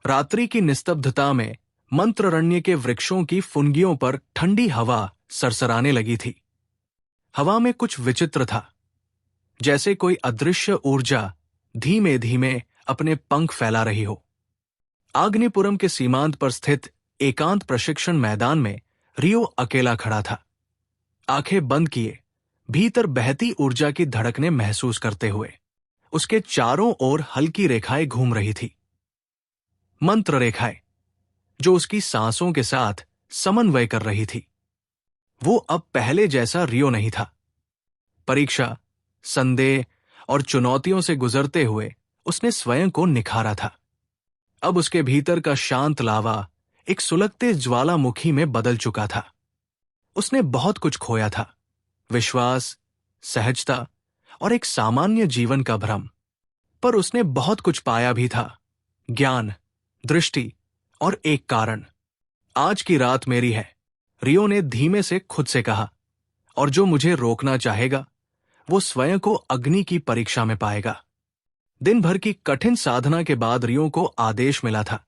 रात्रि की निस्तब्धता में मंत्ररण्य के वृक्षों की फुनगियों पर ठंडी हवा सरसराने लगी थी। हवा में कुछ विचित्र था, जैसे कोई अदृश्य ऊर्जा धीमे धीमे अपने पंख फैला रही हो। आग्निपुरम के सीमांत पर स्थित एकांत प्रशिक्षण मैदान में रियो अकेला खड़ा था, आंखें बंद किए, भीतर बहती ऊर्जा की धड़कनें महसूस करते हुए। उसके चारों ओर हल्की रेखाएं घूम रही थी, मंत्र रेखाएं, जो उसकी सांसों के साथ समन्वय कर रही थी। वो अब पहले जैसा रियो नहीं था। परीक्षा, संदेह और चुनौतियों से गुजरते हुए उसने स्वयं को निखारा था। अब उसके भीतर का शांत लावा एक सुलगते ज्वालामुखी में बदल चुका था। उसने बहुत कुछ खोया था, विश्वास, सहजता और एक सामान्य जीवन का भ्रम। पर उसने बहुत कुछ पाया भी था, ज्ञान, दृष्टि और एक कारण। आज की रात मेरी है, रियो ने धीमे से खुद से कहा, और जो मुझे रोकना चाहेगा वो स्वयं को अग्नि की परीक्षा में पाएगा। दिन भर की कठिन साधना के बाद रियो को आदेश मिला था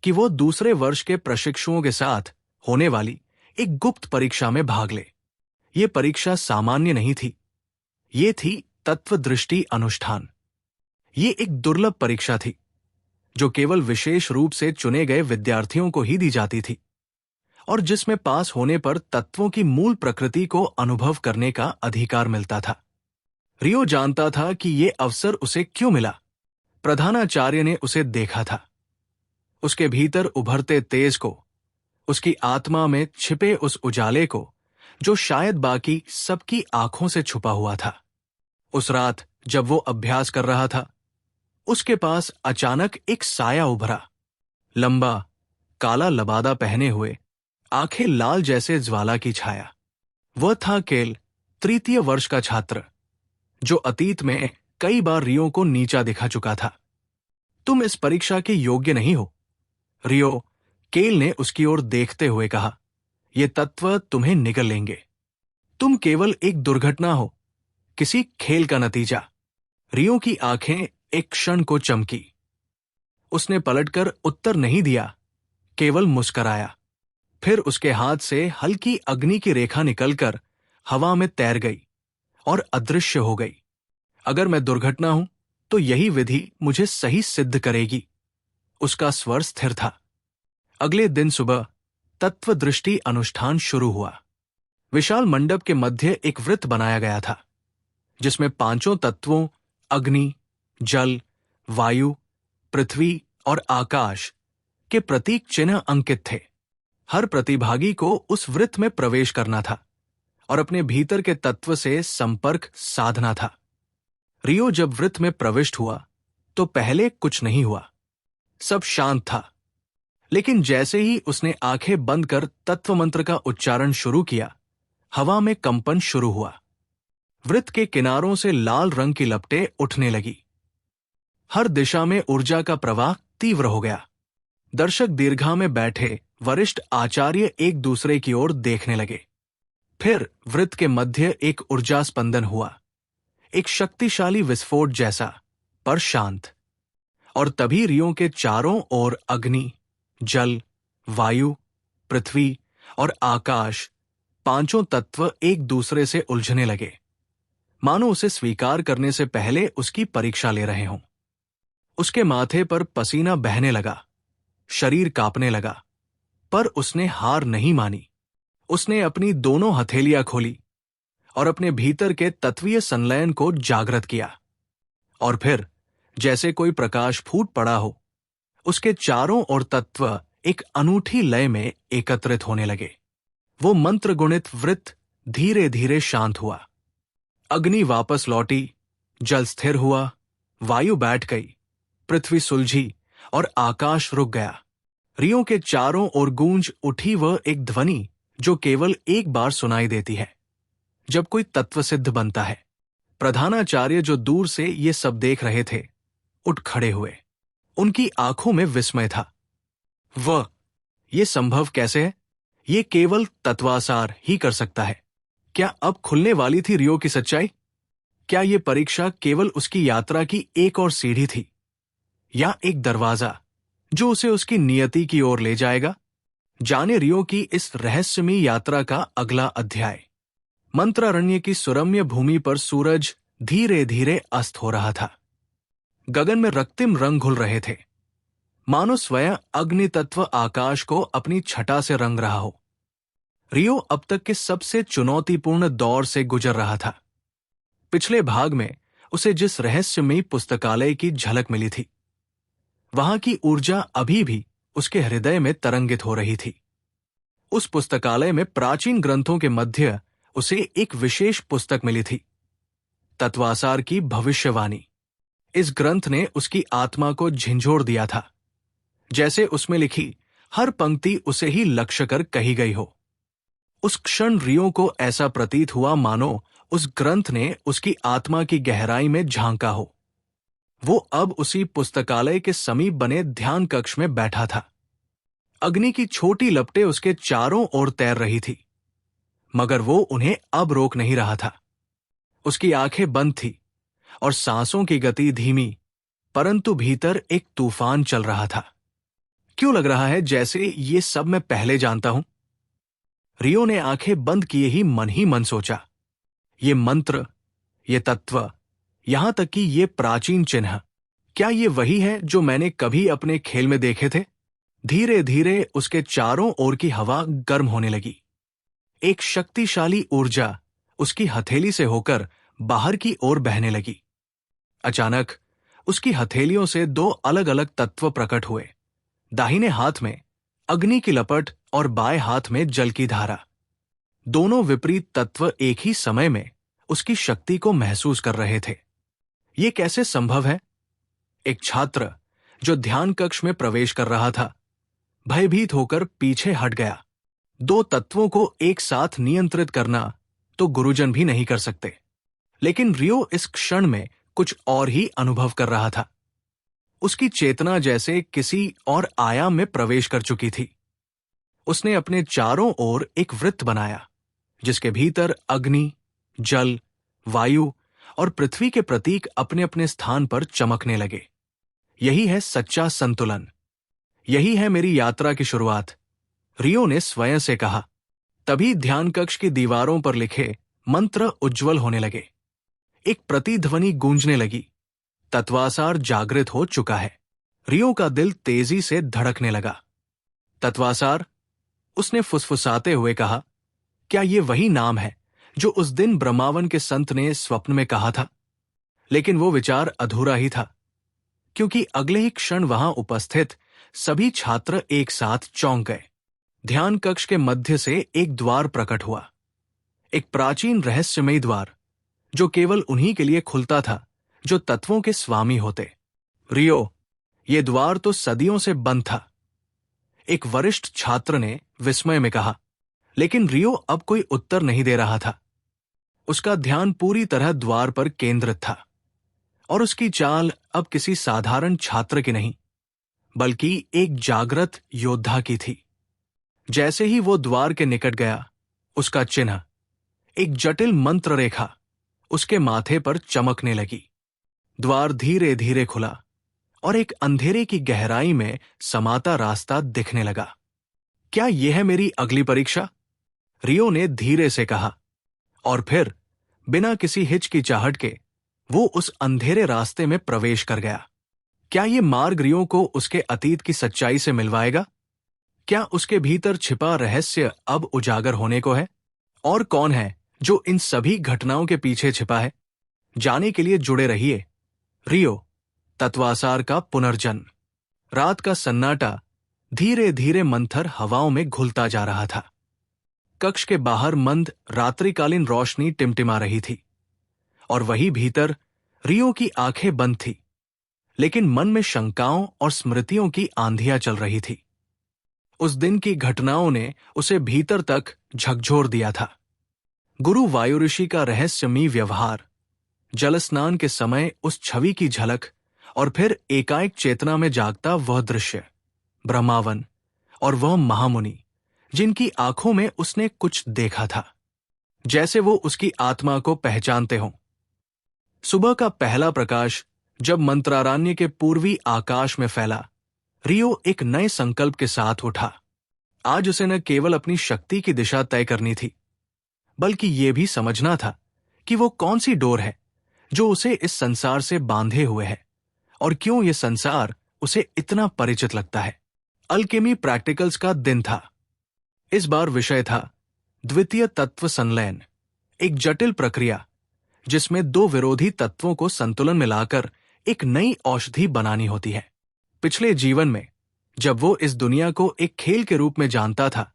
कि वो दूसरे वर्ष के प्रशिक्षुओं के साथ होने वाली एक गुप्त परीक्षा में भाग ले। ये परीक्षा सामान्य नहीं थी, ये थी तत्वदृष्टि अनुष्ठान। ये एक दुर्लभ परीक्षा थी, जो केवल विशेष रूप से चुने गए विद्यार्थियों को ही दी जाती थी, और जिसमें पास होने पर तत्वों की मूल प्रकृति को अनुभव करने का अधिकार मिलता था। रियो जानता था कि ये अवसर उसे क्यों मिला। प्रधानाचार्य ने उसे देखा था, उसके भीतर उभरते तेज को, उसकी आत्मा में छिपे उस उजाले को जो शायद बाकी सबकी आंखों से छुपा हुआ था। उस रात जब वो अभ्यास कर रहा था, उसके पास अचानक एक साया उभरा, लंबा, काला लबादा पहने हुए, आंखें लाल जैसे ज्वाला की छाया। वह था केल, तृतीय वर्ष का छात्र, जो अतीत में कई बार रियो को नीचा दिखा चुका था। तुम इस परीक्षा के योग्य नहीं हो, रियो, केल ने उसकी ओर देखते हुए कहा। ये तत्व तुम्हें निगल लेंगे। तुम केवल एक दुर्घटना हो, किसी खेल का नतीजा। रियो की आंखें एक क्षण को चमकी। उसने पलटकर उत्तर नहीं दिया, केवल मुस्कराया। फिर उसके हाथ से हल्की अग्नि की रेखा निकलकर हवा में तैर गई और अदृश्य हो गई। अगर मैं दुर्घटना हूं तो यही विधि मुझे सही सिद्ध करेगी। उसका स्वर स्थिर था। अगले दिन सुबह तत्वदृष्टि अनुष्ठान शुरू हुआ। विशाल मंडप के मध्य एक वृत्त बनाया गया था, जिसमें पांचों तत्वों अग्नि, जल, वायु, पृथ्वी और आकाश के प्रतीक चिन्ह अंकित थे। हर प्रतिभागी को उस वृत्त में प्रवेश करना था और अपने भीतर के तत्व से संपर्क साधना था। रियो जब वृत्त में प्रविष्ट हुआ तो पहले कुछ नहीं हुआ, सब शांत था। लेकिन जैसे ही उसने आंखें बंद कर तत्व मंत्र का उच्चारण शुरू किया, हवा में कंपन शुरू हुआ। वृत्त के किनारों से लाल रंग की लपटें उठने लगी। हर दिशा में ऊर्जा का प्रवाह तीव्र हो गया। दर्शक दीर्घा में बैठे वरिष्ठ आचार्य एक दूसरे की ओर देखने लगे। फिर वृत्त के मध्य एक ऊर्जा स्पंदन हुआ, एक शक्तिशाली विस्फोट जैसा, पर शांत। और तभी रियो के चारों ओर अग्नि, जल, वायु, पृथ्वी और आकाश, पांचों तत्व एक दूसरे से उलझने लगे, मानो उसे स्वीकार करने से पहले उसकी परीक्षा ले रहे हों। उसके माथे पर पसीना बहने लगा, शरीर कांपने लगा, पर उसने हार नहीं मानी। उसने अपनी दोनों हथेलियां खोली और अपने भीतर के तत्वीय संलयन को जागृत किया। और फिर जैसे कोई प्रकाश फूट पड़ा हो, उसके चारों ओर तत्व एक अनूठी लय में एकत्रित होने लगे। वो मंत्र गुणित वृत्त धीरे धीरे शांत हुआ। अग्नि वापस लौटी, जल स्थिर हुआ, वायु बैठ गई, पृथ्वी सुलझी और आकाश रुक गया। रियो के चारों ओर गूंज उठी वह एक ध्वनि जो केवल एक बार सुनाई देती है जब कोई तत्व सिद्ध बनता है। प्रधानाचार्य, जो दूर से ये सब देख रहे थे, उठ खड़े हुए। उनकी आंखों में विस्मय था। ये संभव कैसे है? ये केवल तत्वासार ही कर सकता है। क्या अब खुलने वाली थी रियो की सच्चाई? क्या ये परीक्षा केवल उसकी यात्रा की एक और सीढ़ी थी, या एक दरवाजा जो उसे उसकी नियति की ओर ले जाएगा। जाने रियो की इस रहस्यमयी यात्रा का अगला अध्याय। मंत्रारण्य की सुरम्य भूमि पर सूरज धीरे धीरे अस्त हो रहा था। गगन में रक्तिम रंग घुल रहे थे, मानो स्वयं अग्नि तत्व आकाश को अपनी छटा से रंग रहा हो। रियो अब तक के सबसे चुनौतीपूर्ण दौर से गुजर रहा था। पिछले भाग में उसे जिस रहस्यमयी पुस्तकालय की झलक मिली थी, वहां की ऊर्जा अभी भी उसके हृदय में तरंगित हो रही थी। उस पुस्तकालय में प्राचीन ग्रंथों के मध्य उसे एक विशेष पुस्तक मिली थी, तत्वासार की भविष्यवाणी। इस ग्रंथ ने उसकी आत्मा को झिंझोड़ दिया था, जैसे उसमें लिखी हर पंक्ति उसे ही लक्ष्य कर कही गई हो। उस क्षण रियो को ऐसा प्रतीत हुआ मानो उस ग्रंथ ने उसकी आत्मा की गहराई में झांका हो। वो अब उसी पुस्तकालय के समीप बने ध्यान कक्ष में बैठा था। अग्नि की छोटी लपटें उसके चारों ओर तैर रही थी, मगर वो उन्हें अब रोक नहीं रहा था। उसकी आंखें बंद थी और सांसों की गति धीमी, परंतु भीतर एक तूफान चल रहा था। क्यों लग रहा है जैसे ये सब मैं पहले जानता हूं? रियो ने आंखें बंद किए ही मन सोचा। ये मंत्र, ये तत्व, यहां तक कि ये प्राचीन चिन्ह, क्या ये वही है जो मैंने कभी अपने खेल में देखे थे? धीरे धीरे उसके चारों ओर की हवा गर्म होने लगी। एक शक्तिशाली ऊर्जा उसकी हथेली से होकर बाहर की ओर बहने लगी। अचानक उसकी हथेलियों से दो अलग अलग तत्व प्रकट हुए। दाहिने हाथ में अग्नि की लपट और बाएं हाथ में जल की धारा। दोनों विपरीत तत्व एक ही समय में उसकी शक्ति को महसूस कर रहे थे। ये कैसे संभव है? एक छात्र जो ध्यान कक्ष में प्रवेश कर रहा था, भयभीत होकर पीछे हट गया। दो तत्वों को एक साथ नियंत्रित करना तो गुरुजन भी नहीं कर सकते, लेकिन रियो इस क्षण में कुछ और ही अनुभव कर रहा था। उसकी चेतना जैसे किसी और आयाम में प्रवेश कर चुकी थी। उसने अपने चारों ओर एक वृत्त बनाया, जिसके भीतर अग्नि, जल, वायु और पृथ्वी के प्रतीक अपने अपने स्थान पर चमकने लगे। यही है सच्चा संतुलन। यही है मेरी यात्रा की शुरुआत, रियो ने स्वयं से कहा। तभी ध्यान कक्ष की दीवारों पर लिखे मंत्र उज्जवल होने लगे। एक प्रतिध्वनि गूंजने लगी। तत्वासार जागृत हो चुका है। रियो का दिल तेजी से धड़कने लगा। तत्वासार, उसने फुसफुसाते हुए कहा, क्या ये वही नाम है जो उस दिन ब्रह्मावन के संत ने स्वप्न में कहा था? लेकिन वो विचार अधूरा ही था, क्योंकि अगले ही क्षण वहां उपस्थित सभी छात्र एक साथ चौंक गए। ध्यान कक्ष के मध्य से एक द्वार प्रकट हुआ, एक प्राचीन रहस्यमयी द्वार, जो केवल उन्हीं के लिए खुलता था जो तत्वों के स्वामी होते। रियो, ये द्वार तो सदियों से बंद था, एक वरिष्ठ छात्र ने विस्मय में कहा। लेकिन रियो अब कोई उत्तर नहीं दे रहा था। उसका ध्यान पूरी तरह द्वार पर केंद्रित था, और उसकी चाल अब किसी साधारण छात्र की नहीं, बल्कि एक जागृत योद्धा की थी। जैसे ही वो द्वार के निकट गया, उसका चिन्ह, एक जटिल मंत्र रेखा, उसके माथे पर चमकने लगी। द्वार धीरे धीरे खुला और एक अंधेरे की गहराई में समाता रास्ता दिखने लगा। क्या यह है मेरी अगली परीक्षा? रियो ने धीरे से कहा, और फिर बिना किसी हिचकिचाहट के वो उस अंधेरे रास्ते में प्रवेश कर गया। क्या ये मार्ग रियो को उसके अतीत की सच्चाई से मिलवाएगा? क्या उसके भीतर छिपा रहस्य अब उजागर होने को है? और कौन है जो इन सभी घटनाओं के पीछे छिपा है? जाने के लिए जुड़े रहिए। रियो, तत्वासार का पुनर्जन्म। रात का सन्नाटा धीरे धीरे मंथर हवाओं में घुलता जा रहा था। कक्ष के बाहर मंद रात्रिकालीन रोशनी टिमटिमा रही थी, और वही भीतर रियो की आंखें बंद थी, लेकिन मन में शंकाओं और स्मृतियों की आंधियां चल रही थी। उस दिन की घटनाओं ने उसे भीतर तक झकझोर दिया था। गुरु वायु ऋषि का रहस्यमयी व्यवहार, जल स्नान के समय उस छवि की झलक, और फिर एकाएक चेतना में जागता वह दृश्य, ब्रह्मावन और वह महामुनि जिनकी आंखों में उसने कुछ देखा था, जैसे वो उसकी आत्मा को पहचानते हों। सुबह का पहला प्रकाश जब मंत्रारण्य के पूर्वी आकाश में फैला, रियो एक नए संकल्प के साथ उठा। आज उसे न केवल अपनी शक्ति की दिशा तय करनी थी, बल्कि यह भी समझना था कि वो कौन सी डोर है जो उसे इस संसार से बांधे हुए है और क्यों यह संसार उसे इतना परिचित लगता है। अल्केमी प्रैक्टिकल्स का दिन था। इस बार विषय था द्वितीय तत्व संलयन, एक जटिल प्रक्रिया जिसमें दो विरोधी तत्वों को संतुलन में लाकर एक नई औषधि बनानी होती है। पिछले जीवन में जब वो इस दुनिया को एक खेल के रूप में जानता था,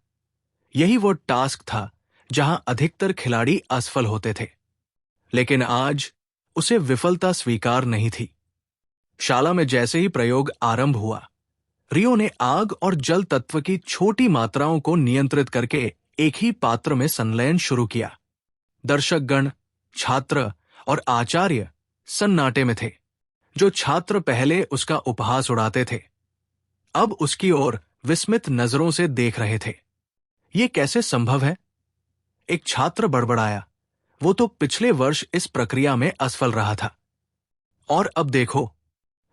यही वो टास्क था जहां अधिकतर खिलाड़ी असफल होते थे। लेकिन आज उसे विफलता स्वीकार नहीं थी। शाला में जैसे ही प्रयोग आरंभ हुआ, रियो ने आग और जल तत्व की छोटी मात्राओं को नियंत्रित करके एक ही पात्र में संलयन शुरू किया। दर्शकगण, छात्र और आचार्य सन्नाटे में थे। जो छात्र पहले उसका उपहास उड़ाते थे, अब उसकी ओर विस्मित नजरों से देख रहे थे। यह कैसे संभव है? एक छात्र बड़बड़ाया, वो तो पिछले वर्ष इस प्रक्रिया में असफल रहा था और अब देखो,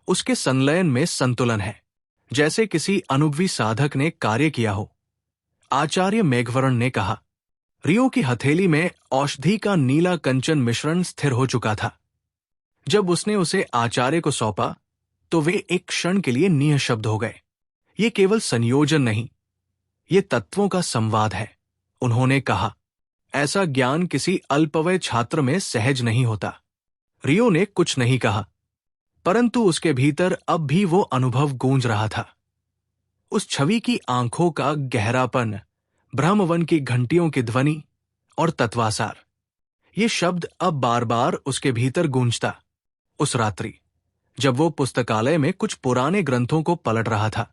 उसके संलयन में संतुलन है, जैसे किसी अनुभवी साधक ने कार्य किया हो। आचार्य मेघवर्ण ने कहा। रियो की हथेली में औषधि का नीला कंचन मिश्रण स्थिर हो चुका था। जब उसने उसे आचार्य को सौंपा तो वे एक क्षण के लिए निःशब्द हो गए। ये केवल संयोजन नहीं, ये तत्वों का संवाद है, उन्होंने कहा। ऐसा ज्ञान किसी अल्पवय छात्र में सहज नहीं होता। रियो ने कुछ नहीं कहा, परंतु उसके भीतर अब भी वो अनुभव गूंज रहा था। उस छवि की आंखों का गहरापन, ब्रह्मवन की घंटियों की ध्वनि और तत्वासार, ये शब्द अब बार बार उसके भीतर गूंजता। उस रात्रि जब वो पुस्तकालय में कुछ पुराने ग्रंथों को पलट रहा था,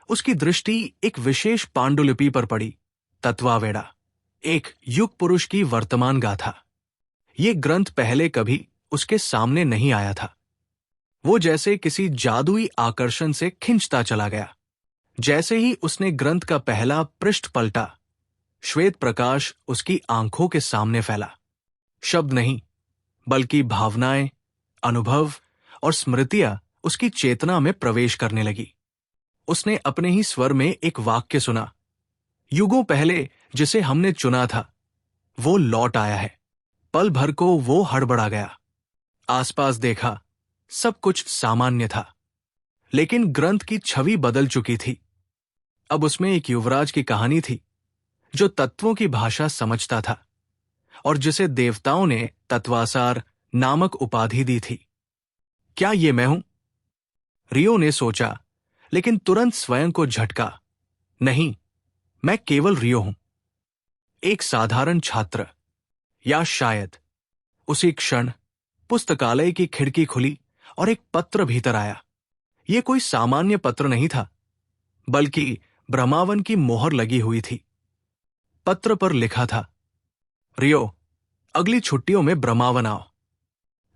उसकी दृष्टि एक विशेष पांडुलिपि पर पड़ी। तत्वावेड़ा, एक युग पुरुष की वर्तमान गाथा। ये ग्रंथ पहले कभी उसके सामने नहीं आया था। वो जैसे किसी जादुई आकर्षण से खिंचता चला गया। जैसे ही उसने ग्रंथ का पहला पृष्ठ पलटा, श्वेत प्रकाश उसकी आंखों के सामने फैला। शब्द नहीं, बल्कि भावनाएं, अनुभव और स्मृतियां उसकी चेतना में प्रवेश करने लगी। उसने अपने ही स्वर में एक वाक्य सुना, युगों पहले जिसे हमने चुना था वो लौट आया है। पल भर को वो हड़बड़ा गया। आसपास देखा, सब कुछ सामान्य था, लेकिन ग्रंथ की छवि बदल चुकी थी। अब उसमें एक युवराज की कहानी थी जो तत्वों की भाषा समझता था और जिसे देवताओं ने तत्वासार नामक उपाधि दी थी। क्या ये मैं हूं? रियो ने सोचा, लेकिन तुरंत स्वयं को झटका, नहीं, मैं केवल रियो हूं, एक साधारण छात्र। या शायद उसी क्षण पुस्तकालय की खिड़की खुली और एक पत्र भीतर आया। यह कोई सामान्य पत्र नहीं था, बल्कि ब्रह्मावन की मोहर लगी हुई थी। पत्र पर लिखा था, रियो, अगली छुट्टियों में ब्रह्मावन आओ।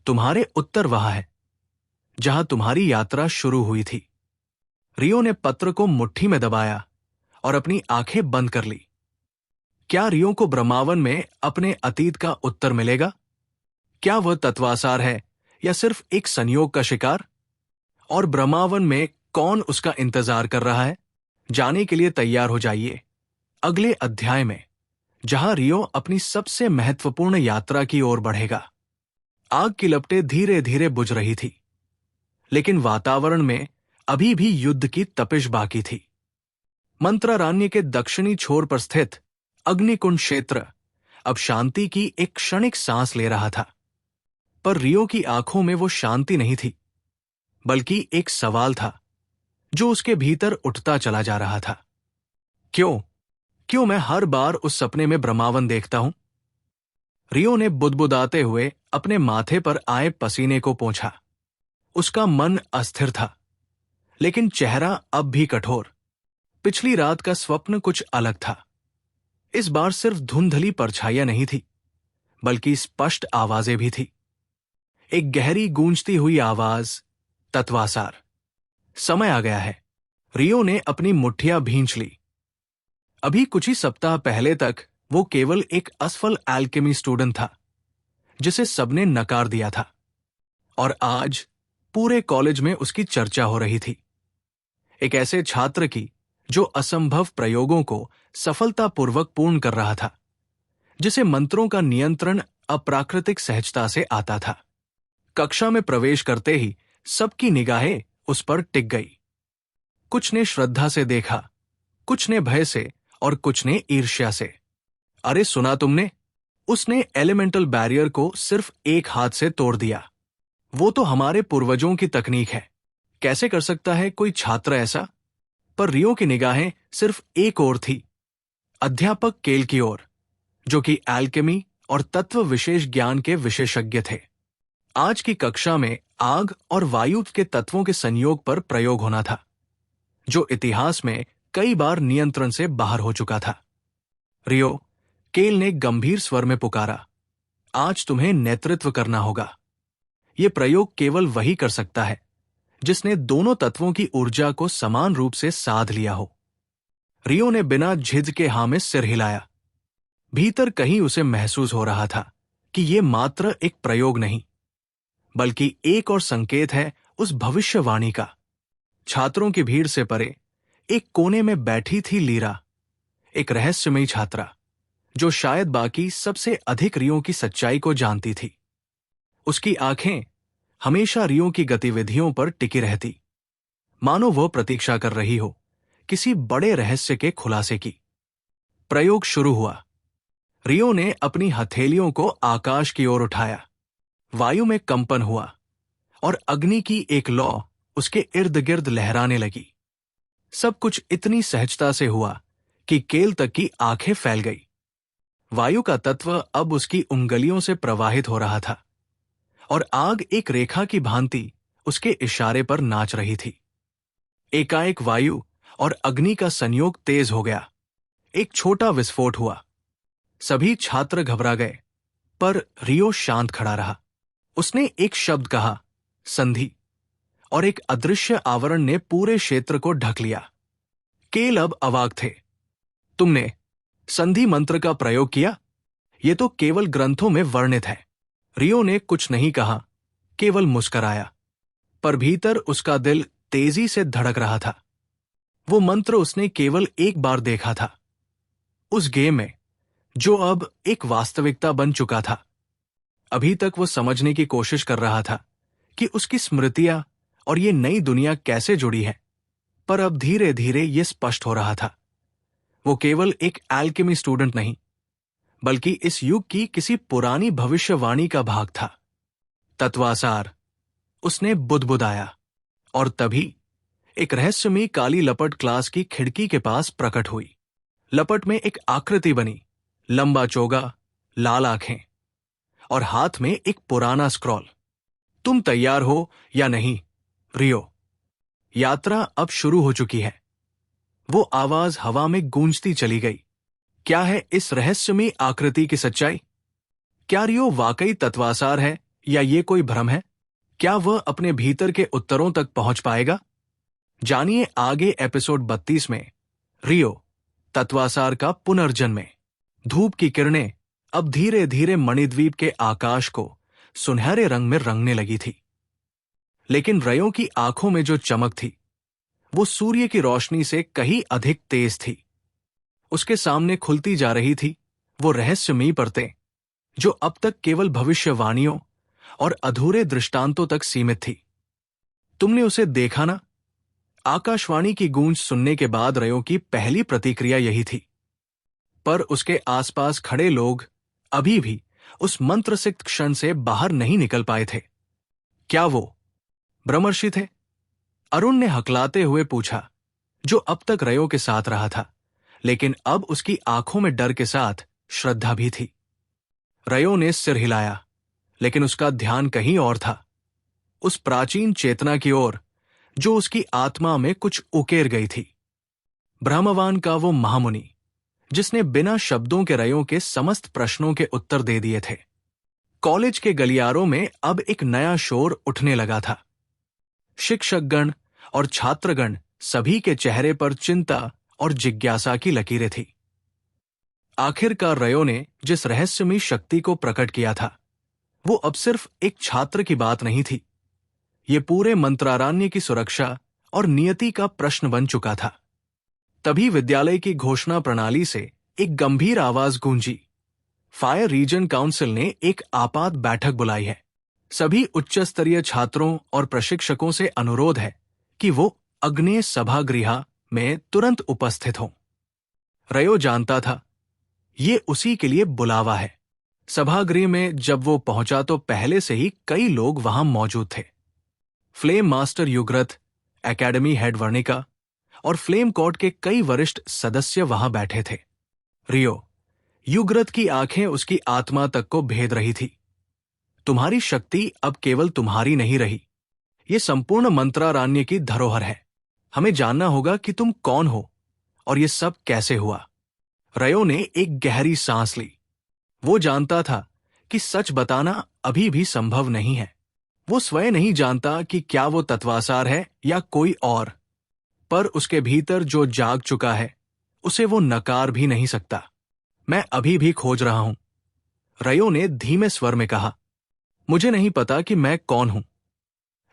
तुम्हारे उत्तर वहां है जहां तुम्हारी यात्रा शुरू हुई थी। रियो ने पत्र को मुट्ठी में दबाया और अपनी आंखें बंद कर ली। क्या रियो को ब्रह्मावन में अपने अतीत का उत्तर मिलेगा? क्या वह तत्वासार है या सिर्फ एक संयोग का शिकार? और ब्रह्मावन में कौन उसका इंतजार कर रहा है? जाने के लिए तैयार हो जाइए अगले अध्याय में, जहां रियो अपनी सबसे महत्वपूर्ण यात्रा की ओर बढ़ेगा। आग की लपटें धीरे धीरे बुझ रही थी, लेकिन वातावरण में अभी भी युद्ध की तपिश बाकी थी। मंत्रारण्य के दक्षिणी छोर पर स्थित अग्निकुंड क्षेत्र अब शांति की एक क्षणिक सांस ले रहा था। पर रियो की आंखों में वो शांति नहीं थी, बल्कि एक सवाल था जो उसके भीतर उठता चला जा रहा था। क्यों मैं हर बार उस सपने में ब्रह्मावन देखता हूं? रियो ने बुदबुदाते हुए अपने माथे पर आए पसीने को पोंछा। उसका मन अस्थिर था, लेकिन चेहरा अब भी कठोर। पिछली रात का स्वप्न कुछ अलग था। इस बार सिर्फ धुंधली परछाइयां नहीं थी, बल्कि स्पष्ट आवाजें भी थी। एक गहरी गूंजती हुई आवाज, तत्वासार, समय आ गया है। रियो ने अपनी मुट्ठियां भींच ली। अभी कुछ ही सप्ताह पहले तक वो केवल एक असफल एल्केमी स्टूडेंट था जिसे सबने नकार दिया था, और आज पूरे कॉलेज में उसकी चर्चा हो रही थी। एक ऐसे छात्र की जो असंभव प्रयोगों को सफलतापूर्वक पूर्ण कर रहा था, जिसे मंत्रों का नियंत्रण अप्राकृतिक सहजता से आता था। कक्षा में प्रवेश करते ही सबकी निगाहें उस पर टिक गई। कुछ ने श्रद्धा से देखा, कुछ ने भय से और कुछ ने ईर्ष्या से। अरे सुना तुमने, उसने एलिमेंटल बैरियर को सिर्फ एक हाथ से तोड़ दिया। वो तो हमारे पूर्वजों की तकनीक है, कैसे कर सकता है कोई छात्र ऐसा? पर रियो की निगाहें सिर्फ एक ओर थी, अध्यापक केल की ओर, जो कि एल्केमी और तत्व विशेष ज्ञान के विशेषज्ञ थे। आज की कक्षा में आग और वायु के तत्वों के संयोग पर प्रयोग होना था, जो इतिहास में कई बार नियंत्रण से बाहर हो चुका था। रियो, केल ने गंभीर स्वर में पुकारा, आज तुम्हें नेतृत्व करना होगा। यह प्रयोग केवल वही कर सकता है जिसने दोनों तत्वों की ऊर्जा को समान रूप से साध लिया हो। रियो ने बिना झिझक के हाँ में सिर हिलाया। भीतर कहीं उसे महसूस हो रहा था कि यह मात्र एक प्रयोग नहीं, बल्कि एक और संकेत है उस भविष्यवाणी का। छात्रों की भीड़ से परे एक कोने में बैठी थी लीरा, एक रहस्यमयी छात्रा जो शायद बाकी सबसे अधिक रियो की सच्चाई को जानती थी। उसकी आंखें हमेशा रियो की गतिविधियों पर टिकी रहती, मानो वह प्रतीक्षा कर रही हो किसी बड़े रहस्य के खुलासे की। प्रयोग शुरू हुआ। रियो ने अपनी हथेलियों को आकाश की ओर उठाया। वायु में कंपन हुआ और अग्नि की एक लौ उसके इर्द गिर्द लहराने लगी। सब कुछ इतनी सहजता से हुआ कि केल तक की आंखें फैल गई। वायु का तत्व अब उसकी उंगलियों से प्रवाहित हो रहा था और आग एक रेखा की भांति उसके इशारे पर नाच रही थी। एकाएक वायु और अग्नि का संयोग तेज हो गया। एक छोटा विस्फोट हुआ। सभी छात्र घबरा गए, पर रियो शांत खड़ा रहा। उसने एक शब्द कहा, संधि, और एक अदृश्य आवरण ने पूरे क्षेत्र को ढक लिया। केल अब अवाक थे। तुमने संधि मंत्र का प्रयोग किया? यह तो केवल ग्रंथों में वर्णित है। रियो ने कुछ नहीं कहा, केवल मुस्कराया, पर भीतर उसका दिल तेजी से धड़क रहा था। वो मंत्र उसने केवल एक बार देखा था, उस गेम में, जो अब एक वास्तविकता बन चुका था। अभी तक वो समझने की कोशिश कर रहा था कि उसकी स्मृतियां और ये नई दुनिया कैसे जुड़ी है, पर अब धीरे धीरे ये स्पष्ट हो रहा था। वो केवल एक एल्केमी स्टूडेंट नहीं, बल्कि इस युग की किसी पुरानी भविष्यवाणी का भाग था। तत्वासार, उसने बुदबुदाया, और तभी एक रहस्यमयी काली लपट क्लास की खिड़की के पास प्रकट हुई। लपट में एक आकृति बनी, लंबा चोगा, लाल आंखें और हाथ में एक पुराना स्क्रॉल। तुम तैयार हो या नहीं, रियो? यात्रा अब शुरू हो चुकी है। वो आवाज हवा में गूंजती चली गई। क्या है इस रहस्यमयी आकृति की सच्चाई? क्या रियो वाकई तत्वासार है या ये कोई भ्रम है? क्या वह अपने भीतर के उत्तरों तक पहुंच पाएगा? जानिए आगे एपिसोड 32 में, रियो, तत्वासार का पुनर्जन्म। धूप की किरणें अब धीरे धीरे मणिद्वीप के आकाश को सुनहरे रंग में रंगने लगी थी। लेकिन रियो की आंखों में जो चमक थी, वो सूर्य की रोशनी से कहीं अधिक तेज थी। उसके सामने खुलती जा रही थी वो रहस्यमयी परतें, जो अब तक केवल भविष्यवाणियों और अधूरे दृष्टांतों तक सीमित थी। तुमने उसे देखा ना? आकाशवाणी की गूंज सुनने के बाद रियो की पहली प्रतिक्रिया यही थी, पर उसके आसपास खड़े लोग अभी भी उस मंत्रसिक्त क्षण से बाहर नहीं निकल पाए थे। क्या वो ब्रह्मर्षि थे? अरुण ने हकलाते हुए पूछा, जो अब तक रियो के साथ रहा था, लेकिन अब उसकी आंखों में डर के साथ श्रद्धा भी थी। रियो ने सिर हिलाया, लेकिन उसका ध्यान कहीं और था, उस प्राचीन चेतना की ओर जो उसकी आत्मा में कुछ उकेर गई थी। ब्रह्मवान का वो महामुनि, जिसने बिना शब्दों के रियो के समस्त प्रश्नों के उत्तर दे दिए थे। कॉलेज के गलियारों में अब एक नया शोर उठने लगा था। शिक्षकगण और छात्रगण सभी के चेहरे पर चिंता और जिज्ञासा की लकीरें थी। आखिरकार रियो ने जिस रहस्यमयी शक्ति को प्रकट किया था, वो अब सिर्फ एक छात्र की बात नहीं थी। ये पूरे मंत्रारण्य की सुरक्षा और नियति का प्रश्न बन चुका था। तभी विद्यालय की घोषणा प्रणाली से एक गंभीर आवाज गूंजी। फायर रीजन काउंसिल ने एक आपात बैठक बुलाई है। सभी उच्च स्तरीय छात्रों और प्रशिक्षकों से अनुरोध है कि वो अग्नेय सभागृह में तुरंत उपस्थित हों। रयो जानता था ये उसी के लिए बुलावा है। सभागृह में जब वो पहुंचा तो पहले से ही कई लोग वहां मौजूद थे। Flame master Yugrath, academy head Varnika और फ्लेम कोर्ट के कई वरिष्ठ सदस्य वहां बैठे थे। रियो, युगरथ की आंखें उसकी आत्मा तक को भेद रही थी। तुम्हारी शक्ति अब केवल तुम्हारी नहीं रही, ये संपूर्ण मंत्रारण्य की धरोहर है। हमें जानना होगा कि तुम कौन हो और ये सब कैसे हुआ। रयो ने एक गहरी सांस ली। वो जानता था कि सच बताना अभी भी संभव नहीं है। वो स्वयं नहीं जानता कि क्या वो तत्वासार है या कोई और, पर उसके भीतर जो जाग चुका है उसे वो नकार भी नहीं सकता। मैं अभी भी खोज रहा हूं, रयो ने धीमे स्वर में कहा। मुझे नहीं पता कि मैं कौन हूं,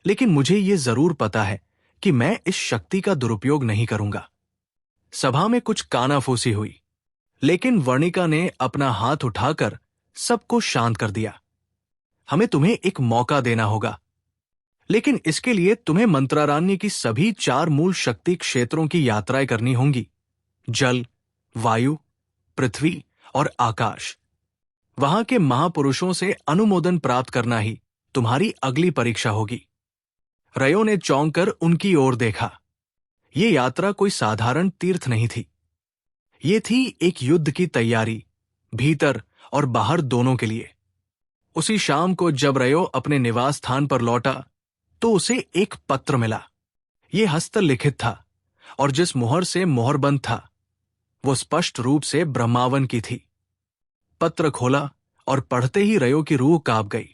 लेकिन मुझे ये जरूर पता है कि मैं इस शक्ति का दुरुपयोग नहीं करूंगा। सभा में कुछ कानाफूसी हुई, लेकिन वर्णिका ने अपना हाथ उठाकर सबको शांत कर दिया। हमें तुम्हें एक मौका देना होगा, लेकिन इसके लिए तुम्हें मंत्रारण्य की सभी 4 मूल शक्ति क्षेत्रों की यात्राएं करनी होंगी। जल, वायु, पृथ्वी और आकाश। वहां के महापुरुषों से अनुमोदन प्राप्त करना ही तुम्हारी अगली परीक्षा होगी। रयो ने चौंक कर उनकी ओर देखा। ये यात्रा कोई साधारण तीर्थ नहीं थी। ये थी एक युद्ध की तैयारी, भीतर और बाहर दोनों के लिए। उसी शाम को जब रयो अपने निवास स्थान पर लौटा तो उसे एक पत्र मिला। ये हस्तलिखित था और जिस मुहर से मोहरबंद था वो स्पष्ट रूप से ब्रह्मावन की थी। पत्र खोला और पढ़ते ही रयो की रूह कांप गई।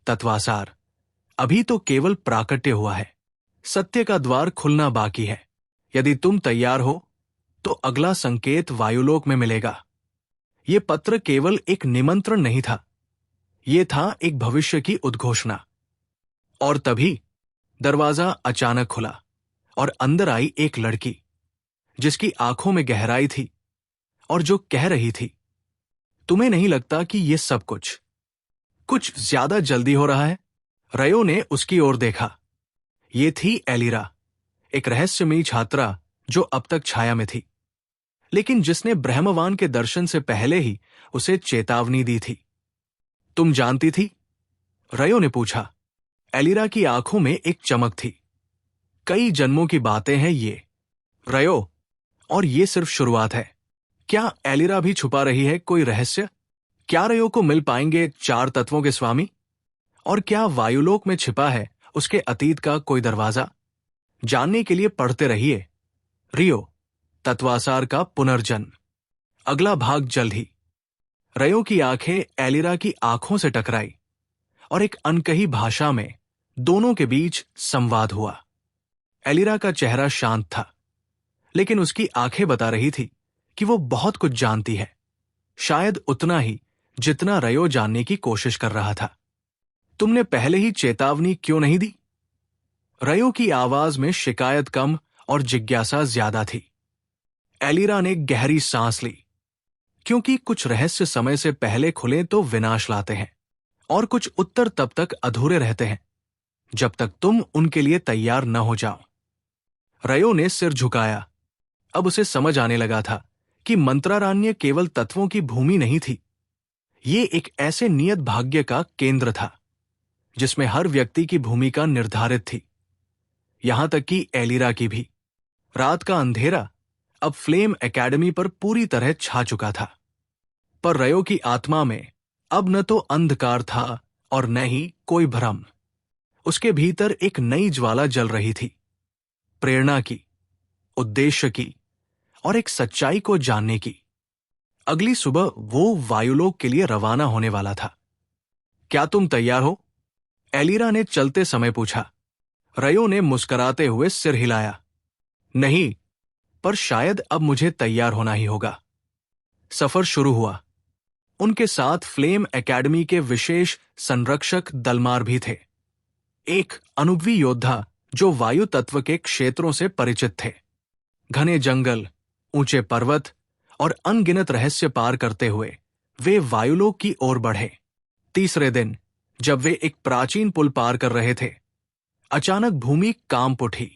तत्वासार, अभी तो केवल प्राकट्य हुआ है। सत्य का द्वार खुलना बाकी है। यदि तुम तैयार हो तो अगला संकेत वायुलोक में मिलेगा। ये पत्र केवल एक निमंत्रण नहीं था, ये था एक भविष्य की उद्घोषणा। और तभी दरवाजा अचानक खुला और अंदर आई एक लड़की, जिसकी आंखों में गहराई थी और जो कह रही थी, तुम्हें नहीं लगता कि ये सब कुछ ज्यादा जल्दी हो रहा है? रयो ने उसकी ओर देखा। ये थी एलिरा, एक रहस्यमयी छात्रा जो अब तक छाया में थी, लेकिन जिसने ब्रह्मवान के दर्शन से पहले ही उसे चेतावनी दी थी। तुम जानती थी? रयो ने पूछा। एलिरा की आंखों में एक चमक थी। कई जन्मों की बातें हैं ये, रयो, और ये सिर्फ शुरुआत है। क्या एलिरा भी छुपा रही है कोई रहस्य? क्या रयो को मिल पाएंगे 4 तत्वों के स्वामी? और क्या वायुलोक में छिपा है उसके अतीत का कोई दरवाजा? जानने के लिए पढ़ते रहिए रियो, तत्वासार का पुनर्जन्म। अगला भाग जल्द ही। रयो की आंखें एलिरा की आंखों से टकराई और एक अनकही भाषा में दोनों के बीच संवाद हुआ। एलिरा का चेहरा शांत था, लेकिन उसकी आंखें बता रही थी कि वो बहुत कुछ जानती है, शायद उतना ही जितना रयो जानने की कोशिश कर रहा था। तुमने पहले ही चेतावनी क्यों नहीं दी? रयो की आवाज में शिकायत कम और जिज्ञासा ज्यादा थी। एलिरा ने गहरी सांस ली, क्योंकि कुछ रहस्य समय से पहले खुले तो विनाश लाते हैं, और कुछ उत्तर तब तक अधूरे रहते हैं जब तक तुम उनके लिए तैयार न हो जाओ। रयो ने सिर झुकाया। अब उसे समझ आने लगा था कि मंत्रारण्य केवल तत्वों की भूमि नहीं थी। ये एक ऐसे नियत भाग्य का केंद्र था जिसमें हर व्यक्ति की भूमिका निर्धारित थी, यहां तक कि एलिरा की भी। रात का अंधेरा अब फ्लेम एकेडमी पर पूरी तरह छा चुका था, पर रयो की आत्मा में अब न तो अंधकार था और न ही कोई भ्रम। उसके भीतर एक नई ज्वाला जल रही थी, प्रेरणा की, उद्देश्य की और एक सच्चाई को जानने की। अगली सुबह वो वायुलोक के लिए रवाना होने वाला था। क्या तुम तैयार हो? एलिरा ने चलते समय पूछा। रयो ने मुस्कुराते हुए सिर हिलाया। नहीं, पर शायद अब मुझे तैयार होना ही होगा। सफर शुरू हुआ। उनके साथ फ्लेम एकेडमी के विशेष संरक्षक दलमार भी थे, एक अनुभवी योद्धा जो वायु तत्व के क्षेत्रों से परिचित थे। घने जंगल, ऊंचे पर्वत और अनगिनत रहस्य पार करते हुए वे वायुलोक की ओर बढ़े। तीसरे दिन जब वे एक प्राचीन पुल पार कर रहे थे, अचानक भूमि कांप उठी।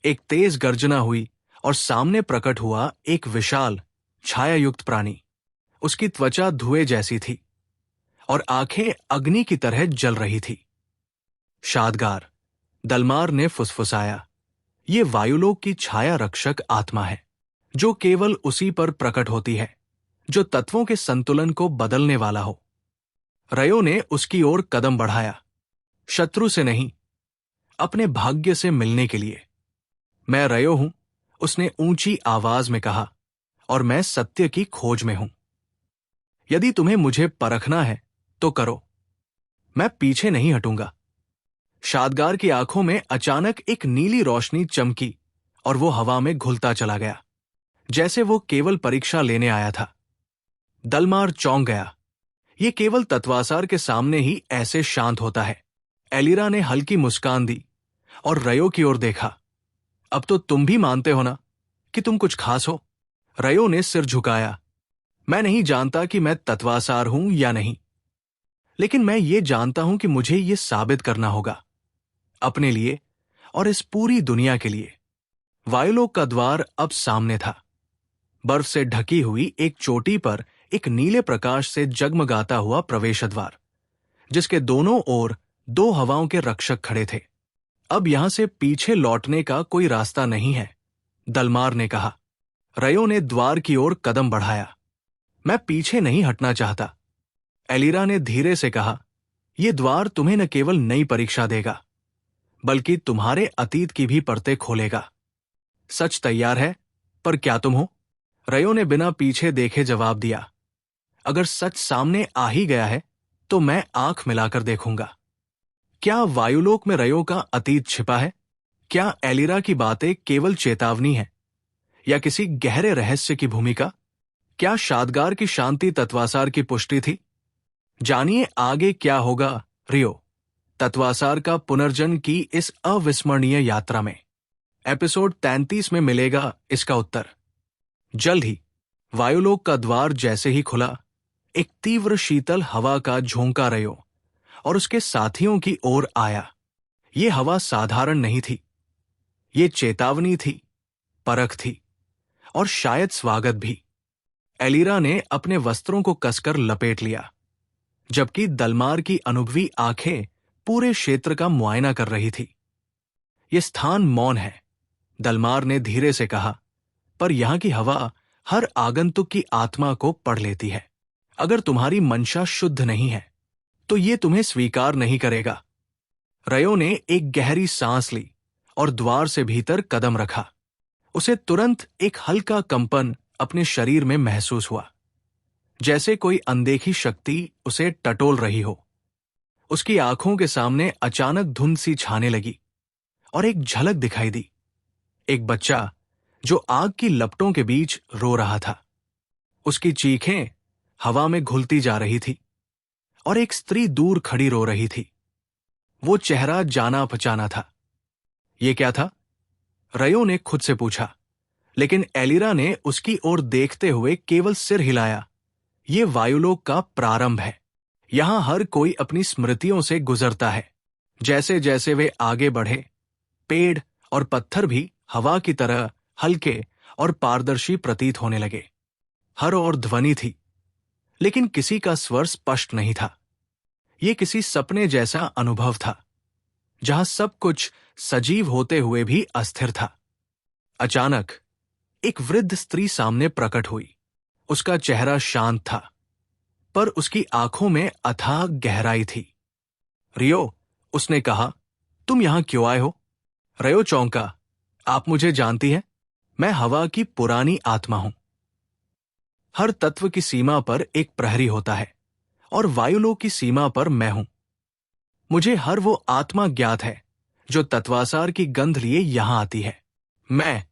एक तेज गर्जना हुई और सामने प्रकट हुआ एक विशाल छायायुक्त प्राणी। उसकी त्वचा धुएं जैसी थी और आंखें अग्नि की तरह जल रही थी। शादगार, दलमार ने फुसफुसाया, ये वायुलोक की छाया रक्षक आत्मा है, जो केवल उसी पर प्रकट होती है जो तत्वों के संतुलन को बदलने वाला हो। रयो ने उसकी ओर कदम बढ़ाया, शत्रु से नहीं, अपने भाग्य से मिलने के लिए। मैं रयो हूं, उसने ऊंची आवाज में कहा, और मैं सत्य की खोज में हूं। यदि तुम्हें मुझे परखना है तो करो, मैं पीछे नहीं हटूंगा। शादगार की आंखों में अचानक एक नीली रोशनी चमकी और वो हवा में घुलता चला गया, जैसे वो केवल परीक्षा लेने आया था। दलमार चौंक गया। ये केवल तत्वासार के सामने ही ऐसे शांत होता है। एलिरा ने हल्की मुस्कान दी और रयो की ओर देखा। अब तो तुम भी मानते हो ना कि तुम कुछ खास हो? रयो ने सिर झुकाया। मैं नहीं जानता कि मैं तत्वासार हूं या नहीं, लेकिन मैं ये जानता हूं कि मुझे ये साबित करना होगा, अपने लिए और इस पूरी दुनिया के लिए। वायुलोक का द्वार अब सामने था। बर्फ से ढकी हुई एक चोटी पर एक नीले प्रकाश से जगमगाता हुआ प्रवेश द्वार, जिसके दोनों ओर दो हवाओं के रक्षक खड़े थे। अब यहां से पीछे लौटने का कोई रास्ता नहीं है, दलमार ने कहा। रयो ने द्वार की ओर कदम बढ़ाया। मैं पीछे नहीं हटना चाहता, एलिरा ने धीरे से कहा। यह द्वार तुम्हें न केवल नई परीक्षा देगा, बल्कि तुम्हारे अतीत की भी परतें खोलेगा। सच तैयार है, पर क्या तुम हो? रयो ने बिना पीछे देखे जवाब दिया। अगर सच सामने आ ही गया है तो मैं आंख मिलाकर देखूंगा। क्या वायुलोक में रयो का अतीत छिपा है? क्या एलिरा की बातें केवल चेतावनी है या किसी गहरे रहस्य की भूमिका? क्या शादगार की शांति तत्वासार की पुष्टि थी? जानिए आगे क्या होगा रियो, तत्वासार का पुनर्जन्म की इस अविस्मरणीय यात्रा में। एपिसोड 33 में मिलेगा इसका उत्तर। जल्द ही वायुलोक का द्वार जैसे ही खुला, एक तीव्र शीतल हवा का झोंका रयो और उसके साथियों की ओर आया। ये हवा साधारण नहीं थी, ये चेतावनी थी, परख थी और शायद स्वागत भी। एलिरा ने अपने वस्त्रों को कसकर लपेट लिया, जबकि दलमार की अनुभवी आंखें पूरे क्षेत्र का मुआयना कर रही थी। यह स्थान मौन है, दलमार ने धीरे से कहा, पर यहां की हवा हर आगंतुक की आत्मा को पढ़ लेती है। अगर तुम्हारी मंशा शुद्ध नहीं है तो ये तुम्हें स्वीकार नहीं करेगा। रयो ने एक गहरी सांस ली और द्वार से भीतर कदम रखा। उसे तुरंत एक हल्का कंपन अपने शरीर में महसूस हुआ, जैसे कोई अनदेखी शक्ति उसे टटोल रही हो। उसकी आंखों के सामने अचानक धुंध सी छाने लगी और एक झलक दिखाई दी। एक बच्चा जो आग की लपटों के बीच रो रहा था। उसकी चीखें हवा में घुलती जा रही थी और एक स्त्री दूर खड़ी रो रही थी। वो चेहरा जाना पहचाना था। ये क्या था? रयो ने खुद से पूछा, लेकिन एलिरा ने उसकी ओर देखते हुए केवल सिर हिलाया। ये वायुलोक का प्रारंभ है। यहां हर कोई अपनी स्मृतियों से गुजरता है। जैसे जैसे वे आगे बढ़े, पेड़ और पत्थर भी हवा की तरह हल्के और पारदर्शी प्रतीत होने लगे। हर ओर ध्वनि थी, लेकिन किसी का स्वर स्पष्ट नहीं था। यह किसी सपने जैसा अनुभव था, जहां सब कुछ सजीव होते हुए भी अस्थिर था। अचानक एक वृद्ध स्त्री सामने प्रकट हुई। उसका चेहरा शांत था, पर उसकी आंखों में अथाह गहराई थी। रियो, उसने कहा, तुम यहां क्यों आए हो? रयो चौंका। आप मुझे जानती हैं? मैं हवा की पुरानी आत्मा हूं। हर तत्व की सीमा पर एक प्रहरी होता है और वायुलोक की सीमा पर मैं हूं। मुझे हर वो आत्मा ज्ञात है जो तत्वासार की गंध लिए यहां आती है। मैं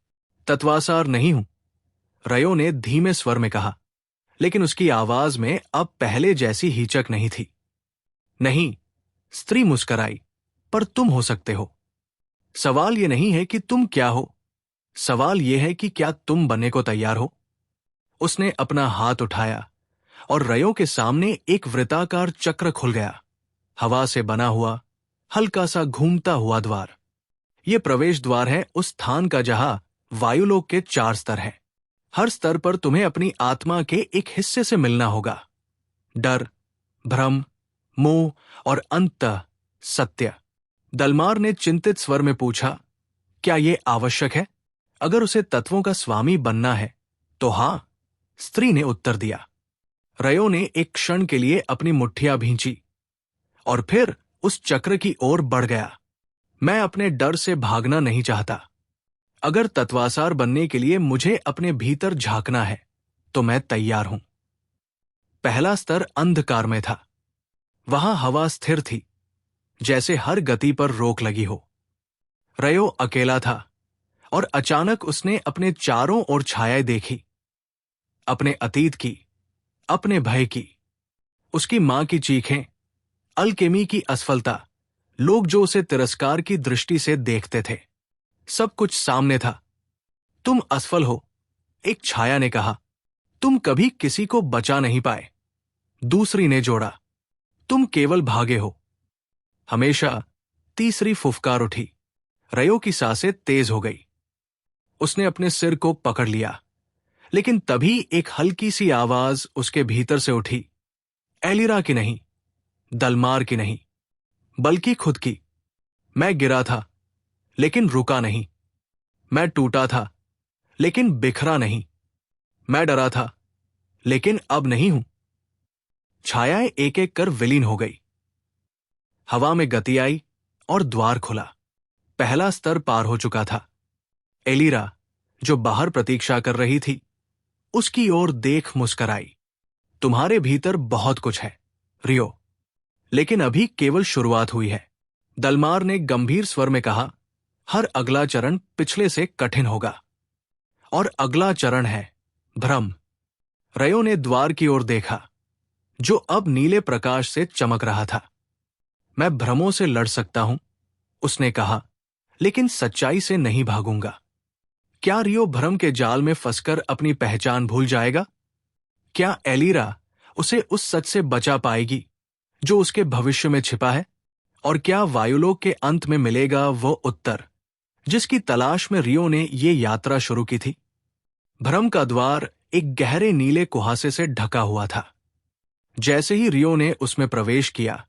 तत्वासार नहीं हूं, रयो ने धीमे स्वर में कहा, लेकिन उसकी आवाज में अब पहले जैसी हिचक नहीं थी। नहीं, स्त्री मुस्कराई, पर तुम हो सकते हो। सवाल ये नहीं है कि तुम क्या हो, सवाल ये है कि क्या तुम बनने को तैयार हो। उसने अपना हाथ उठाया और रयो के सामने एक वृत्ताकार चक्र खुल गया। हवा से बना हुआ हल्का सा घूमता हुआ द्वार। ये प्रवेश द्वार है उस स्थान का जहां वायुलोक के 4 स्तर हैं। हर स्तर पर तुम्हें अपनी आत्मा के एक हिस्से से मिलना होगा। डर, भ्रम, मोह और अंततः सत्य। दलमार ने चिंतित स्वर में पूछा, क्या यह आवश्यक है? अगर उसे तत्वों का स्वामी बनना है तो हां, स्त्री ने उत्तर दिया। रयो ने एक क्षण के लिए अपनी मुट्ठियां भींची और फिर उस चक्र की ओर बढ़ गया। मैं अपने डर से भागना नहीं चाहता। अगर तत्वासार बनने के लिए मुझे अपने भीतर झांकना है तो मैं तैयार हूं। पहला स्तर अंधकार में था। वहां हवा स्थिर थी, जैसे हर गति पर रोक लगी हो। रयो अकेला था और अचानक उसने अपने चारों ओर छायाएं देखी। अपने अतीत की, अपने भय की, उसकी मां की चीखें, अलकेमी की असफलता, लोग जो उसे तिरस्कार की दृष्टि से देखते थे। सब कुछ सामने था। तुम असफल हो, एक छाया ने कहा। तुम कभी किसी को बचा नहीं पाए, दूसरी ने जोड़ा। तुम केवल भागे हो। हमेशा तीसरी फुफकार उठी। रयो की सांसें तेज हो गई। उसने अपने सिर को पकड़ लिया, लेकिन तभी एक हल्की सी आवाज उसके भीतर से उठी। एलिरा की नहीं, दलमार की नहीं, बल्कि खुद की। मैं गिरा था, लेकिन रुका नहीं। मैं टूटा था, लेकिन बिखरा नहीं। मैं डरा था, लेकिन अब नहीं हूं। छायाएं एक एक कर विलीन हो गई। हवा में गति आई और द्वार खुला। पहला स्तर पार हो चुका था। एलिरा, जो बाहर प्रतीक्षा कर रही थी, उसकी ओर देख मुस्कुराई। तुम्हारे भीतर बहुत कुछ है, रियो, लेकिन अभी केवल शुरुआत हुई है। दलमार ने गंभीर स्वर में कहा, हर अगला चरण पिछले से कठिन होगा। और अगला चरण है भ्रम। रयो ने द्वार की ओर देखा, जो अब नीले प्रकाश से चमक रहा था। मैं भ्रमों से लड़ सकता हूं, उसने कहा, लेकिन सच्चाई से नहीं भागूंगा। क्या रियो भ्रम के जाल में फंसकर अपनी पहचान भूल जाएगा? क्या एलिरा उसे उस सच से बचा पाएगी जो उसके भविष्य में छिपा है? और क्या वायुलोक के अंत में मिलेगा वो उत्तर जिसकी तलाश में रियो ने ये यात्रा शुरू की थी? भ्रम का द्वार एक गहरे नीले कुहासे से ढका हुआ था। जैसे ही रियो ने उसमें प्रवेश किया,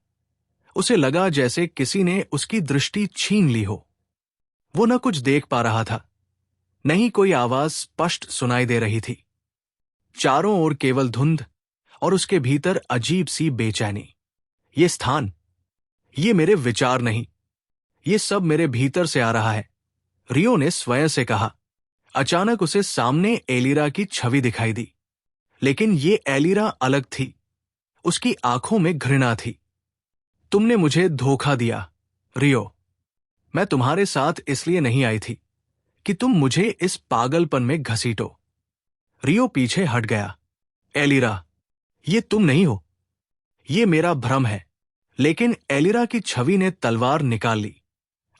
उसे लगा जैसे किसी ने उसकी दृष्टि छीन ली हो। वो न कुछ देख पा रहा था, नहीं कोई आवाज स्पष्ट सुनाई दे रही थी। चारों ओर केवल धुंध और उसके भीतर अजीब सी बेचैनी। ये स्थान, ये मेरे विचार नहीं, ये सब मेरे भीतर से आ रहा है, रियो ने स्वयं से कहा। अचानक उसे सामने एलिरा की छवि दिखाई दी, लेकिन ये एलिरा अलग थी। उसकी आंखों में घृणा थी। तुमने मुझे धोखा दिया, रियो। मैं तुम्हारे साथ इसलिए नहीं आई थी कि तुम मुझे इस पागलपन में घसीटो। रियो पीछे हट गया। एलिरा, ये तुम नहीं हो, ये मेरा भ्रम है। लेकिन एलिरा की छवि ने तलवार निकाल ली।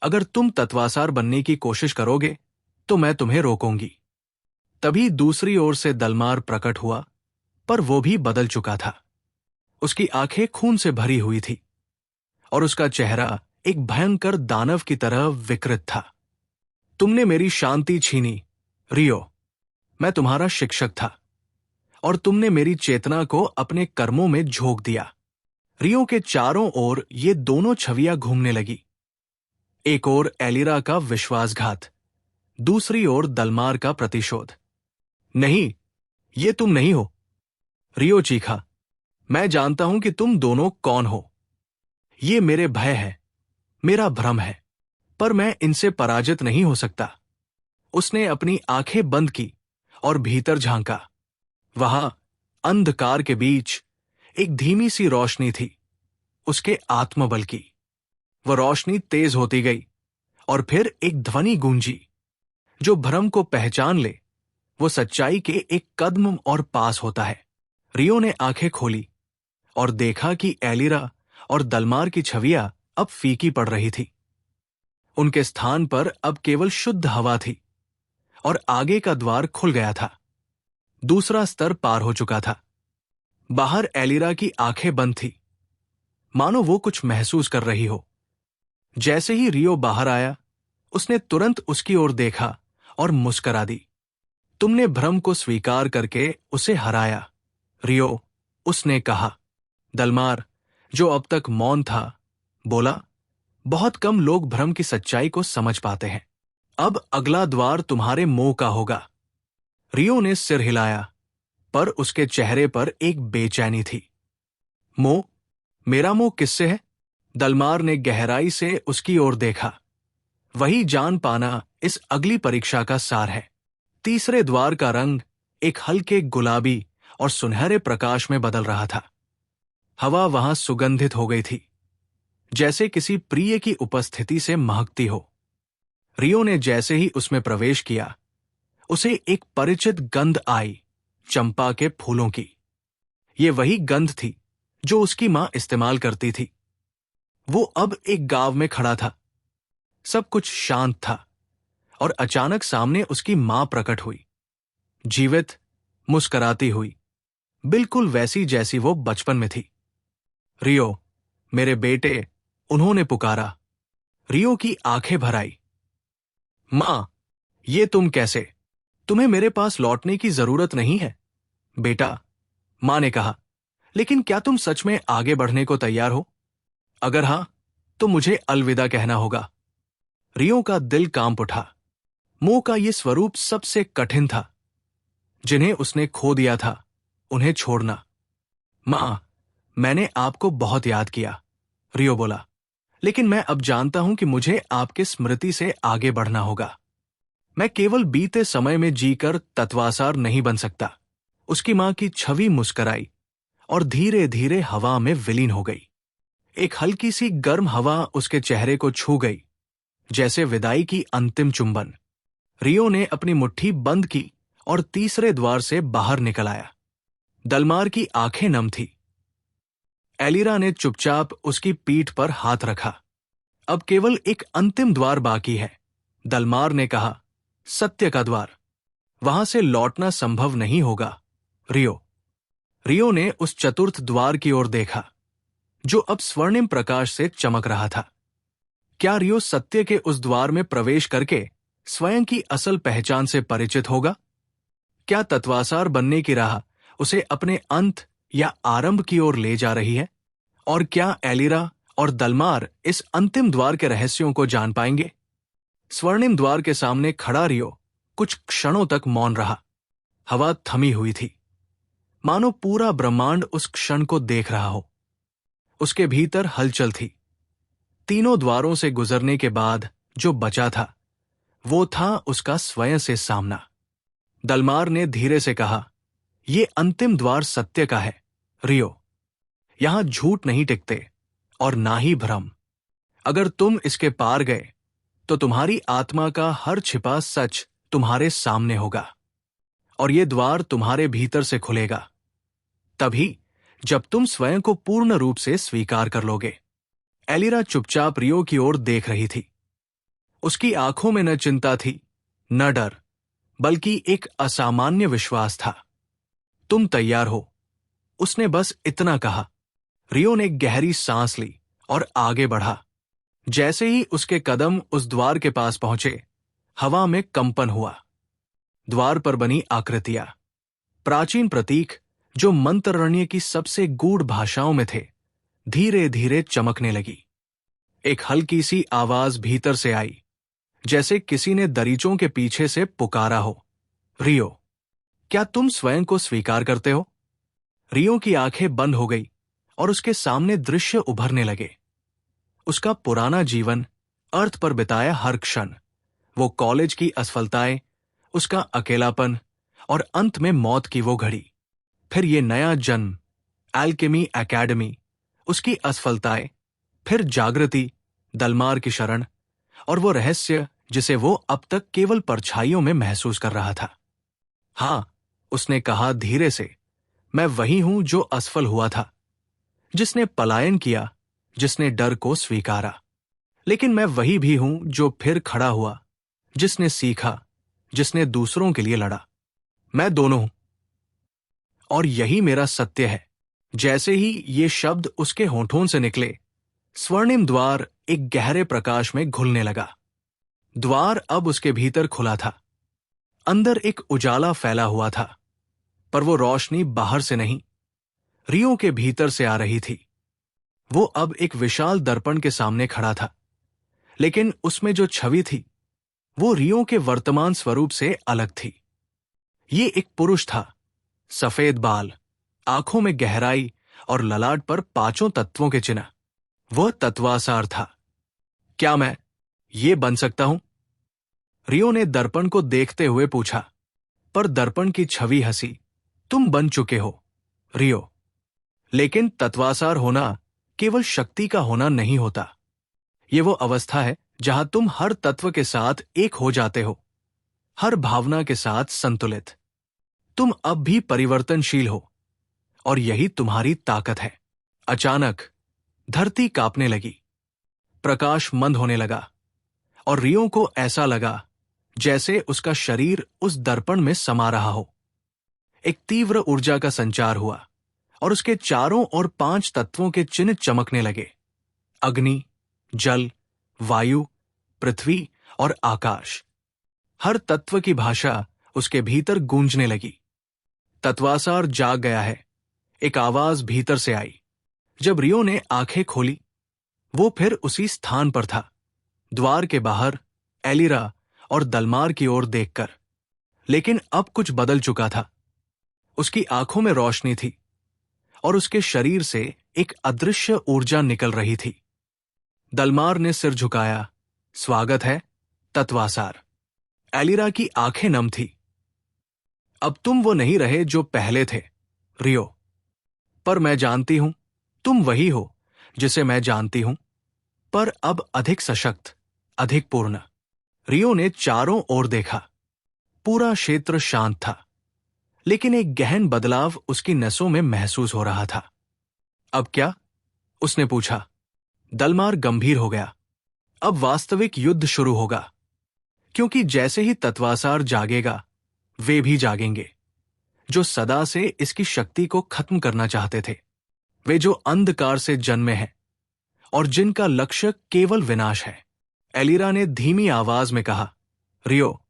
अगर तुम तत्वासार बनने की कोशिश करोगे तो मैं तुम्हें रोकूंगी। तभी दूसरी ओर से दलमार प्रकट हुआ, पर वो भी बदल चुका था। उसकी आंखें खून से भरी हुई थी और उसका चेहरा एक भयंकर दानव की तरह विकृत था। तुमने मेरी शांति छीनी, रियो। मैं तुम्हारा शिक्षक था और तुमने मेरी चेतना को अपने कर्मों में झोंक दिया। रियो के चारों ओर ये दोनों छवियां घूमने लगी। एक ओर एलिरा का विश्वासघात, दूसरी ओर दलमार का प्रतिशोध। नहीं, ये तुम नहीं हो, रियो चीखा। मैं जानता हूं कि तुम दोनों कौन हो। ये मेरे भय है, मेरा भ्रम है, पर मैं इनसे पराजित नहीं हो सकता। उसने अपनी आंखें बंद की और भीतर झांका। वहां अंधकार के बीच एक धीमी सी रोशनी थी, उसके आत्मबल की। वह रोशनी तेज होती गई और फिर एक ध्वनि गूंजी, जो भ्रम को पहचान ले वो सच्चाई के एक कदम और पास होता है। रियो ने आंखें खोली और देखा कि एलिरा और दलमार की छवियां अब फीकी पड़ रही थी। उनके स्थान पर अब केवल शुद्ध हवा थी और आगे का द्वार खुल गया था। दूसरा स्तर पार हो चुका था। बाहर एलिरा की आंखें बंद थी, मानो वो कुछ महसूस कर रही हो। जैसे ही रियो बाहर आया, उसने तुरंत उसकी ओर देखा और मुस्कुरा दी। तुमने भ्रम को स्वीकार करके उसे हराया, रियो, उसने कहा। दलमार, जो अब तक मौन था, बोला, बहुत कम लोग भ्रम की सच्चाई को समझ पाते हैं। अब अगला द्वार तुम्हारे मोह का होगा। रियो ने सिर हिलाया, पर उसके चेहरे पर एक बेचैनी थी। मोह? मेरा मोह किससे है? दलमार ने गहराई से उसकी ओर देखा। वही जान पाना इस अगली परीक्षा का सार है। तीसरे द्वार का रंग एक हल्के गुलाबी और सुनहरे प्रकाश में बदल रहा था। हवा वहां सुगंधित हो गई थी, जैसे किसी प्रिय की उपस्थिति से महकती हो। रियो ने जैसे ही उसमें प्रवेश किया, उसे एक परिचित गंध आई, चंपा के फूलों की। ये वही गंध थी जो उसकी मां इस्तेमाल करती थी। वो अब एक गांव में खड़ा था। सब कुछ शांत था और अचानक सामने उसकी मां प्रकट हुई, जीवित, मुस्कुराती हुई, बिल्कुल वैसी जैसी वो बचपन में थी। रियो, मेरे बेटे, उन्होंने पुकारा। रियो की आंखें भर आई। मां, ये तुम कैसे? तुम्हें मेरे पास लौटने की जरूरत नहीं है, बेटा, मां ने कहा। लेकिन क्या तुम सच में आगे बढ़ने को तैयार हो? अगर हां, तो मुझे अलविदा कहना होगा। रियो का दिल कांप उठा। मोह का ये स्वरूप सबसे कठिन था। जिन्हें उसने खो दिया था, उन्हें छोड़ना। मां, मैंने आपको बहुत याद किया, रियो बोला। लेकिन मैं अब जानता हूं कि मुझे आपके स्मृति से आगे बढ़ना होगा। मैं केवल बीते समय में जीकर तत्वासार नहीं बन सकता। उसकी मां की छवि मुस्कुराई और धीरे धीरे हवा में विलीन हो गई। एक हल्की सी गर्म हवा उसके चेहरे को छू गई, जैसे विदाई की अंतिम चुंबन। रियो ने अपनी मुट्ठी बंद की और तीसरे द्वार से बाहर निकल आया। दलमार की आंखें नम थी। एलिरा ने चुपचाप उसकी पीठ पर हाथ रखा। अब केवल एक अंतिम द्वार बाकी है, दलमार ने कहा, सत्य का द्वार। वहां से लौटना संभव नहीं होगा, रियो। रियो ने उस चतुर्थ द्वार की ओर देखा, जो अब स्वर्णिम प्रकाश से चमक रहा था। क्या रियो सत्य के उस द्वार में प्रवेश करके स्वयं की असल पहचान से परिचित होगा? क्या तत्वासार बनने की राह उसे अपने अंत या आरंभ की ओर ले जा रही है? और क्या एलिरा और दलमार इस अंतिम द्वार के रहस्यों को जान पाएंगे? स्वर्णिम द्वार के सामने खड़ा रियो कुछ क्षणों तक मौन रहा। हवा थमी हुई थी, मानो पूरा ब्रह्मांड उस क्षण को देख रहा हो। उसके भीतर हलचल थी। तीनों द्वारों से गुजरने के बाद जो बचा था, वो था उसका स्वयं से सामना। दलमार ने धीरे से कहा, ये अंतिम द्वार सत्य का है, रियो। यहां झूठ नहीं टिकते और ना ही भ्रम। अगर तुम इसके पार गए, तो तुम्हारी आत्मा का हर छिपा सच तुम्हारे सामने होगा और ये द्वार तुम्हारे भीतर से खुलेगा, तभी जब तुम स्वयं को पूर्ण रूप से स्वीकार कर लोगे। एलिरा चुपचाप रियो की ओर देख रही थी। उसकी आंखों में न चिंता थी, न डर, बल्कि एक असामान्य विश्वास था। तुम तैयार हो, उसने बस इतना कहा। रियो ने गहरी सांस ली और आगे बढ़ा। जैसे ही उसके कदम उस द्वार के पास पहुंचे, हवा में कंपन हुआ। द्वार पर बनी आकृतियां, प्राचीन प्रतीक जो मंत्ररण्य की सबसे गूढ़ भाषाओं में थे, धीरे धीरे चमकने लगी। एक हल्की सी आवाज भीतर से आई, जैसे किसी ने दरीचों के पीछे से पुकारा हो, रियो, क्या तुम स्वयं को स्वीकार करते हो? रियो की आंखें बंद हो गई और उसके सामने दृश्य उभरने लगे। उसका पुराना जीवन, अर्थ पर बिताया हर क्षण, वो कॉलेज की असफलताएं, उसका अकेलापन और अंत में मौत की वो घड़ी। फिर ये नया जन्म, एल्केमी एकेडमी, उसकी असफलताएं, फिर जागृति, दलमार की शरण और वो रहस्य जिसे वो अब तक केवल परछाइयों में महसूस कर रहा था। हां, उसने कहा धीरे से, मैं वही हूं जो असफल हुआ था, जिसने पलायन किया, जिसने डर को स्वीकारा, लेकिन मैं वही भी हूं जो फिर खड़ा हुआ, जिसने सीखा, जिसने दूसरों के लिए लड़ा। मैं दोनों हूं, और यही मेरा सत्य है। जैसे ही ये शब्द उसके होठों से निकले, स्वर्णिम द्वार एक गहरे प्रकाश में घुलने लगा। द्वार अब उसके भीतर खुला था। अंदर एक उजाला फैला हुआ था, पर वो रोशनी बाहर से नहीं, रियो के भीतर से आ रही थी। वो अब एक विशाल दर्पण के सामने खड़ा था, लेकिन उसमें जो छवि थी वो रियो के वर्तमान स्वरूप से अलग थी। ये एक पुरुष था, सफेद बाल, आंखों में गहराई और ललाट पर पांचों तत्वों के चिन्ह। वह तत्वासार था। क्या मैं ये बन सकता हूं? रियो ने दर्पण को देखते हुए पूछा, पर दर्पण की छवि हंसी। तुम बन चुके हो, रियो। लेकिन तत्वासार होना केवल शक्ति का होना नहीं होता। ये वो अवस्था है जहां तुम हर तत्व के साथ एक हो जाते हो, हर भावना के साथ संतुलित। तुम अब भी परिवर्तनशील हो, और यही तुम्हारी ताकत है। अचानक धरती कांपने लगी, प्रकाश मंद होने लगा, और रियो को ऐसा लगा जैसे उसका शरीर उस दर्पण में समा रहा हो। एक तीव्र ऊर्जा का संचार हुआ, और उसके चारों ओर 5 तत्वों के चिन्ह चमकने लगे। अग्नि, जल, वायु, पृथ्वी और आकाश। हर तत्व की भाषा उसके भीतर गूंजने लगी। तत्वासार जाग गया है, एक आवाज भीतर से आई। जब रियो ने आंखें खोली, वो फिर उसी स्थान पर था, द्वार के बाहर, एलिरा और दलमार की ओर देखकर। लेकिन अब कुछ बदल चुका था। उसकी आंखों में रोशनी थी, और उसके शरीर से एक अदृश्य ऊर्जा निकल रही थी। दलमार ने सिर झुकाया। स्वागत है, तत्वासार। एलिरा की आंखें नम थी। अब तुम वो नहीं रहे जो पहले थे, रियो। पर मैं जानती हूं, तुम वही हो जिसे मैं जानती हूं, पर अब अधिक सशक्त, अधिक पूर्ण। रियो ने चारों ओर देखा। पूरा क्षेत्र शांत था, लेकिन एक गहन बदलाव उसकी नसों में महसूस हो रहा था। अब क्या? उसने पूछा। दलमार गंभीर हो गया। अब वास्तविक युद्ध शुरू होगा, क्योंकि जैसे ही तत्वासार जागेगा, वे भी जागेंगे, जो सदा से इसकी शक्ति को खत्म करना चाहते थे। वे जो अंधकार से जन्मे हैं और जिनका लक्ष्य केवल विनाश है। एलिरा ने धीमी आवाज में कहा, रियो,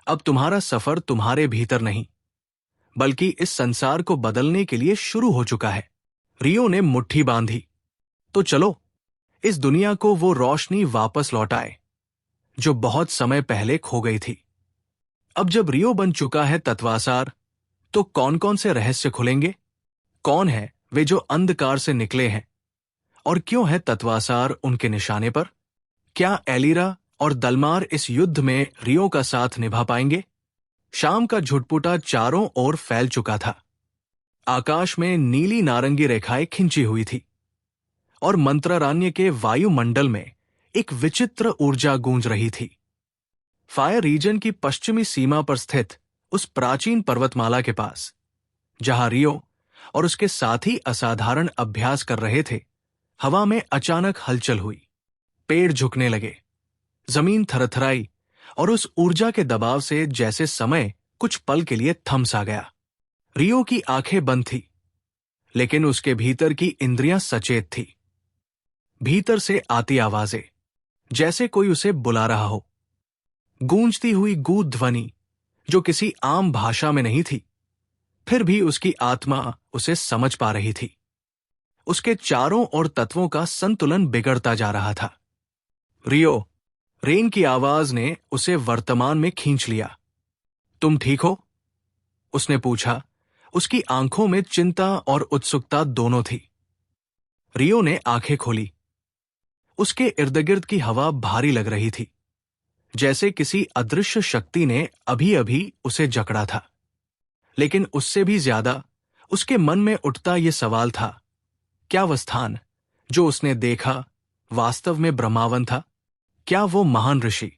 अब तुम्हारा सफर तुम्हारे भीतर नहीं, बल्कि इस संसार को बदलने के लिए शुरू हो चुका है। रियो ने मुट्ठी बांधी। तो चलो, इस दुनिया को वो रोशनी वापस लौटाए जो बहुत समय पहले खो गई थी। अब जब रियो बन चुका है तत्वासार, तो कौन कौन से रहस्य खुलेंगे? कौन है वे जो अंधकार से निकले हैं, और क्यों है तत्वासार उनके निशाने पर? क्या एलिरा और दलमार इस युद्ध में रियो का साथ निभा पाएंगे? शाम का झुटपुटा चारों ओर फैल चुका था। आकाश में नीली नारंगी रेखाएं खिंची हुई थी, और मंत्रारण्य के वायुमंडल में एक विचित्र ऊर्जा गूंज रही थी। फायर रीजन की पश्चिमी सीमा पर स्थित उस प्राचीन पर्वतमाला के पास, जहां रियो और उसके साथी असाधारण अभ्यास कर रहे थे, हवा में अचानक हलचल हुई। पेड़ झुकने लगे, जमीन थरथराई, और उस ऊर्जा के दबाव से जैसे समय कुछ पल के लिए थम सा गया। रियो की आंखें बंद थी, लेकिन उसके भीतर की इंद्रियां सचेत थी। भीतर से आती आवाजें, जैसे कोई उसे बुला रहा हो। गूंजती हुई गूढ़ ध्वनि जो किसी आम भाषा में नहीं थी, फिर भी उसकी आत्मा उसे समझ पा रही थी। उसके चारों ओर तत्वों का संतुलन बिगड़ता जा रहा था। रियो, रेन की आवाज ने उसे वर्तमान में खींच लिया। तुम ठीक हो? उसने पूछा। उसकी आंखों में चिंता और उत्सुकता दोनों थी। रियो ने आंखें खोली। उसके इर्द-गिर्द की हवा भारी लग रही थी, जैसे किसी अदृश्य शक्ति ने अभी अभी उसे जकड़ा था। लेकिन उससे भी ज्यादा उसके मन में उठता यह सवाल था, क्या वह स्थान जो उसने देखा वास्तव में ब्रह्मावन था? क्या वो महान ऋषि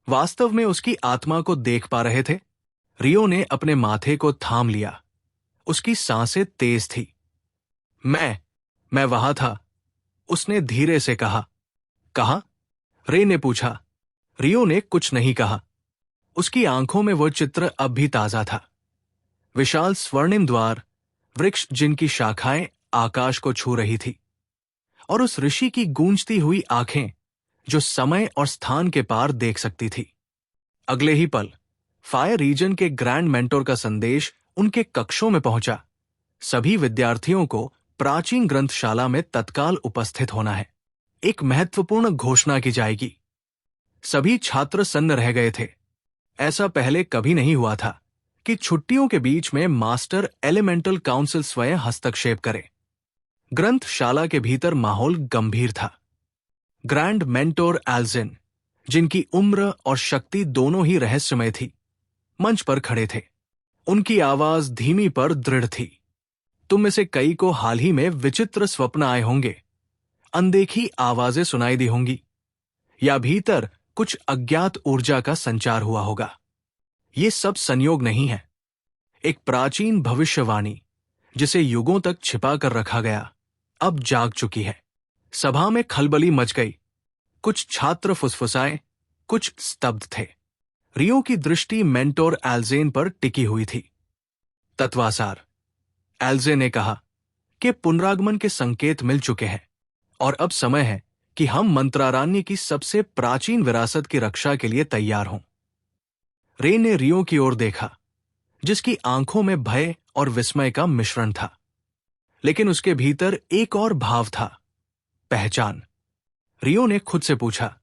वास्तव में उसकी आत्मा को देख पा रहे थे? रियो ने अपने माथे को थाम लिया। उसकी सांसें तेज थी। मैं वहां था, उसने धीरे से कहा। कहा? रे ने पूछा। रियो ने कुछ नहीं कहा। उसकी आंखों में वो चित्र अब भी ताजा था। विशाल स्वर्णिम द्वार, वृक्ष जिनकी शाखाएं आकाश को छू रही थी, और उस ऋषि की गूंजती हुई आंखें जो समय और स्थान के पार देख सकती थी। अगले ही पल फायर रीजन के ग्रैंड मेंटोर का संदेश उनके कक्षों में पहुंचा। सभी विद्यार्थियों को प्राचीन ग्रंथशाला में तत्काल उपस्थित होना है। एक महत्वपूर्ण घोषणा की जाएगी। सभी छात्र सन्न रह गए थे। ऐसा पहले कभी नहीं हुआ था कि छुट्टियों के बीच में मास्टर एलिमेंटल काउंसिल स्वयं हस्तक्षेप करे। ग्रंथशाला के भीतर माहौल गंभीर था। ग्रैंड मेंटोर एल्जिन, जिनकी उम्र और शक्ति दोनों ही रहस्यमय थी, मंच पर खड़े थे। उनकी आवाज धीमी पर दृढ़ थी। तुम में से कई को हाल ही में विचित्र स्वप्न आए होंगे, अनदेखी आवाजें सुनाई दी होंगी, या भीतर कुछ अज्ञात ऊर्जा का संचार हुआ होगा। ये सब संयोग नहीं है। एक प्राचीन भविष्यवाणी, जिसे युगों तक छिपा कर रखा गया, अब जाग चुकी है। सभा में खलबली मच गई। कुछ छात्र फुसफुसाए, कुछ स्तब्ध थे। रियो की दृष्टि मेंटोर एल्जेन पर टिकी हुई थी। तत्वासार, एल्जे ने कहा, कि पुनरागमन के संकेत मिल चुके हैं और अब समय है कि हम मंत्रारण्य की सबसे प्राचीन विरासत की रक्षा के लिए तैयार हों। रे ने रियो की ओर देखा, जिसकी आंखों में भय और विस्मय का मिश्रण था, लेकिन उसके भीतर एक और भाव था, पहचान। रियो ने खुद से पूछा,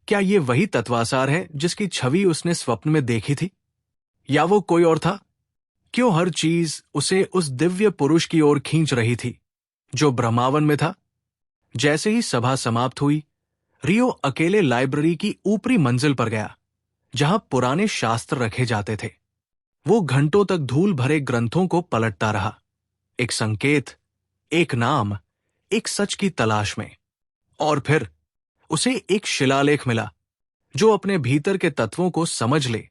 क्या ये वही तत्वासार है जिसकी छवि उसने स्वप्न में देखी थी, या वो कोई और था? क्यों हर चीज उसे उस दिव्य पुरुष की ओर खींच रही थी जो ब्रह्मावन में था? जैसे ही सभा समाप्त हुई, रियो अकेले लाइब्रेरी की ऊपरी मंजिल पर गया, जहां पुराने शास्त्र रखे जाते थे। वो घंटों तक धूल भरे ग्रंथों को पलटता रहा, एक संकेत, एक नाम, एक सच की तलाश में। और फिर उसे एक शिलालेख मिला जो अपने भीतर के तत्वों को समझ ले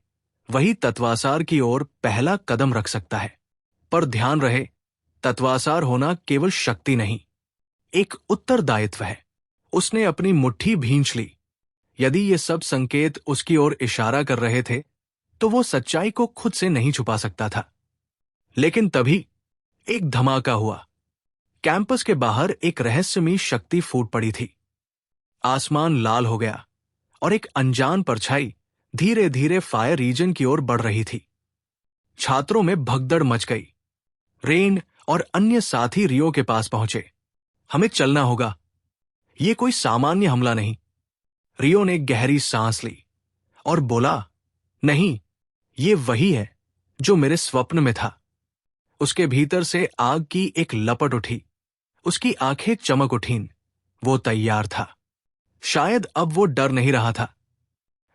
वही तत्वासार की ओर पहला कदम रख सकता है। पर ध्यान रहे, तत्वासार होना केवल शक्ति नहीं, एक उत्तरदायित्व है। उसने अपनी मुट्ठी भींच ली। यदि ये सब संकेत उसकी ओर इशारा कर रहे थे, तो वो सच्चाई को खुद से नहीं छुपा सकता था। लेकिन तभी एक धमाका हुआ। कैंपस के बाहर एक रहस्यमयी शक्ति फूट पड़ी थी। आसमान लाल हो गया और एक अनजान परछाई धीरे धीरे फायर रीजन की ओर बढ़ रही थी। छात्रों में भगदड़ मच गई। रेन और अन्य साथी रियो के पास पहुंचे। हमें चलना होगा, ये कोई सामान्य हमला नहीं। रियो ने गहरी सांस ली और बोला, नहीं, ये वही है जो मेरे स्वप्न में था। उसके भीतर से आग की एक लपट उठी। उसकी आंखें चमक उठीं। वो तैयार था। शायद अब वो डर नहीं रहा था।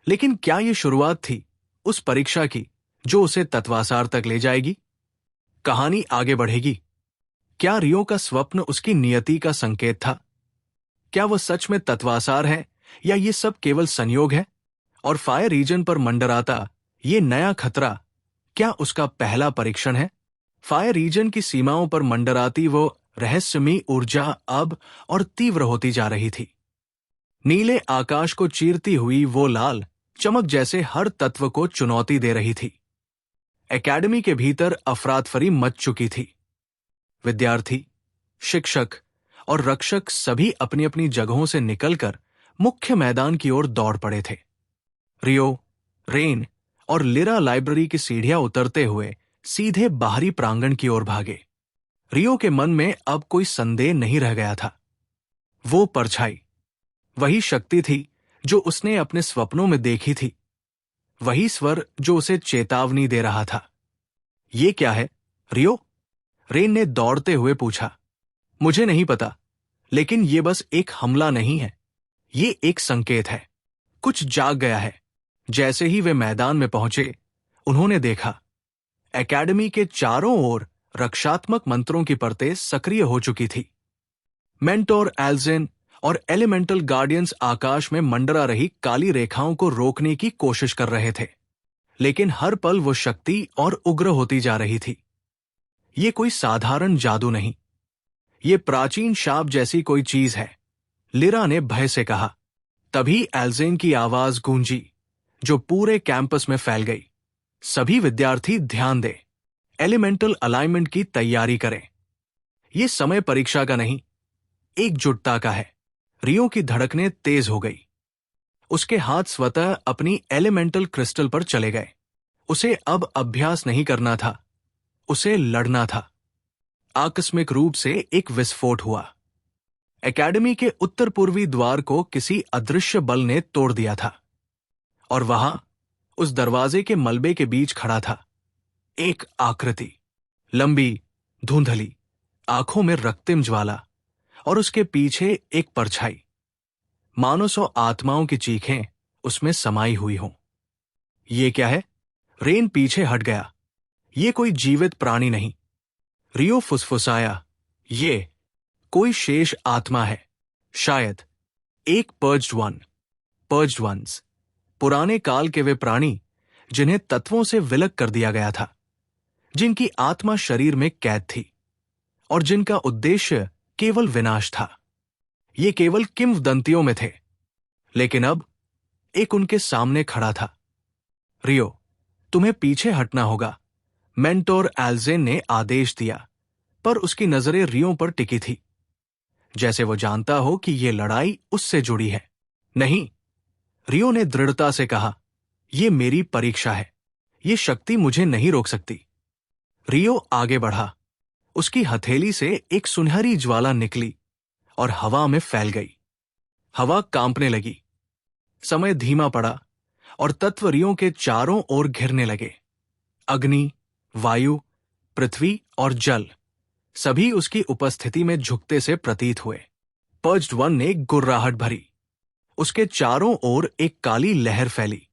लेकिन क्या ये शुरुआत थी उस परीक्षा की जो उसे तत्वासार तक ले जाएगी? कहानी आगे बढ़ेगी। क्या रियो का स्वप्न उसकी नियति का संकेत था? क्या वह सच में तत्वासार है, या ये सब केवल संयोग है? और फायर रीजन पर मंडराता ये नया खतरा, क्या उसका पहला परीक्षण है? फायर रीजन की सीमाओं पर मंडराती वो रहस्यमयी ऊर्जा अब और तीव्र होती जा रही थी। नीले आकाश को चीरती हुई वो लाल चमक जैसे हर तत्व को चुनौती दे रही थी। एकेडमी के भीतर अफरातफरी मच चुकी थी। विद्यार्थी, शिक्षक और रक्षक सभी अपनी अपनी जगहों से निकलकर मुख्य मैदान की ओर दौड़ पड़े थे। रियो, रेन और लिरा लाइब्रेरी की सीढ़ियां उतरते हुए सीधे बाहरी प्रांगण की ओर भागे। रियो के मन में अब कोई संदेह नहीं रह गया था। वो परछाई, वही शक्ति थी जो उसने अपने स्वप्नों में देखी थी। वही स्वर जो उसे चेतावनी दे रहा था। ये क्या है, रियो? रेन ने दौड़ते हुए पूछा। मुझे नहीं पता, लेकिन ये बस एक हमला नहीं है, ये एक संकेत है। कुछ जाग गया है। जैसे ही वे मैदान में पहुंचे, उन्होंने देखा एकेडमी के चारों ओर रक्षात्मक मंत्रों की परतें सक्रिय हो चुकी थी। मेंटोर एल्जिन और एलिमेंटल गार्डियंस आकाश में मंडरा रही काली रेखाओं को रोकने की कोशिश कर रहे थे, लेकिन हर पल वो शक्ति और उग्र होती जा रही थी। ये कोई साधारण जादू नहीं, ये प्राचीन शाप जैसी कोई चीज है, लिरा ने भय से कहा। तभी एल्जेन की आवाज गूंजी, जो पूरे कैंपस में फैल गई। सभी विद्यार्थी ध्यान दें, एलिमेंटल अलाइनमेंट की तैयारी करें। ये समय परीक्षा का नहीं, एकजुटता का है। रियो की धड़कनें तेज हो गई। उसके हाथ स्वतः अपनी एलिमेंटल क्रिस्टल पर चले गए। उसे अब अभ्यास नहीं करना था, उसे लड़ना था। आकस्मिक रूप से एक विस्फोट हुआ। एकेडमी के उत्तर पूर्वी द्वार को किसी अदृश्य बल ने तोड़ दिया था, और वहां उस दरवाजे के मलबे के बीच खड़ा था एक आकृति, लंबी, धुंधली, आंखों में रक्तिम ज्वाला, और उसके पीछे एक परछाई, मानो 100 आत्माओं की चीखें उसमें समाई हुई हों। ये क्या है? रेन पीछे हट गया। ये कोई जीवित प्राणी नहीं। रियो फुसफुसाया, ये कोई शेष आत्मा है, शायद एक पर्ज्ड वंस, पुराने काल के वे प्राणी जिन्हें तत्वों से विलग कर दिया गया था, जिनकी आत्मा शरीर में कैद थी और जिनका उद्देश्य केवल विनाश था। ये केवल किंवदंतियों में थे, लेकिन अब एक उनके सामने खड़ा था। रियो, तुम्हें पीछे हटना होगा, मेंटोर एल्जेन ने आदेश दिया, पर उसकी नजरें रियो पर टिकी थी, जैसे वो जानता हो कि यह लड़ाई उससे जुड़ी है। नहीं, रियो ने दृढ़ता से कहा, यह मेरी परीक्षा है, यह शक्ति मुझे नहीं रोक सकती। रियो आगे बढ़ा। उसकी हथेली से एक सुनहरी ज्वाला निकली और हवा में फैल गई। हवा कांपने लगी। समय धीमा पड़ा और तत्व रियो के चारों ओर घिरने लगे। अग्नि, वायु, पृथ्वी और जल सभी उसकी उपस्थिति में झुकते से प्रतीत हुए। पर्ज्ड वन ने गुर्राहट भरी। उसके चारों ओर एक काली लहर फैली।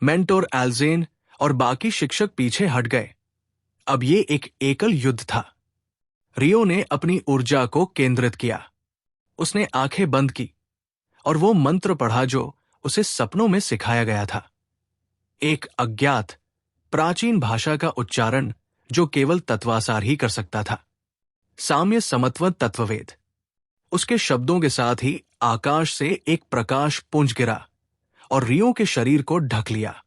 मेंटोर एल्जेन और बाकी शिक्षक पीछे हट गए। अब ये एक एकल युद्ध था। रियो ने अपनी ऊर्जा को केंद्रित किया। उसने आंखें बंद की और वो मंत्र पढ़ा जो उसे सपनों में सिखाया गया था। एक अज्ञात, प्राचीन भाषा का उच्चारण जो केवल तत्वासार ही कर सकता था। साम्य समत्व तत्ववेद। उसके शब्दों के साथ ही आकाश से एक प्रकाश पुंज गिरा और रियो के शरीर को ढक लिया।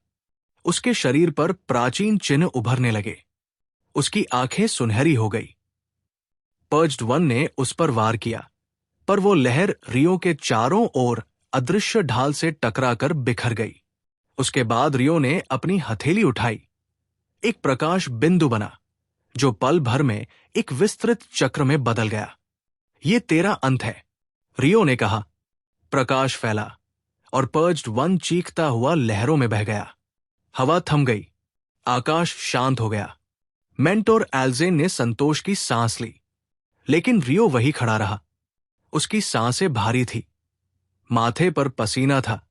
उसके शरीर पर प्राचीन चिन्ह उभरने लगे। उसकी आंखें सुनहरी हो गई। पर्ज्ड वन ने उस पर वार किया, पर वो लहर रियो के चारों ओर अदृश्य ढाल से टकराकर बिखर गई। उसके बाद रियो ने अपनी हथेली उठाई। एक प्रकाश बिंदु बना, जो पल भर में एक विस्तृत चक्र में बदल गया। ये तेरा अंत है, रियो ने कहा। प्रकाश फैला और पर्ज्ड वन चीखता हुआ लहरों में बह गया। हवा थम गई। आकाश शांत हो गया। मेंटोर एल्जेन ने संतोष की सांस ली, लेकिन रियो वही खड़ा रहा। उसकी सांसें भारी थी, माथे पर पसीना था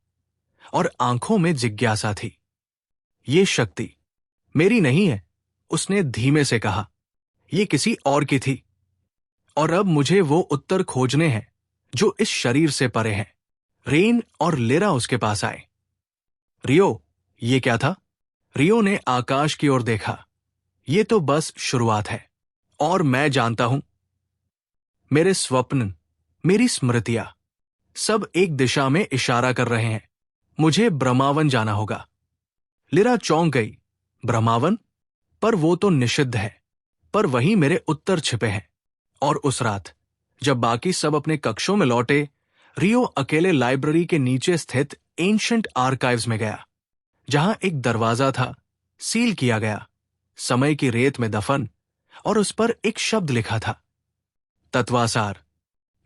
और आंखों में जिज्ञासा थी। ये शक्ति मेरी नहीं है, उसने धीमे से कहा। ये किसी और की थी, और अब मुझे वो उत्तर खोजने हैं जो इस शरीर से परे हैं। रेन और लिरा उसके पास आए। रियो, ये क्या था? रियो ने आकाश की ओर देखा। ये तो बस शुरुआत है, और मैं जानता हूं। मेरे स्वप्न, मेरी स्मृतियां, सब एक दिशा में इशारा कर रहे हैं। मुझे ब्रह्मावन जाना होगा। लिरा चौंक गई। ब्रह्मावन? पर वो तो निषिद्ध है। पर वहीं मेरे उत्तर छिपे हैं। और उस रात, जब बाकी सब अपने कक्षों में लौटे, रियो अकेले लाइब्रेरी के नीचे स्थित एंशिएंट आर्काइव्स में गया, जहां एक दरवाजा था, सील किया गया, समय की रेत में दफन, और उस पर एक शब्द लिखा था, तत्वासार।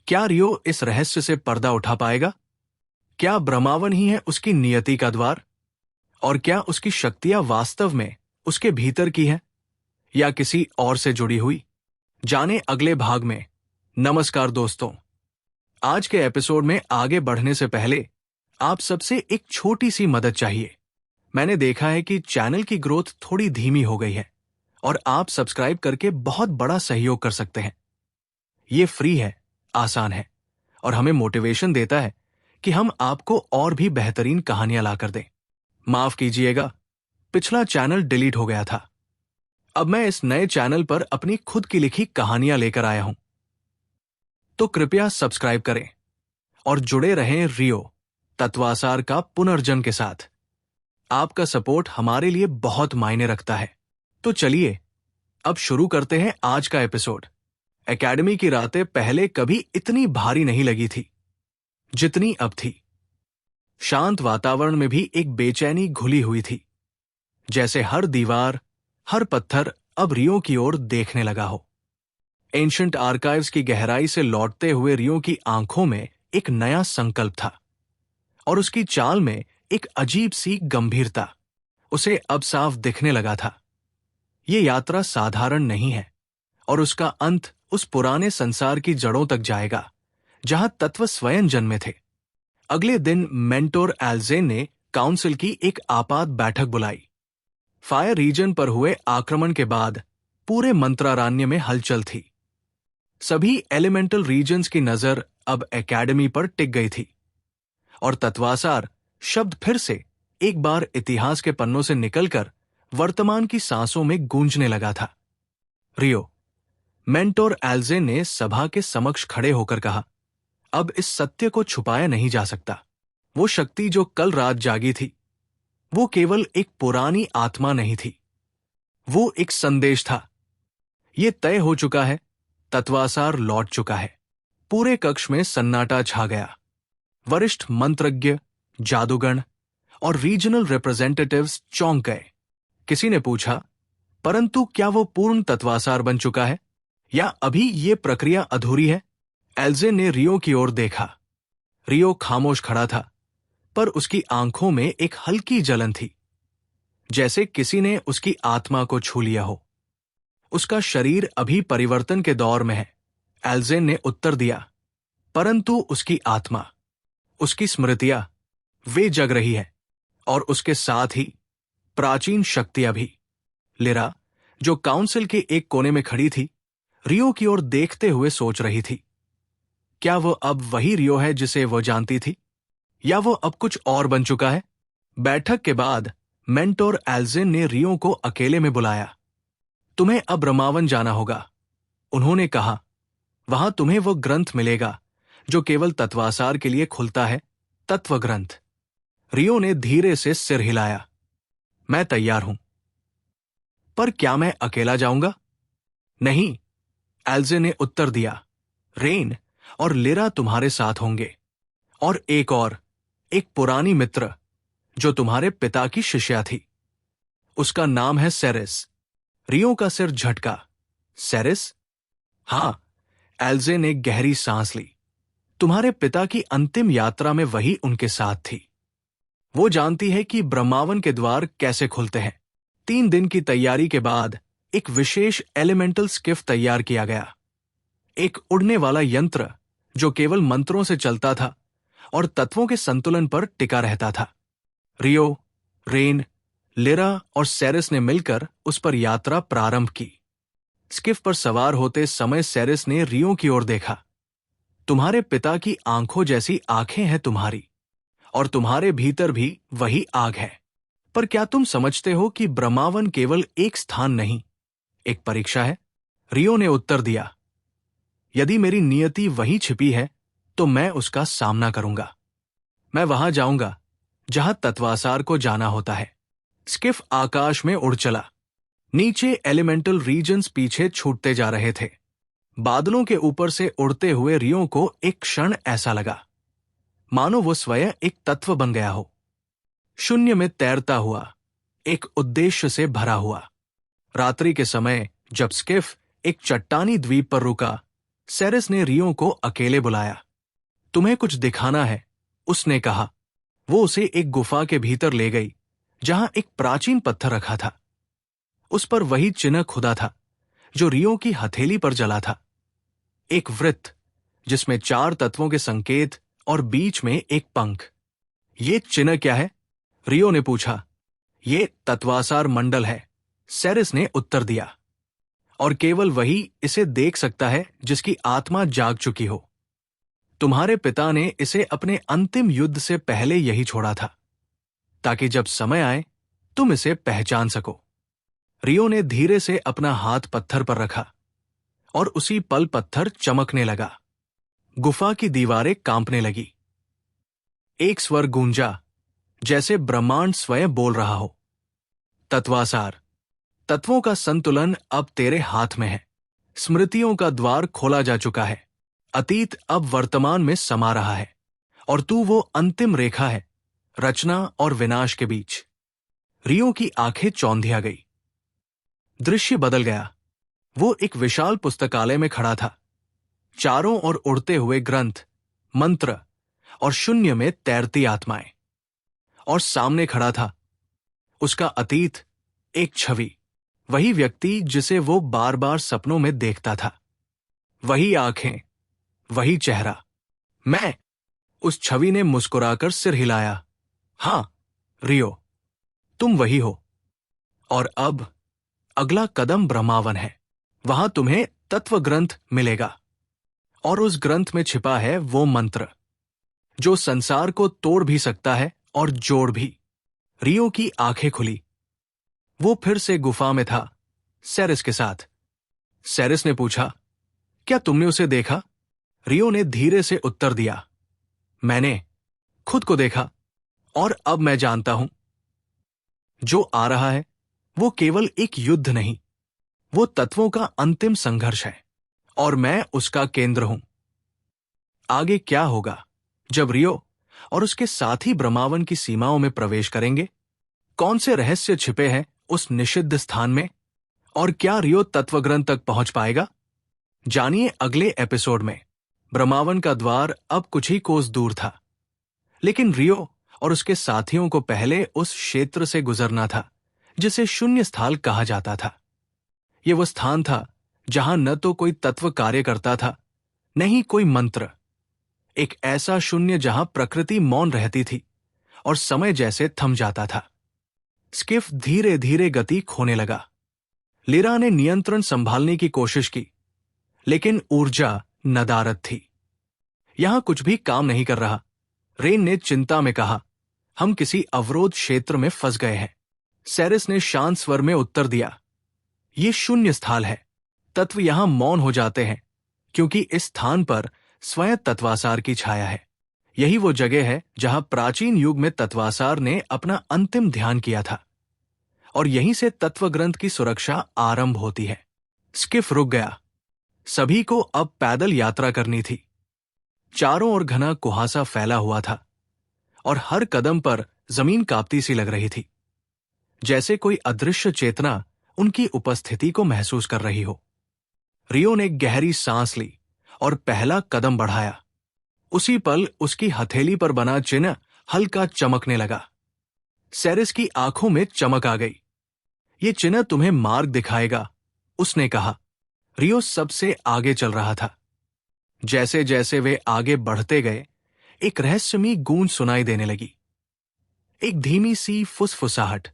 क्या रियो इस रहस्य से पर्दा उठा पाएगा? क्या ब्रह्मावन ही है उसकी नियति का द्वार? और क्या उसकी शक्तियां वास्तव में उसके भीतर की हैं, या किसी और से जुड़ी हुई? जाने अगले भाग में। नमस्कार दोस्तों, आज के एपिसोड में आगे बढ़ने से पहले आप सबसे एक छोटी सी मदद चाहिए। मैंने देखा है कि चैनल की ग्रोथ थोड़ी धीमी हो गई है, और आप सब्सक्राइब करके बहुत बड़ा सहयोग कर सकते हैं। ये फ्री है, आसान है, और हमें मोटिवेशन देता है कि हम आपको और भी बेहतरीन कहानियां लाकर दें। माफ कीजिएगा, पिछला चैनल डिलीट हो गया था। अब मैं इस नए चैनल पर अपनी खुद की लिखी कहानियां लेकर आया हूं। तो कृपया सब्सक्राइब करें और जुड़े रहें रियो तत्वासार का पुनर्जन्म के साथ। आपका सपोर्ट हमारे लिए बहुत मायने रखता है। तो चलिए अब शुरू करते हैं आज का एपिसोड। एकेडमी की रातें पहले कभी इतनी भारी नहीं लगी थी जितनी अब थी। शांत वातावरण में भी एक बेचैनी घुली हुई थी, जैसे हर दीवार, हर पत्थर अब रियो की ओर देखने लगा हो। एंशंट आर्काइव्स की गहराई से लौटते हुए रियो की आंखों में एक नया संकल्प था, और उसकी चाल में एक अजीब सी गंभीरता उसे अब साफ दिखने लगा था। ये यात्रा साधारण नहीं है, और उसका अंत उस पुराने संसार की जड़ों तक जाएगा जहां तत्व स्वयं जन्मे थे। अगले दिन मेंटोर एल्जेन ने काउंसिल की एक आपात बैठक बुलाई। फायर रीजन पर हुए आक्रमण के बाद पूरे मंत्रारण्य में हलचल थी। सभी एलिमेंटल रीजन्स की नजर अब एकेडमी पर टिक गई थी, और तत्वासार शब्द फिर से एक बार इतिहास के पन्नों से निकलकर वर्तमान की सांसों में गूंजने लगा था। रियो, मेंटोर एल्जेन ने सभा के समक्ष खड़े होकर कहा, अब इस सत्य को छुपाया नहीं जा सकता। वो शक्ति जो कल रात जागी थी, वो केवल एक पुरानी आत्मा नहीं थी, वो एक संदेश था। ये तय हो चुका है, तत्वासार लौट चुका है। पूरे कक्ष में सन्नाटा छा गया। वरिष्ठ मंत्रज्ञ, जादूगण और रीजनल रिप्रेजेंटेटिव्स चौंक गए। किसी ने पूछा, परंतु क्या वो पूर्ण तत्वासार बन चुका है, या अभी ये प्रक्रिया अधूरी है? एल्जेन ने रियो की ओर देखा। रियो खामोश खड़ा था, पर उसकी आंखों में एक हल्की जलन थी, जैसे किसी ने उसकी आत्मा को छू लिया हो। उसका शरीर अभी परिवर्तन के दौर में है, एल्जेन ने उत्तर दिया, परंतु उसकी आत्मा, उसकी स्मृतियां, वे जग रही है, और उसके साथ ही प्राचीन शक्तियां भी। लिरा, जो काउंसिल के एक कोने में खड़ी थी, रियो की ओर देखते हुए सोच रही थी, क्या वो अब वही रियो है जिसे वो जानती थी, या वो अब कुछ और बन चुका है? बैठक के बाद मेंटोर एल्जेन ने रियो को अकेले में बुलाया। तुम्हें अब रमावन जाना होगा, उन्होंने कहा। वहां तुम्हें वो ग्रंथ मिलेगा जो केवल तत्वासार के लिए खुलता है, तत्व ग्रंथ। रियो ने धीरे से सिर हिलाया। मैं तैयार हूं। पर क्या मैं अकेला जाऊंगा? नहीं, एल्जेन ने उत्तर दिया। रेन और लिरा तुम्हारे साथ होंगे, और एक पुरानी मित्र जो तुम्हारे पिता की शिष्या थी। उसका नाम है सेरेस। रियो का सिर झटका। सेरेस? हां, एल्जेन ने गहरी सांस ली। तुम्हारे पिता की अंतिम यात्रा में वही उनके साथ थी। वो जानती है कि ब्रह्मावन के द्वार कैसे खुलते हैं। 3 दिन की तैयारी के बाद एक विशेष एलिमेंटल स्किफ तैयार किया गया, एक उड़ने वाला यंत्र जो केवल मंत्रों से चलता था और तत्वों के संतुलन पर टिका रहता था। रियो, रेन, लिरा और सेरेस ने मिलकर उस पर यात्रा प्रारंभ की। स्किफ पर सवार होते समय सेरेस ने रियो की ओर देखा। तुम्हारे पिता की आंखों जैसी आंखें हैं तुम्हारी, और तुम्हारे भीतर भी वही आग है। पर क्या तुम समझते हो कि ब्रह्मावन केवल एक स्थान नहीं, एक परीक्षा है? रियो ने उत्तर दिया, यदि मेरी नियति वहीं छिपी है तो मैं उसका सामना करूंगा। मैं वहां जाऊंगा जहां तत्वासार को जाना होता है। स्किफ आकाश में उड़ चला। नीचे एलिमेंटल रीजन्स पीछे छूटते जा रहे थे। बादलों के ऊपर से उड़ते हुए रियो को एक क्षण ऐसा लगा मानो वो स्वयं एक तत्व बन गया हो, शून्य में तैरता हुआ, एक उद्देश्य से भरा हुआ। रात्रि के समय जब स्किफ एक चट्टानी द्वीप पर रुका, सेरेस ने रियो को अकेले बुलाया। तुम्हें कुछ दिखाना है, उसने कहा। वो उसे एक गुफा के भीतर ले गई जहां एक प्राचीन पत्थर रखा था। उस पर वही चिन्ह खुदा था जो रियो की हथेली पर जला था, एक वृत्त जिसमें 4 तत्वों के संकेत और बीच में एक पंख। ये चिन्ह क्या है? रियो ने पूछा। ये तत्वासार मंडल है, सेरेस ने उत्तर दिया, और केवल वही इसे देख सकता है जिसकी आत्मा जाग चुकी हो। तुम्हारे पिता ने इसे अपने अंतिम युद्ध से पहले यही छोड़ा था, ताकि जब समय आए तुम इसे पहचान सको। रियो ने धीरे से अपना हाथ पत्थर पर रखा, और उसी पल पत्थर चमकने लगा। गुफा की दीवारें कांपने लगी। एक स्वर गूंजा, जैसे ब्रह्मांड स्वयं बोल रहा हो। तत्वासार, तत्वों का संतुलन अब तेरे हाथ में है। स्मृतियों का द्वार खोला जा चुका है। अतीत अब वर्तमान में समा रहा है और तू वो अंतिम रेखा है, रचना और विनाश के बीच। रियो की आंखें चौंधिया गई। दृश्य बदल गया। वो एक विशाल पुस्तकालय में खड़ा था। चारों ओर उड़ते हुए ग्रंथ, मंत्र और शून्य में तैरती आत्माएं। और सामने खड़ा था उसका अतीत, एक छवि, वही व्यक्ति जिसे वो बार बार सपनों में देखता था। वही आंखें, वही चेहरा। मैं। उस छवि ने मुस्कुराकर सिर हिलाया। हां, रियो, तुम वही हो। और अब अगला कदम ब्रह्मावन है। वहां तुम्हें तत्व ग्रंथ मिलेगा और उस ग्रंथ में छिपा है वो मंत्र जो संसार को तोड़ भी सकता है और जोड़ भी। रियो की आंखें खुली। वो फिर से गुफा में था, सेरिस के साथ। सेरिस ने पूछा, क्या तुमने उसे देखा? रियो ने धीरे से उत्तर दिया, मैंने खुद को देखा और अब मैं जानता हूं जो आ रहा है वो केवल एक युद्ध नहीं, वो तत्वों का अंतिम संघर्ष है और मैं उसका केंद्र हूं। आगे क्या होगा जब रियो और उसके साथी ब्रह्मावन की सीमाओं में प्रवेश करेंगे? कौन से रहस्य छिपे हैं उस निषिद्ध स्थान में? और क्या रियो तत्वग्रंथ तक पहुंच पाएगा? जानिए अगले एपिसोड में। ब्रह्मावन का द्वार अब कुछ ही कोस दूर था, लेकिन रियो और उसके साथियों को पहले उस क्षेत्र से गुजरना था जिसे शून्य स्थान कहा जाता था। यह वो स्थान था जहां न तो कोई तत्व कार्य करता था, न ही कोई मंत्र। एक ऐसा शून्य जहां प्रकृति मौन रहती थी और समय जैसे थम जाता था। स्किफ धीरे धीरे गति खोने लगा। लिरा ने नियंत्रण संभालने की कोशिश की, लेकिन ऊर्जा नदारद थी। यहां कुछ भी काम नहीं कर रहा। रेन ने चिंता में कहा, हम किसी अवरोध क्षेत्र में फंस गए हैं। सेरिस ने शांत स्वर में उत्तर दिया, ये शून्य स्थान है। तत्व यहां मौन हो जाते हैं क्योंकि इस स्थान पर स्वयं तत्वासार की छाया है। यही वो जगह है जहां प्राचीन युग में तत्वासार ने अपना अंतिम ध्यान किया था और यहीं से तत्व ग्रंथ की सुरक्षा आरंभ होती है। स्किफ रुक गया। सभी को अब पैदल यात्रा करनी थी। चारों ओर घना कुहासा फैला हुआ था और हर कदम पर जमीन कांपती सी लग रही थी, जैसे कोई अदृश्य चेतना उनकी उपस्थिति को महसूस कर रही हो। रियो ने गहरी सांस ली और पहला कदम बढ़ाया। उसी पल उसकी हथेली पर बना चिन्ह हल्का चमकने लगा। सेरिस की आंखों में चमक आ गई। ये चिन्ह तुम्हें मार्ग दिखाएगा, उसने कहा। रियो सबसे आगे चल रहा था। जैसे जैसे वे आगे बढ़ते गए, एक रहस्यमयी गूंज सुनाई देने लगी। एक धीमी सी फुसफुसाहट,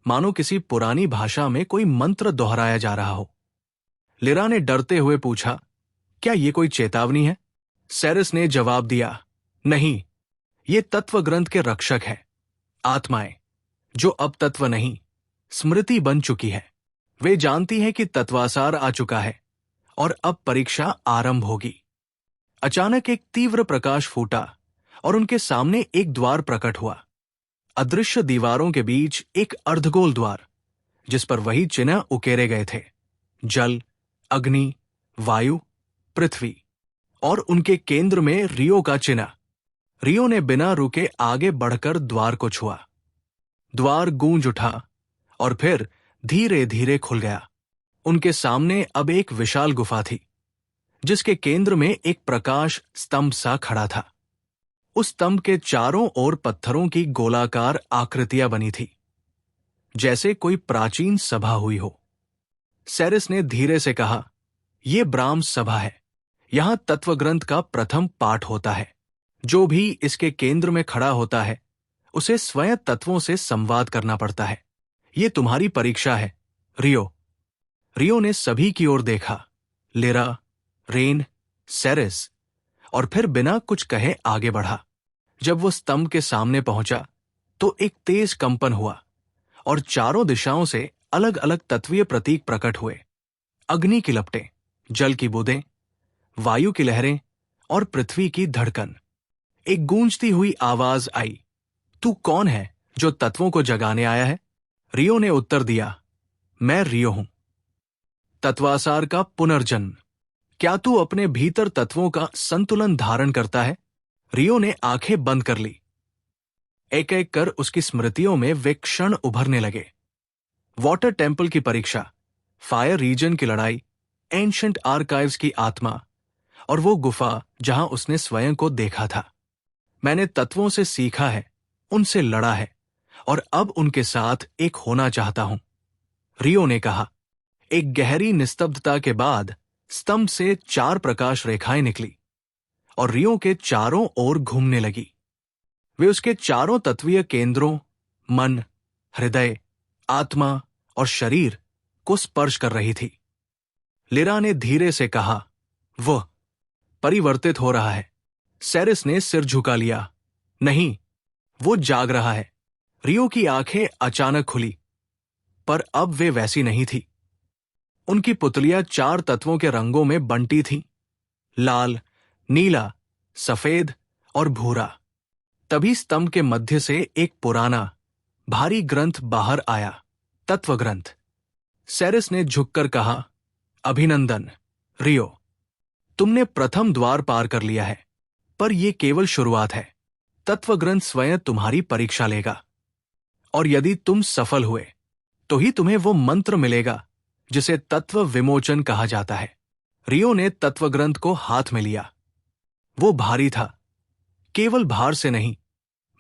मानो किसी पुरानी भाषा में कोई मंत्र दोहराया जा रहा हो। लिरा ने डरते हुए पूछा, क्या ये कोई चेतावनी है? सेरिस ने जवाब दिया, नहीं, ये तत्व ग्रंथ के रक्षक है। आत्माएं, जो अब तत्व नहीं, स्मृति बन चुकी है। वे जानती हैं कि तत्वासार आ चुका है और अब परीक्षा आरंभ होगी। अचानक एक तीव्र प्रकाश फूटा और उनके सामने एक द्वार प्रकट हुआ। अदृश्य दीवारों के बीच एक अर्धगोल द्वार, जिस पर वही चिन्ह उकेरे गए थे, जल, अग्नि, वायु, पृथ्वी, और उनके केंद्र में रियो का चिन्ह। रियो ने बिना रुके आगे बढ़कर द्वार को छुआ। द्वार गूंज उठा और फिर धीरे धीरे खुल गया। उनके सामने अब एक विशाल गुफा थी, जिसके केंद्र में एक प्रकाश स्तंभ सा खड़ा था। उस स्तंभ के चारों ओर पत्थरों की गोलाकार आकृतियां बनी थी, जैसे कोई प्राचीन सभा हुई हो। सेरिस ने धीरे से कहा, यह ब्राह्म सभा है। यहां तत्वग्रंथ का प्रथम पाठ होता है। जो भी इसके केंद्र में खड़ा होता है, उसे स्वयं तत्वों से संवाद करना पड़ता है। यह तुम्हारी परीक्षा है, रियो। रियो ने सभी की ओर देखा, लिरा, रेन, सेरिस, और फिर बिना कुछ कहे आगे बढ़ा। जब वो स्तंभ के सामने पहुंचा तो एक तेज कंपन हुआ और चारों दिशाओं से अलग अलग तत्वीय प्रतीक प्रकट हुए। अग्नि की लपटें, जल की बूंदें, वायु की लहरें और पृथ्वी की धड़कन। एक गूंजती हुई आवाज आई, तू कौन है जो तत्वों को जगाने आया है? रियो ने उत्तर दिया, मैं रियो हूं, तत्वासार का पुनर्जन्म। क्या तू अपने भीतर तत्वों का संतुलन धारण करता है? रियो ने आंखें बंद कर ली। एक एक कर उसकी स्मृतियों में वे क्षण उभरने लगे। वाटर टेम्पल की परीक्षा, फायर रीजन की लड़ाई, एंशंट आर्काइव्स की आत्मा और वो गुफा जहां उसने स्वयं को देखा था। मैंने तत्वों से सीखा है, उनसे लड़ा है और अब उनके साथ एक होना चाहता हूं, रियो ने कहा। एक गहरी निस्तब्धता के बाद स्तंभ से 4 प्रकाश रेखाएं निकली और रियो के चारों ओर घूमने लगी। वे उसके चारों तत्वीय केंद्रों, मन, हृदय, आत्मा और शरीर को स्पर्श कर रही थी। लिरा ने धीरे से कहा, वह परिवर्तित हो रहा है। सेरिस ने सिर झुका लिया, नहीं, वो जाग रहा है। रियो की आंखें अचानक खुली, पर अब वे वैसी नहीं थी। उनकी पुतलियां 4 तत्वों के रंगों में बंटी थीं, लाल, नीला, सफेद और भूरा। तभी स्तंभ के मध्य से एक पुराना, भारी ग्रंथ बाहर आया, तत्व ग्रंथ। सेरिस ने झुककर कहा, अभिनंदन, रियो, तुमने प्रथम द्वार पार कर लिया है, पर यह केवल शुरुआत है। तत्व ग्रंथ स्वयं तुम्हारी परीक्षा लेगा, और यदि तुम सफल हुए तो ही तुम्हें वो मंत्र मिलेगा जिसे तत्व विमोचन कहा जाता है। रियो ने तत्व ग्रंथ को हाथ में लिया। वो भारी था, केवल भार से नहीं,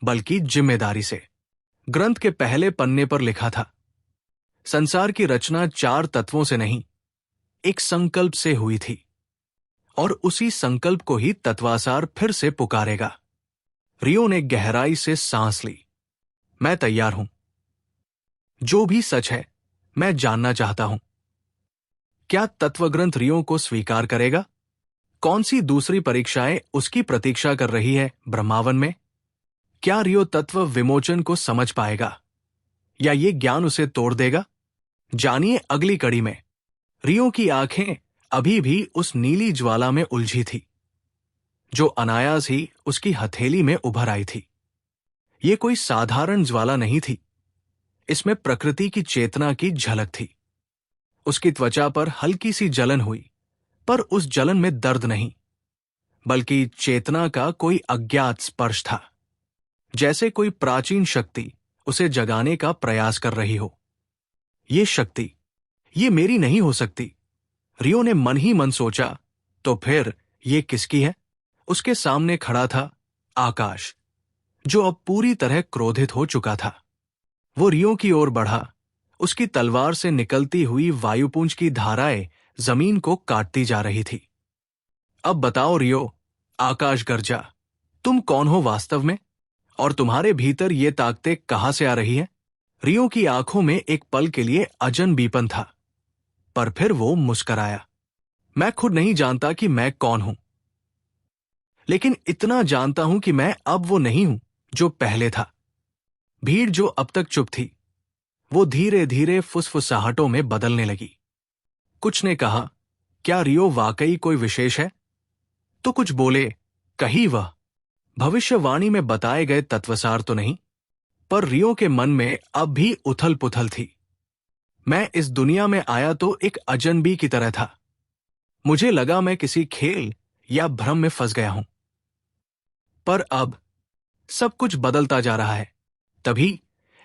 बल्कि जिम्मेदारी से। ग्रंथ के पहले पन्ने पर लिखा था, संसार की रचना 4 तत्वों से नहीं, एक संकल्प से हुई थी, और उसी संकल्प को ही तत्वासार फिर से पुकारेगा। रियो ने गहराई से सांस ली। मैं तैयार हूं। जो भी सच है, मैं जानना चाहता हूं। क्या तत्वग्रंथ रियो को स्वीकार करेगा? कौन सी दूसरी परीक्षाएं उसकी प्रतीक्षा कर रही है ब्रह्मावन में? क्या रियो तत्व विमोचन को समझ पाएगा, या ये ज्ञान उसे तोड़ देगा? जानिए अगली कड़ी में। रियो की आंखें अभी भी उस नीली ज्वाला में उलझी थी, जो अनायास ही उसकी हथेली में उभर आई थी। ये कोई साधारण ज्वाला नहीं थी, इसमें प्रकृति की चेतना की झलक थी। उसकी त्वचा पर हल्की सी जलन हुई, पर उस जलन में दर्द नहीं, बल्कि चेतना का कोई अज्ञात स्पर्श था, जैसे कोई प्राचीन शक्ति उसे जगाने का प्रयास कर रही हो। ये शक्ति, ये मेरी नहीं हो सकती, रियो ने मन ही मन सोचा। तो फिर ये किसकी है? उसके सामने खड़ा था आकाश, जो अब पूरी तरह क्रोधित हो चुका था। वो रियो की ओर बढ़ा। उसकी तलवार से निकलती हुई वायुपुंज की धाराएं जमीन को काटती जा रही थी। अब बताओ रियो, आकाश गर्जा, तुम कौन हो वास्तव में, और तुम्हारे भीतर ये ताकतें कहां से आ रही हैं? रियो की आंखों में एक पल के लिए अजनबीपन था, पर फिर वो मुस्कराया। मैं खुद नहीं जानता कि मैं कौन हूं, लेकिन इतना जानता हूं कि मैं अब वो नहीं हूं जो पहले था। भीड़ जो अब तक चुप थी, वो धीरे धीरे फुसफुसाहटों में बदलने लगी। कुछ ने कहा, क्या रियो वाकई कोई विशेष है? तो कुछ बोले, कहीं वह भविष्यवाणी में बताए गए तत्वसार तो नहीं। पर रियो के मन में अब भी उथल पुथल थी। मैं इस दुनिया में आया तो एक अजनबी की तरह था। मुझे लगा मैं किसी खेल या भ्रम में फंस गया हूं, पर अब सब कुछ बदलता जा रहा है। तभी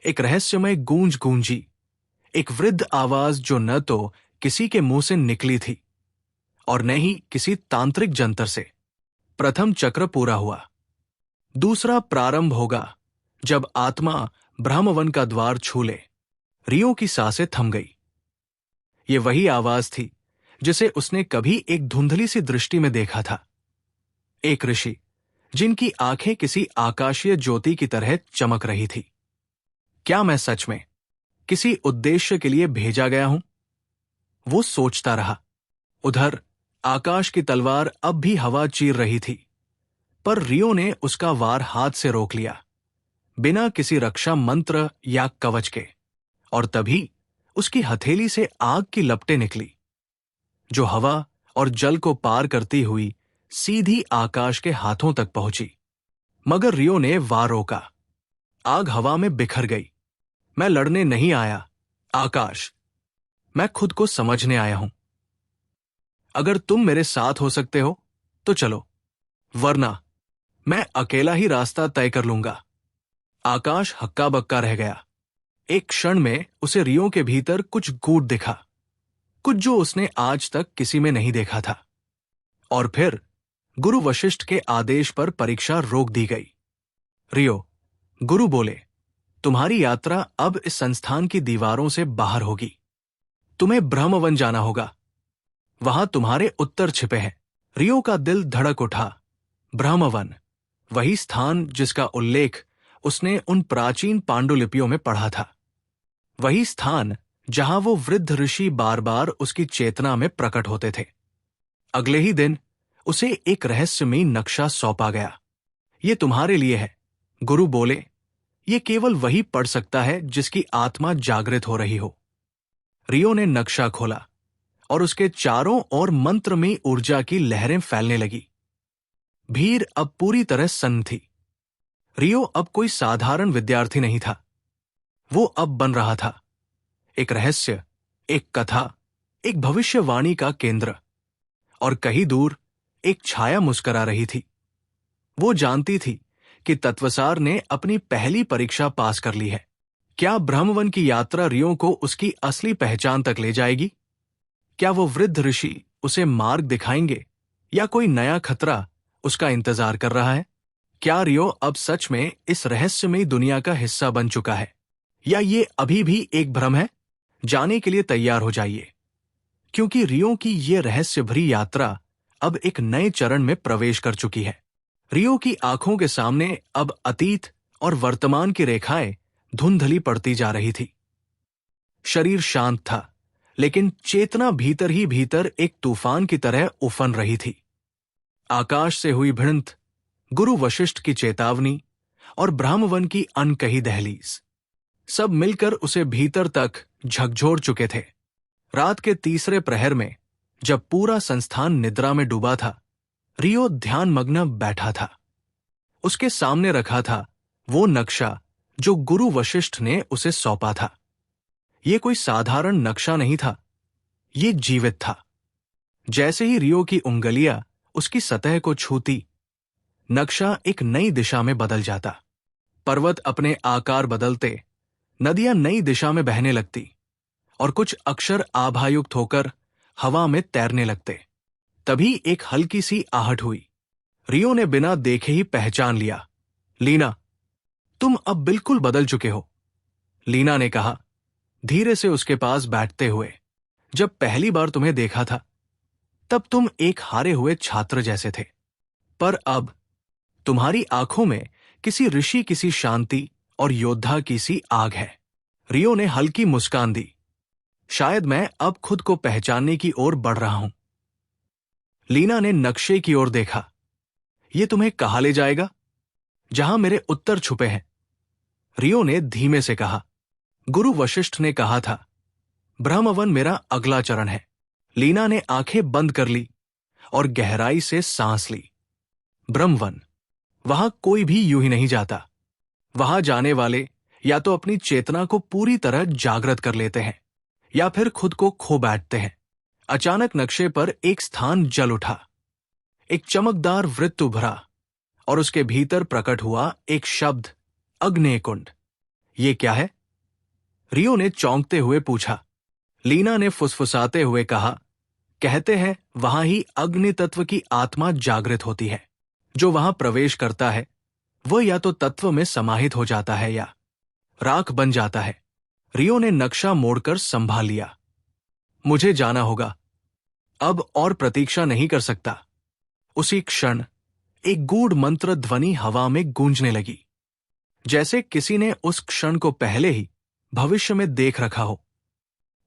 एक रहस्यमय गूंज गूंजी, एक वृद्ध आवाज जो न तो किसी के मुंह से निकली थी और न ही किसी तांत्रिक जंतर से। प्रथम चक्र पूरा हुआ, दूसरा प्रारंभ होगा जब आत्मा ब्रह्मवन का द्वार छू ले। रियो की सांसें थम गई। ये वही आवाज थी जिसे उसने कभी एक धुंधली सी दृष्टि में देखा था। एक ऋषि जिनकी आंखें किसी आकाशीय ज्योति की तरह चमक रही थी। क्या मैं सच में किसी उद्देश्य के लिए भेजा गया हूं? वो सोचता रहा। उधर आकाश की तलवार अब भी हवा चीर रही थी, पर रियो ने उसका वार हाथ से रोक लिया, बिना किसी रक्षा मंत्र या कवच के। और तभी उसकी हथेली से आग की लपटें निकली, जो हवा और जल को पार करती हुई सीधी आकाश के हाथों तक पहुंची। मगर रियो ने वार रोका। आग हवा में बिखर गई। मैं लड़ने नहीं आया, आकाश। मैं खुद को समझने आया हूं। अगर तुम मेरे साथ हो सकते हो तो चलो, वरना मैं अकेला ही रास्ता तय कर लूंगा। आकाश हक्का बक्का रह गया। एक क्षण में उसे रियो के भीतर कुछ गूढ़ दिखा, कुछ जो उसने आज तक किसी में नहीं देखा था। और फिर गुरु वशिष्ठ के आदेश पर परीक्षा रोक दी गई। रियो, गुरु बोले, तुम्हारी यात्रा अब इस संस्थान की दीवारों से बाहर होगी। तुम्हें ब्रह्मवन जाना होगा। वहां तुम्हारे उत्तर छिपे हैं। रियो का दिल धड़क उठा। ब्रह्मवन, वही स्थान जिसका उल्लेख उसने उन प्राचीन पांडुलिपियों में पढ़ा था। वही स्थान जहां वो वृद्ध ऋषि बार बार उसकी चेतना में प्रकट होते थे। अगले ही दिन उसे एक रहस्यमयी नक्शा सौंपा गया। ये तुम्हारे लिए है, गुरु बोले। ये केवल वही पढ़ सकता है जिसकी आत्मा जागृत हो रही हो। रियो ने नक्शा खोला और उसके चारों ओर मंत्रमयी ऊर्जा की लहरें फैलने लगी। भीड़ अब पूरी तरह सन्न थी। रियो अब कोई साधारण विद्यार्थी नहीं था। वो अब बन रहा था एक रहस्य, एक कथा, एक भविष्यवाणी का केंद्र। और कहीं दूर एक छाया मुस्करा रही थी। वो जानती थी कि तत्वसार ने अपनी पहली परीक्षा पास कर ली है। क्या ब्रह्मवन की यात्रा रियो को उसकी असली पहचान तक ले जाएगी? क्या वो वृद्ध ऋषि उसे मार्ग दिखाएंगे या कोई नया खतरा उसका इंतजार कर रहा है? क्या रियो अब सच में इस रहस्यमयी दुनिया का हिस्सा बन चुका है, या ये अभी भी एक भ्रम है? जाने के लिए तैयार हो जाइए, क्योंकि रियो की ये रहस्य भरी यात्रा अब एक नए चरण में प्रवेश कर चुकी है। रियो की आंखों के सामने अब अतीत और वर्तमान की रेखाएं धुंधली पड़ती जा रही थी। शरीर शांत था, लेकिन चेतना भीतर ही भीतर एक तूफान की तरह उफन रही थी। आकाश से हुई भिड़ंत, गुरु वशिष्ठ की चेतावनी और ब्रह्मवन की अनकही दहलीज, सब मिलकर उसे भीतर तक झकझोर चुके थे। रात के तीसरे प्रहर में, जब पूरा संस्थान निद्रा में डूबा था, रियो ध्यानमग्न बैठा था। उसके सामने रखा था वो नक्शा जो गुरु वशिष्ठ ने उसे सौंपा था। ये कोई साधारण नक्शा नहीं था, ये जीवित था। जैसे ही रियो की उंगलियां उसकी सतह को छूती, नक्शा एक नई दिशा में बदल जाता। पर्वत अपने आकार बदलते, नदियां नई दिशा में बहने लगती और कुछ अक्षर आभायुक्त होकर हवा में तैरने लगते। तभी एक हल्की सी आहट हुई। रियो ने बिना देखे ही पहचान लिया। लीना, तुम अब बिल्कुल बदल चुके हो, लीना ने कहा, धीरे से उसके पास बैठते हुए। जब पहली बार तुम्हें देखा था, तब तुम एक हारे हुए छात्र जैसे थे, पर अब तुम्हारी आंखों में किसी ऋषि, किसी शांति और योद्धा की सी आग है। रियो ने हल्की मुस्कान दी। शायद मैं अब खुद को पहचानने की ओर बढ़ रहा हूं। लीना ने नक्शे की ओर देखा। ये तुम्हें कहां ले जाएगा? जहां मेरे उत्तर छुपे हैं, रियो ने धीमे से कहा। गुरु वशिष्ठ ने कहा था, ब्रह्मवन मेरा अगला चरण है। लीना ने आंखें बंद कर ली और गहराई से सांस ली। ब्रह्मवन, वहां कोई भी यूं ही नहीं जाता। वहां जाने वाले या तो अपनी चेतना को पूरी तरह जागृत कर लेते हैं, या फिर खुद को खो बैठते हैं। अचानक नक्शे पर एक स्थान जल उठा। एक चमकदार वृत्त उभरा और उसके भीतर प्रकट हुआ एक शब्द, अग्नेयकुंड। ये क्या है? रियो ने चौंकते हुए पूछा। लीना ने फुसफुसाते हुए कहा, कहते हैं वहां ही अग्नि तत्व की आत्मा जागृत होती है। जो वहां प्रवेश करता है वह या तो तत्व में समाहित हो जाता है या राख बन जाता है। रियो ने नक्शा मोड़कर संभाल लिया। मुझे जाना होगा, अब और प्रतीक्षा नहीं कर सकता। उसी क्षण एक गूढ़ मंत्र ध्वनि हवा में गूंजने लगी, जैसे किसी ने उस क्षण को पहले ही भविष्य में देख रखा हो।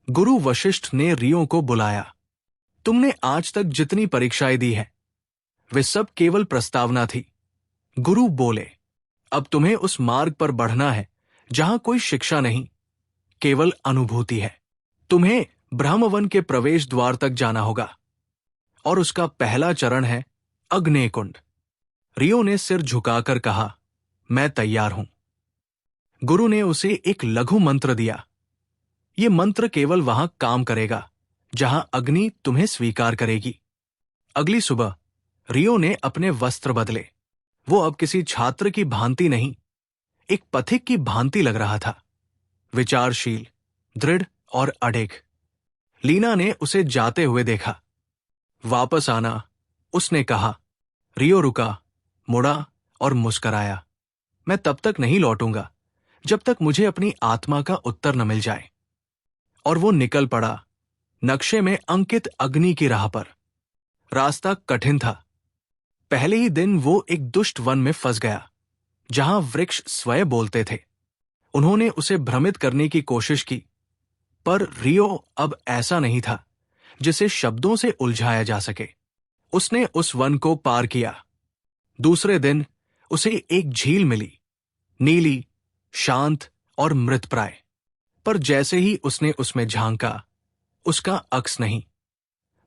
गुरु वशिष्ठ ने रियो को बुलाया। तुमने आज तक जितनी परीक्षाएं दी हैं, वे सब केवल प्रस्तावना थी। गुरु बोले, अब तुम्हें उस मार्ग पर बढ़ना है जहां कोई शिक्षा नहीं, केवल अनुभूति है। तुम्हें ब्रह्मवन के प्रवेश द्वार तक जाना होगा और उसका पहला चरण है अग्नेयकुंड। रियो ने सिर झुकाकर कहा, मैं तैयार हूं। गुरु ने उसे एक लघु मंत्र दिया। ये मंत्र केवल वहां काम करेगा जहां अग्नि तुम्हें स्वीकार करेगी। अगली सुबह रियो ने अपने वस्त्र बदले। वो अब किसी छात्र की भांति नहीं, एक पथिक की भांति लग रहा था, विचारशील, दृढ़ और अडिग। लीना ने उसे जाते हुए देखा। वापस आना, उसने कहा। रियो रुका, मुड़ा और मुस्कराया। मैं तब तक नहीं लौटूंगा जब तक मुझे अपनी आत्मा का उत्तर न मिल जाए। और वो निकल पड़ा, नक्शे में अंकित अग्नि की राह पर। रास्ता कठिन था। पहले ही दिन वो एक दुष्ट वन में फंस गया, जहां वृक्ष स्वयं बोलते थे। उन्होंने उसे भ्रमित करने की कोशिश की, पर रियो अब ऐसा नहीं था जिसे शब्दों से उलझाया जा सके। उसने उस वन को पार किया। दूसरे दिन उसे एक झील मिली, नीली, शांत और मृतप्राय। पर जैसे ही उसने उसमें झांका, उसका अक्स नहीं,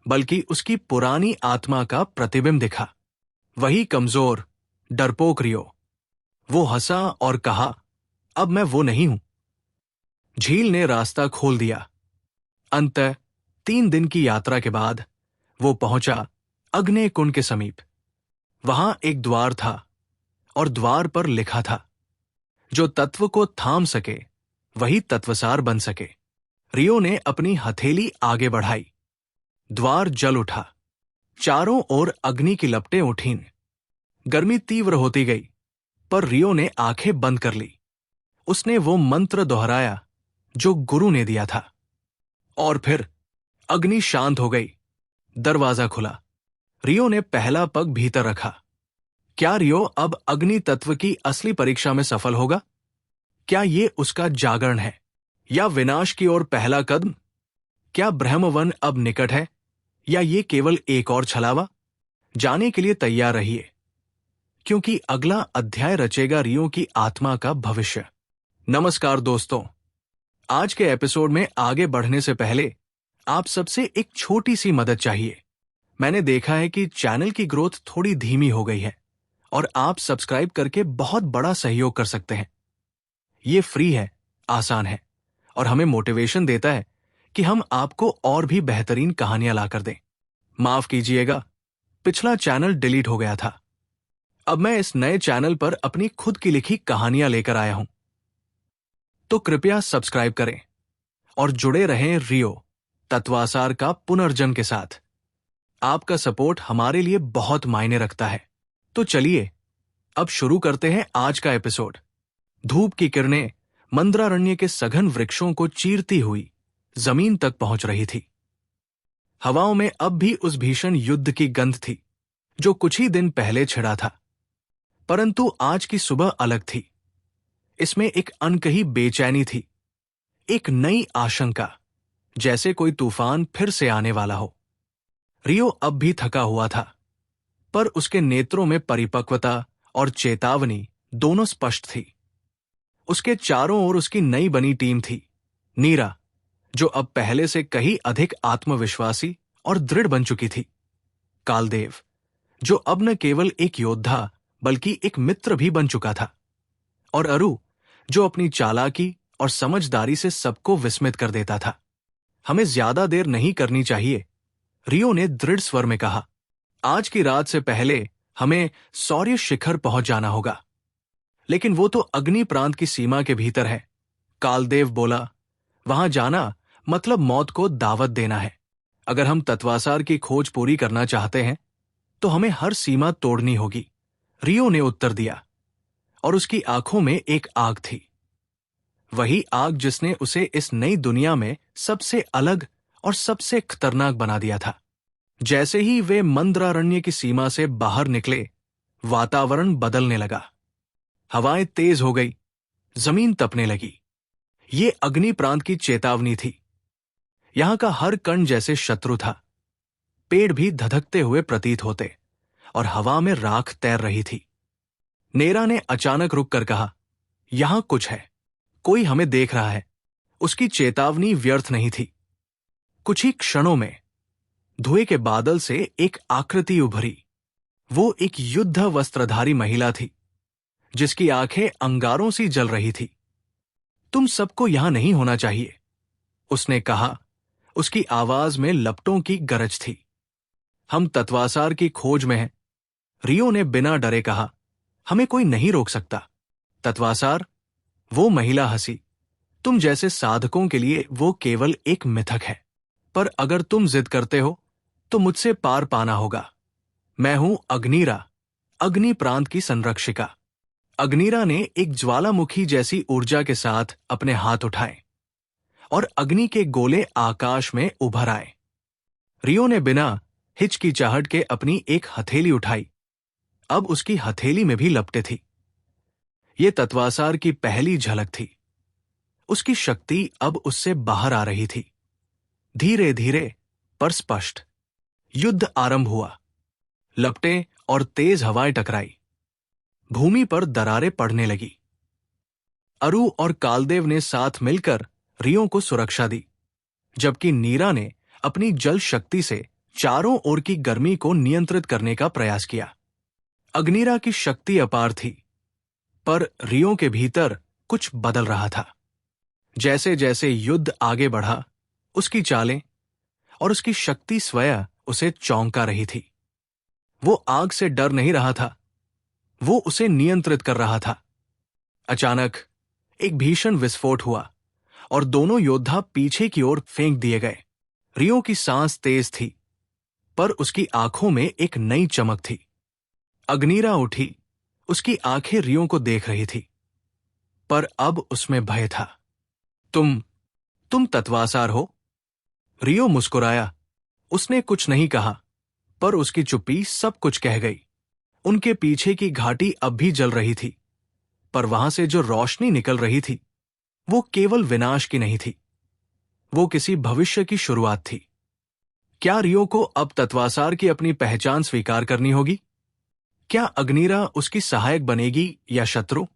बल्कि उसकी पुरानी आत्मा का प्रतिबिंब दिखा। वही कमजोर, डरपोक रियो। वो हंसा और कहा, अब मैं वो नहीं हूं। झील ने रास्ता खोल दिया। अंततः 3 दिन की यात्रा के बाद वो पहुंचा अग्नेय कुंड के समीप। वहां एक द्वार था और द्वार पर लिखा था, जो तत्व को थाम सके वही तत्वसार बन सके। रियो ने अपनी हथेली आगे बढ़ाई। द्वार जल उठा। चारों ओर अग्नि की लपटें उठीं। गर्मी तीव्र होती गई, पर रियो ने आंखें बंद कर ली। उसने वो मंत्र दोहराया जो गुरु ने दिया था। और फिर अग्नि शांत हो गई। दरवाजा खुला। रियो ने पहला पग भीतर रखा। क्या रियो अब अग्नि तत्व की असली परीक्षा में सफल होगा? क्या ये उसका जागरण है या विनाश की ओर पहला कदम? क्या ब्रह्मवन अब निकट है या ये केवल एक और छलावा? जाने के लिए तैयार रहिए, क्योंकि अगला अध्याय रचेगा रियो की आत्मा का भविष्य। नमस्कार दोस्तों, आज के एपिसोड में आगे बढ़ने से पहले आप सबसे एक छोटी सी मदद चाहिए। मैंने देखा है कि चैनल की ग्रोथ थोड़ी धीमी हो गई है और आप सब्सक्राइब करके बहुत बड़ा सहयोग कर सकते हैं। ये फ्री है, आसान है और हमें मोटिवेशन देता है कि हम आपको और भी बेहतरीन कहानियां लाकर दें। माफ कीजिएगा, पिछला चैनल डिलीट हो गया था। अब मैं इस नए चैनल पर अपनी खुद की लिखी कहानियां लेकर आया हूं। तो कृपया सब्सक्राइब करें और जुड़े रहें रियो तत्वासार का पुनर्जन्म के साथ। आपका सपोर्ट हमारे लिए बहुत मायने रखता है। तो चलिए अब शुरू करते हैं आज का एपिसोड। धूप की किरणें मंद्रारण्य के सघन वृक्षों को चीरती हुई जमीन तक पहुंच रही थी। हवाओं में अब भी उस भीषण युद्ध की गंध थी जो कुछ ही दिन पहले छिड़ा था। परंतु आज की सुबह अलग थी। इसमें एक अनकही बेचैनी थी, एक नई आशंका, जैसे कोई तूफान फिर से आने वाला हो। रियो अब भी थका हुआ था, पर उसके नेत्रों में परिपक्वता और चेतावनी दोनों स्पष्ट थी। उसके चारों ओर उसकी नई बनी टीम थी। नीरा, जो अब पहले से कहीं अधिक आत्मविश्वासी और दृढ़ बन चुकी थी। कालदेव, जो अब न केवल एक योद्धा बल्कि एक मित्र भी बन चुका था। और अरु, जो अपनी चालाकी और समझदारी से सबको विस्मित कर देता था। हमें ज्यादा देर नहीं करनी चाहिए, रियो ने दृढ़ स्वर में कहा। आज की रात से पहले हमें सौर्य शिखर पहुंच जाना होगा। लेकिन वो तो अग्नि प्रांत की सीमा के भीतर है, कालदेव बोला। वहां जाना मतलब मौत को दावत देना है। अगर हम तत्वासार की खोज पूरी करना चाहते हैं तो हमें हर सीमा तोड़नी होगी, रियो ने उत्तर दिया। और उसकी आंखों में एक आग थी, वही आग जिसने उसे इस नई दुनिया में सबसे अलग और सबसे खतरनाक बना दिया था। जैसे ही वे मंद्रारण्य की सीमा से बाहर निकले, वातावरण बदलने लगा। हवाएं तेज हो गई, जमीन तपने लगी। ये अग्नि प्रांत की चेतावनी थी। यहां का हर कण जैसे शत्रु था। पेड़ भी धधकते हुए प्रतीत होते और हवा में राख तैर रही थी। नेरा ने अचानक रुककर कहा, यहां कुछ है, कोई हमें देख रहा है। उसकी चेतावनी व्यर्थ नहीं थी। कुछ ही क्षणों में धुएं के बादल से एक आकृति उभरी। वो एक युद्ध वस्त्रधारी महिला थी, जिसकी आंखें अंगारों सी जल रही थी। तुम सबको यहां नहीं होना चाहिए, उसने कहा। उसकी आवाज में लपटों की गरज थी। हम तत्वासार की खोज में हैं, रियो ने बिना डरे कहा। हमें कोई नहीं रोक सकता। तत्वासार, वो महिला हंसी। तुम जैसे साधकों के लिए वो केवल एक मिथक है, पर अगर तुम जिद करते हो तो मुझसे पार पाना होगा। मैं हूं अग्निरा, अग्नि प्रांत की संरक्षिका। अग्निरा ने एक ज्वालामुखी जैसी ऊर्जा के साथ अपने हाथ उठाए और अग्नि के गोले आकाश में उभर आए। रियो ने बिना हिचकिचाहट के अपनी एक हथेली उठाई। अब उसकी हथेली में भी लपटें थी। ये तत्वासार की पहली झलक थी। उसकी शक्ति अब उससे बाहर आ रही थी। धीरे धीरे पर स्पष्ट युद्ध आरंभ हुआ। लपटें और तेज हवाएं टकराई। भूमि पर दरारें पड़ने लगी। अरु और कालदेव ने साथ मिलकर रियो को सुरक्षा दी, जबकि नीरा ने अपनी जल शक्ति से चारों ओर की गर्मी को नियंत्रित करने का प्रयास किया। अग्निरा की शक्ति अपार थी, पर रियो के भीतर कुछ बदल रहा था। जैसे जैसे युद्ध आगे बढ़ा, उसकी चालें और उसकी शक्ति स्वयं उसे चौंका रही थी। वो आग से डर नहीं रहा था, वो उसे नियंत्रित कर रहा था। अचानक एक भीषण विस्फोट हुआ और दोनों योद्धा पीछे की ओर फेंक दिए गए। रियो की सांस तेज थी, पर उसकी आंखों में एक नई चमक थी। अग्निरा उठी। उसकी आंखें रियो को देख रही थी, पर अब उसमें भय था। तुम तत्वासार हो? रियो मुस्कुराया। उसने कुछ नहीं कहा, पर उसकी चुप्पी सब कुछ कह गई। उनके पीछे की घाटी अब भी जल रही थी, पर वहां से जो रोशनी निकल रही थी वो केवल विनाश की नहीं थी, वो किसी भविष्य की शुरुआत थी। क्या रियो को अब तत्वासार की अपनी पहचान स्वीकार करनी होगी? क्या अग्निरा उसकी सहायक बनेगी या शत्रु?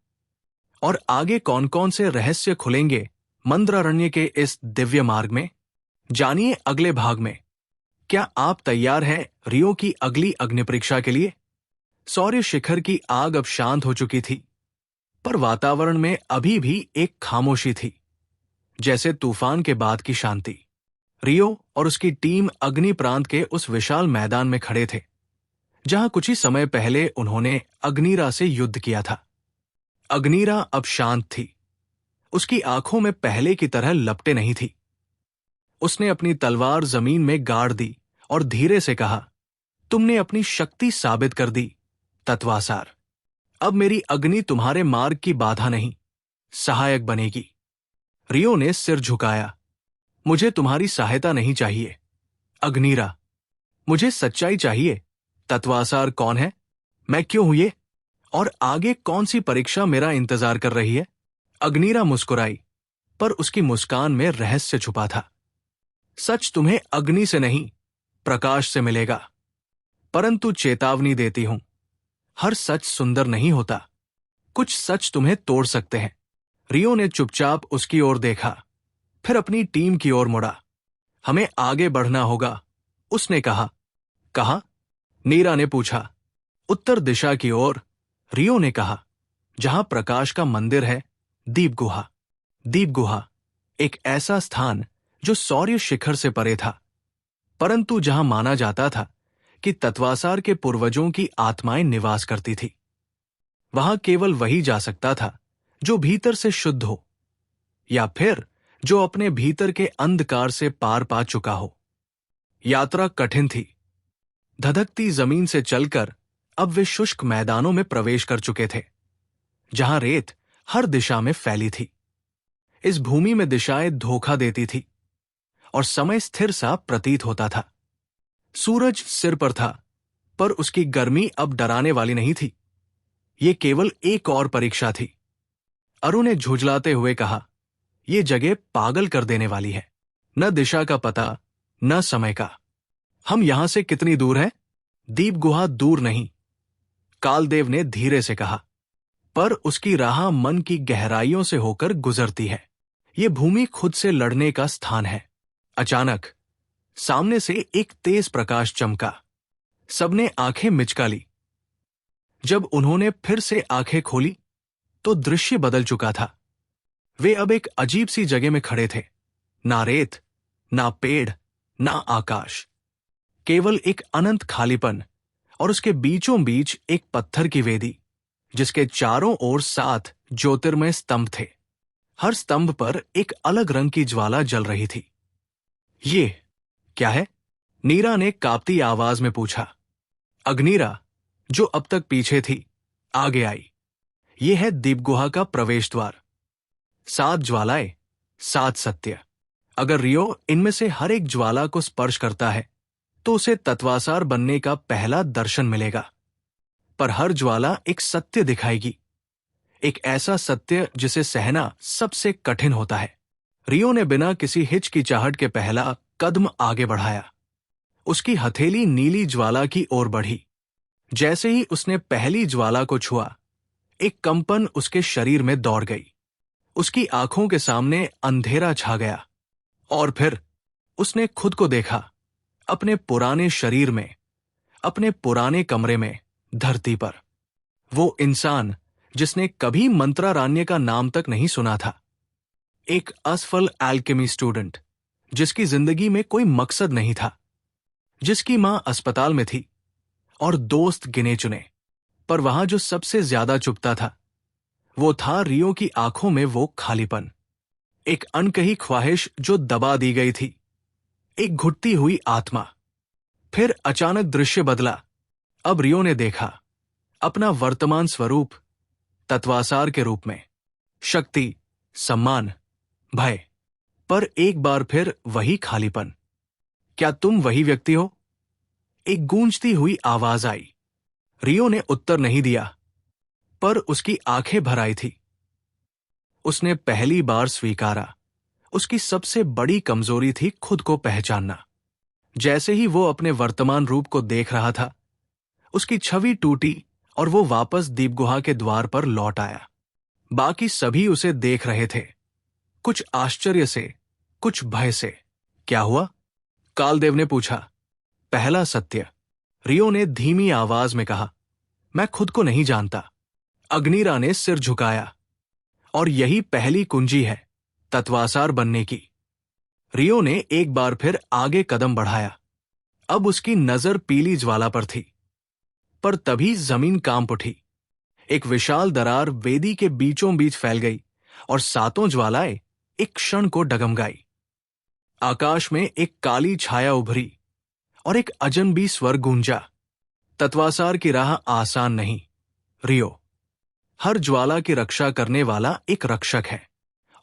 और आगे कौन कौन से रहस्य खुलेंगे मंद्रारण्य के इस दिव्य मार्ग में? जानिए अगले भाग में। क्या आप तैयार हैं रियो की अगली अग्नि परीक्षा के लिए? सौर्य शिखर की आग अब शांत हो चुकी थी, पर वातावरण में अभी भी एक खामोशी थी, जैसे तूफान के बाद की शांति। रियो और उसकी टीम अग्नि प्रांत के उस विशाल मैदान में खड़े थे, जहां कुछ ही समय पहले उन्होंने अग्निरा से युद्ध किया था। अग्निरा अब शांत थी। उसकी आंखों में पहले की तरह लपटें नहीं थी। उसने अपनी तलवार जमीन में गाड़ दी और धीरे से कहा, तुमने अपनी शक्ति साबित कर दी, तत्वासार। अब मेरी अग्नि तुम्हारे मार्ग की बाधा नहीं, सहायक बनेगी। रियो ने सिर झुकाया। मुझे तुम्हारी सहायता नहीं चाहिए, अग्निरा। मुझे सच्चाई चाहिए। तत्वासार कौन है? मैं क्यों हूं ये? और आगे कौन सी परीक्षा मेरा इंतजार कर रही है? अग्निरा मुस्कुराई, पर उसकी मुस्कान में रहस्य छुपा था। सच तुम्हें अग्नि से नहीं, प्रकाश से मिलेगा। परंतु चेतावनी देती हूं, हर सच सुंदर नहीं होता। कुछ सच तुम्हें तोड़ सकते हैं। रियो ने चुपचाप उसकी ओर देखा, फिर अपनी टीम की ओर मुड़ा। हमें आगे बढ़ना होगा, उसने कहा। कहा? नीरा ने पूछा। उत्तर दिशा की ओर, रियो ने कहा। जहां प्रकाश का मंदिर है, दीप गुहा। दीप गुहा, एक ऐसा स्थान जो सौर्य शिखर से परे था, परंतु जहां माना जाता था कि तत्वासार के पूर्वजों की आत्माएं निवास करती थी। वहां केवल वही जा सकता था जो भीतर से शुद्ध हो, या फिर जो अपने भीतर के अंधकार से पार पा चुका हो। यात्रा कठिन थी। धधकती जमीन से चलकर अब वे शुष्क मैदानों में प्रवेश कर चुके थे, जहां रेत हर दिशा में फैली थी। इस भूमि में दिशाएं धोखा देती थी और समय स्थिर सा प्रतीत होता था। सूरज सिर पर था, पर उसकी गर्मी अब डराने वाली नहीं थी। ये केवल एक और परीक्षा थी। अरु ने झुंझलाते हुए कहा, यह जगह पागल कर देने वाली है। न दिशा का पता, न समय का। हम यहां से कितनी दूर हैं? दीप गुहा दूर नहीं, कालदेव ने धीरे से कहा, पर उसकी राह मन की गहराइयों से होकर गुजरती है। ये भूमि खुद से लड़ने का स्थान है। अचानक सामने से एक तेज प्रकाश चमका। सबने आंखें मिचका ली। जब उन्होंने फिर से आंखें खोली तो दृश्य बदल चुका था। वे अब एक अजीब सी जगह में खड़े थे। ना रेत, ना पेड़, ना आकाश, केवल एक अनंत खालीपन, और उसके बीचों बीच एक पत्थर की वेदी जिसके चारों ओर 7 ज्योतिर्मय स्तंभ थे। हर स्तंभ पर एक अलग रंग की ज्वाला जल रही थी। ये क्या है? नीरा ने कांपती आवाज में पूछा। अग्निरा, जो अब तक पीछे थी, आगे आई। ये है दीपगुहा का प्रवेश द्वार। 7 ज्वालाएं, 7 सत्य। अगर रियो इनमें से हर एक ज्वाला को स्पर्श करता है तो उसे तत्वासार बनने का पहला दर्शन मिलेगा। पर हर ज्वाला एक सत्य दिखाएगी, एक ऐसा सत्य जिसे सहना सबसे कठिन होता है। रियो ने बिना किसी हिचकिचाहट के पहला कदम आगे बढ़ाया। उसकी हथेली नीली ज्वाला की ओर बढ़ी। जैसे ही उसने पहली ज्वाला को छुआ, एक कंपन उसके शरीर में दौड़ गई। उसकी आंखों के सामने अंधेरा छा गया और फिर उसने खुद को देखा, अपने पुराने शरीर में, अपने पुराने कमरे में, धरती पर। वो इंसान जिसने कभी मंत्रारण्य का नाम तक नहीं सुना था। एक असफल एल्केमी स्टूडेंट जिसकी जिंदगी में कोई मकसद नहीं था, जिसकी मां अस्पताल में थी और दोस्त गिने चुने। पर वहां जो सबसे ज्यादा चुभता था वो था रियो की आंखों में वो खालीपन। एक अनकही ख्वाहिश जो दबा दी गई थी, एक घुटती हुई आत्मा। फिर अचानक दृश्य बदला। अब रियो ने देखा अपना वर्तमान स्वरूप तत्वासार के रूप में। शक्ति, सम्मान, भय, पर एक बार फिर वही खालीपन। क्या तुम वही व्यक्ति हो? एक गूंजती हुई आवाज आई। रियो ने उत्तर नहीं दिया, पर उसकी आंखें भर आई थी। उसने पहली बार स्वीकारा, उसकी सबसे बड़ी कमजोरी थी खुद को पहचानना। जैसे ही वो अपने वर्तमान रूप को देख रहा था, उसकी छवि टूटी और वो वापस दीपगुहा के द्वार पर लौट आया। बाकी सभी उसे देख रहे थे, कुछ आश्चर्य से, कुछ भय से। क्या हुआ? कालदेव ने पूछा। पहला सत्य, रियो ने धीमी आवाज में कहा। मैं खुद को नहीं जानता। अग्निरा ने सिर झुकाया। और यही पहली कुंजी है तत्वासार बनने की। रियो ने एक बार फिर आगे कदम बढ़ाया। अब उसकी नजर पीली ज्वाला पर थी। पर तभी जमीन कांप उठी। एक विशाल दरार वेदी के बीचों बीच फैल गई और 7 ज्वालाएं एक क्षण को डगमगाई। आकाश में एक काली छाया उभरी और एक अजनबी स्वर गूंजा। तत्वासार की राह आसान नहीं, रियो। हर ज्वाला की रक्षा करने वाला एक रक्षक है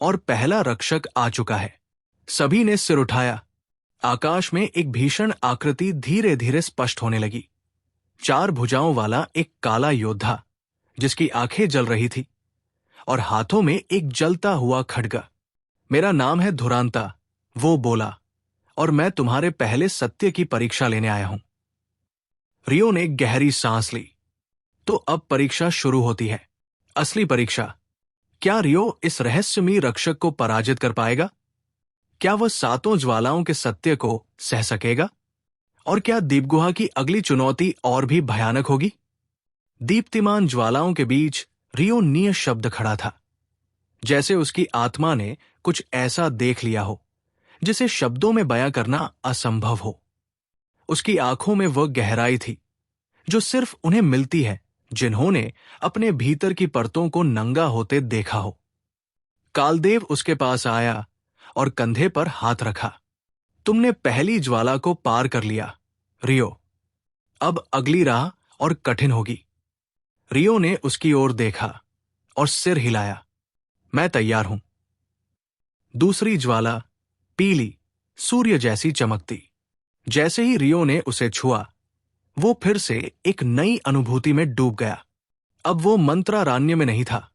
और पहला रक्षक आ चुका है। सभी ने सिर उठाया। आकाश में एक भीषण आकृति धीरे धीरे स्पष्ट होने लगी। 4 भुजाओं वाला एक काला योद्धा जिसकी आंखें जल रही थी और हाथों में एक जलता हुआ खड्ग। मेरा नाम है धुरांता, वो बोला, और मैं तुम्हारे पहले सत्य की परीक्षा लेने आया हूं। रियो ने गहरी सांस ली। तो अब परीक्षा शुरू होती है, असली परीक्षा। क्या रियो इस रहस्यमयी रक्षक को पराजित कर पाएगा? क्या वह 7 ज्वालाओं के सत्य को सह सकेगा? और क्या दीपगुहा की अगली चुनौती और भी भयानक होगी? दीप्तिमान ज्वालाओं के बीच रियो निःशब्द खड़ा था, जैसे उसकी आत्मा ने कुछ ऐसा देख लिया हो जिसे शब्दों में बयां करना असंभव हो। उसकी आंखों में वह गहराई थी जो सिर्फ उन्हें मिलती है जिन्होंने अपने भीतर की परतों को नंगा होते देखा हो। कालदेव उसके पास आया और कंधे पर हाथ रखा। तुमने पहली ज्वाला को पार कर लिया, रियो। अब अगली राह और कठिन होगी। रियो ने उसकी ओर देखा और सिर हिलाया। मैं तैयार हूं। दूसरी ज्वाला पीली, सूर्य जैसी चमकती। जैसे ही रियो ने उसे छुआ, वो फिर से एक नई अनुभूति में डूब गया। अब वो मंत्रारण्य में नहीं था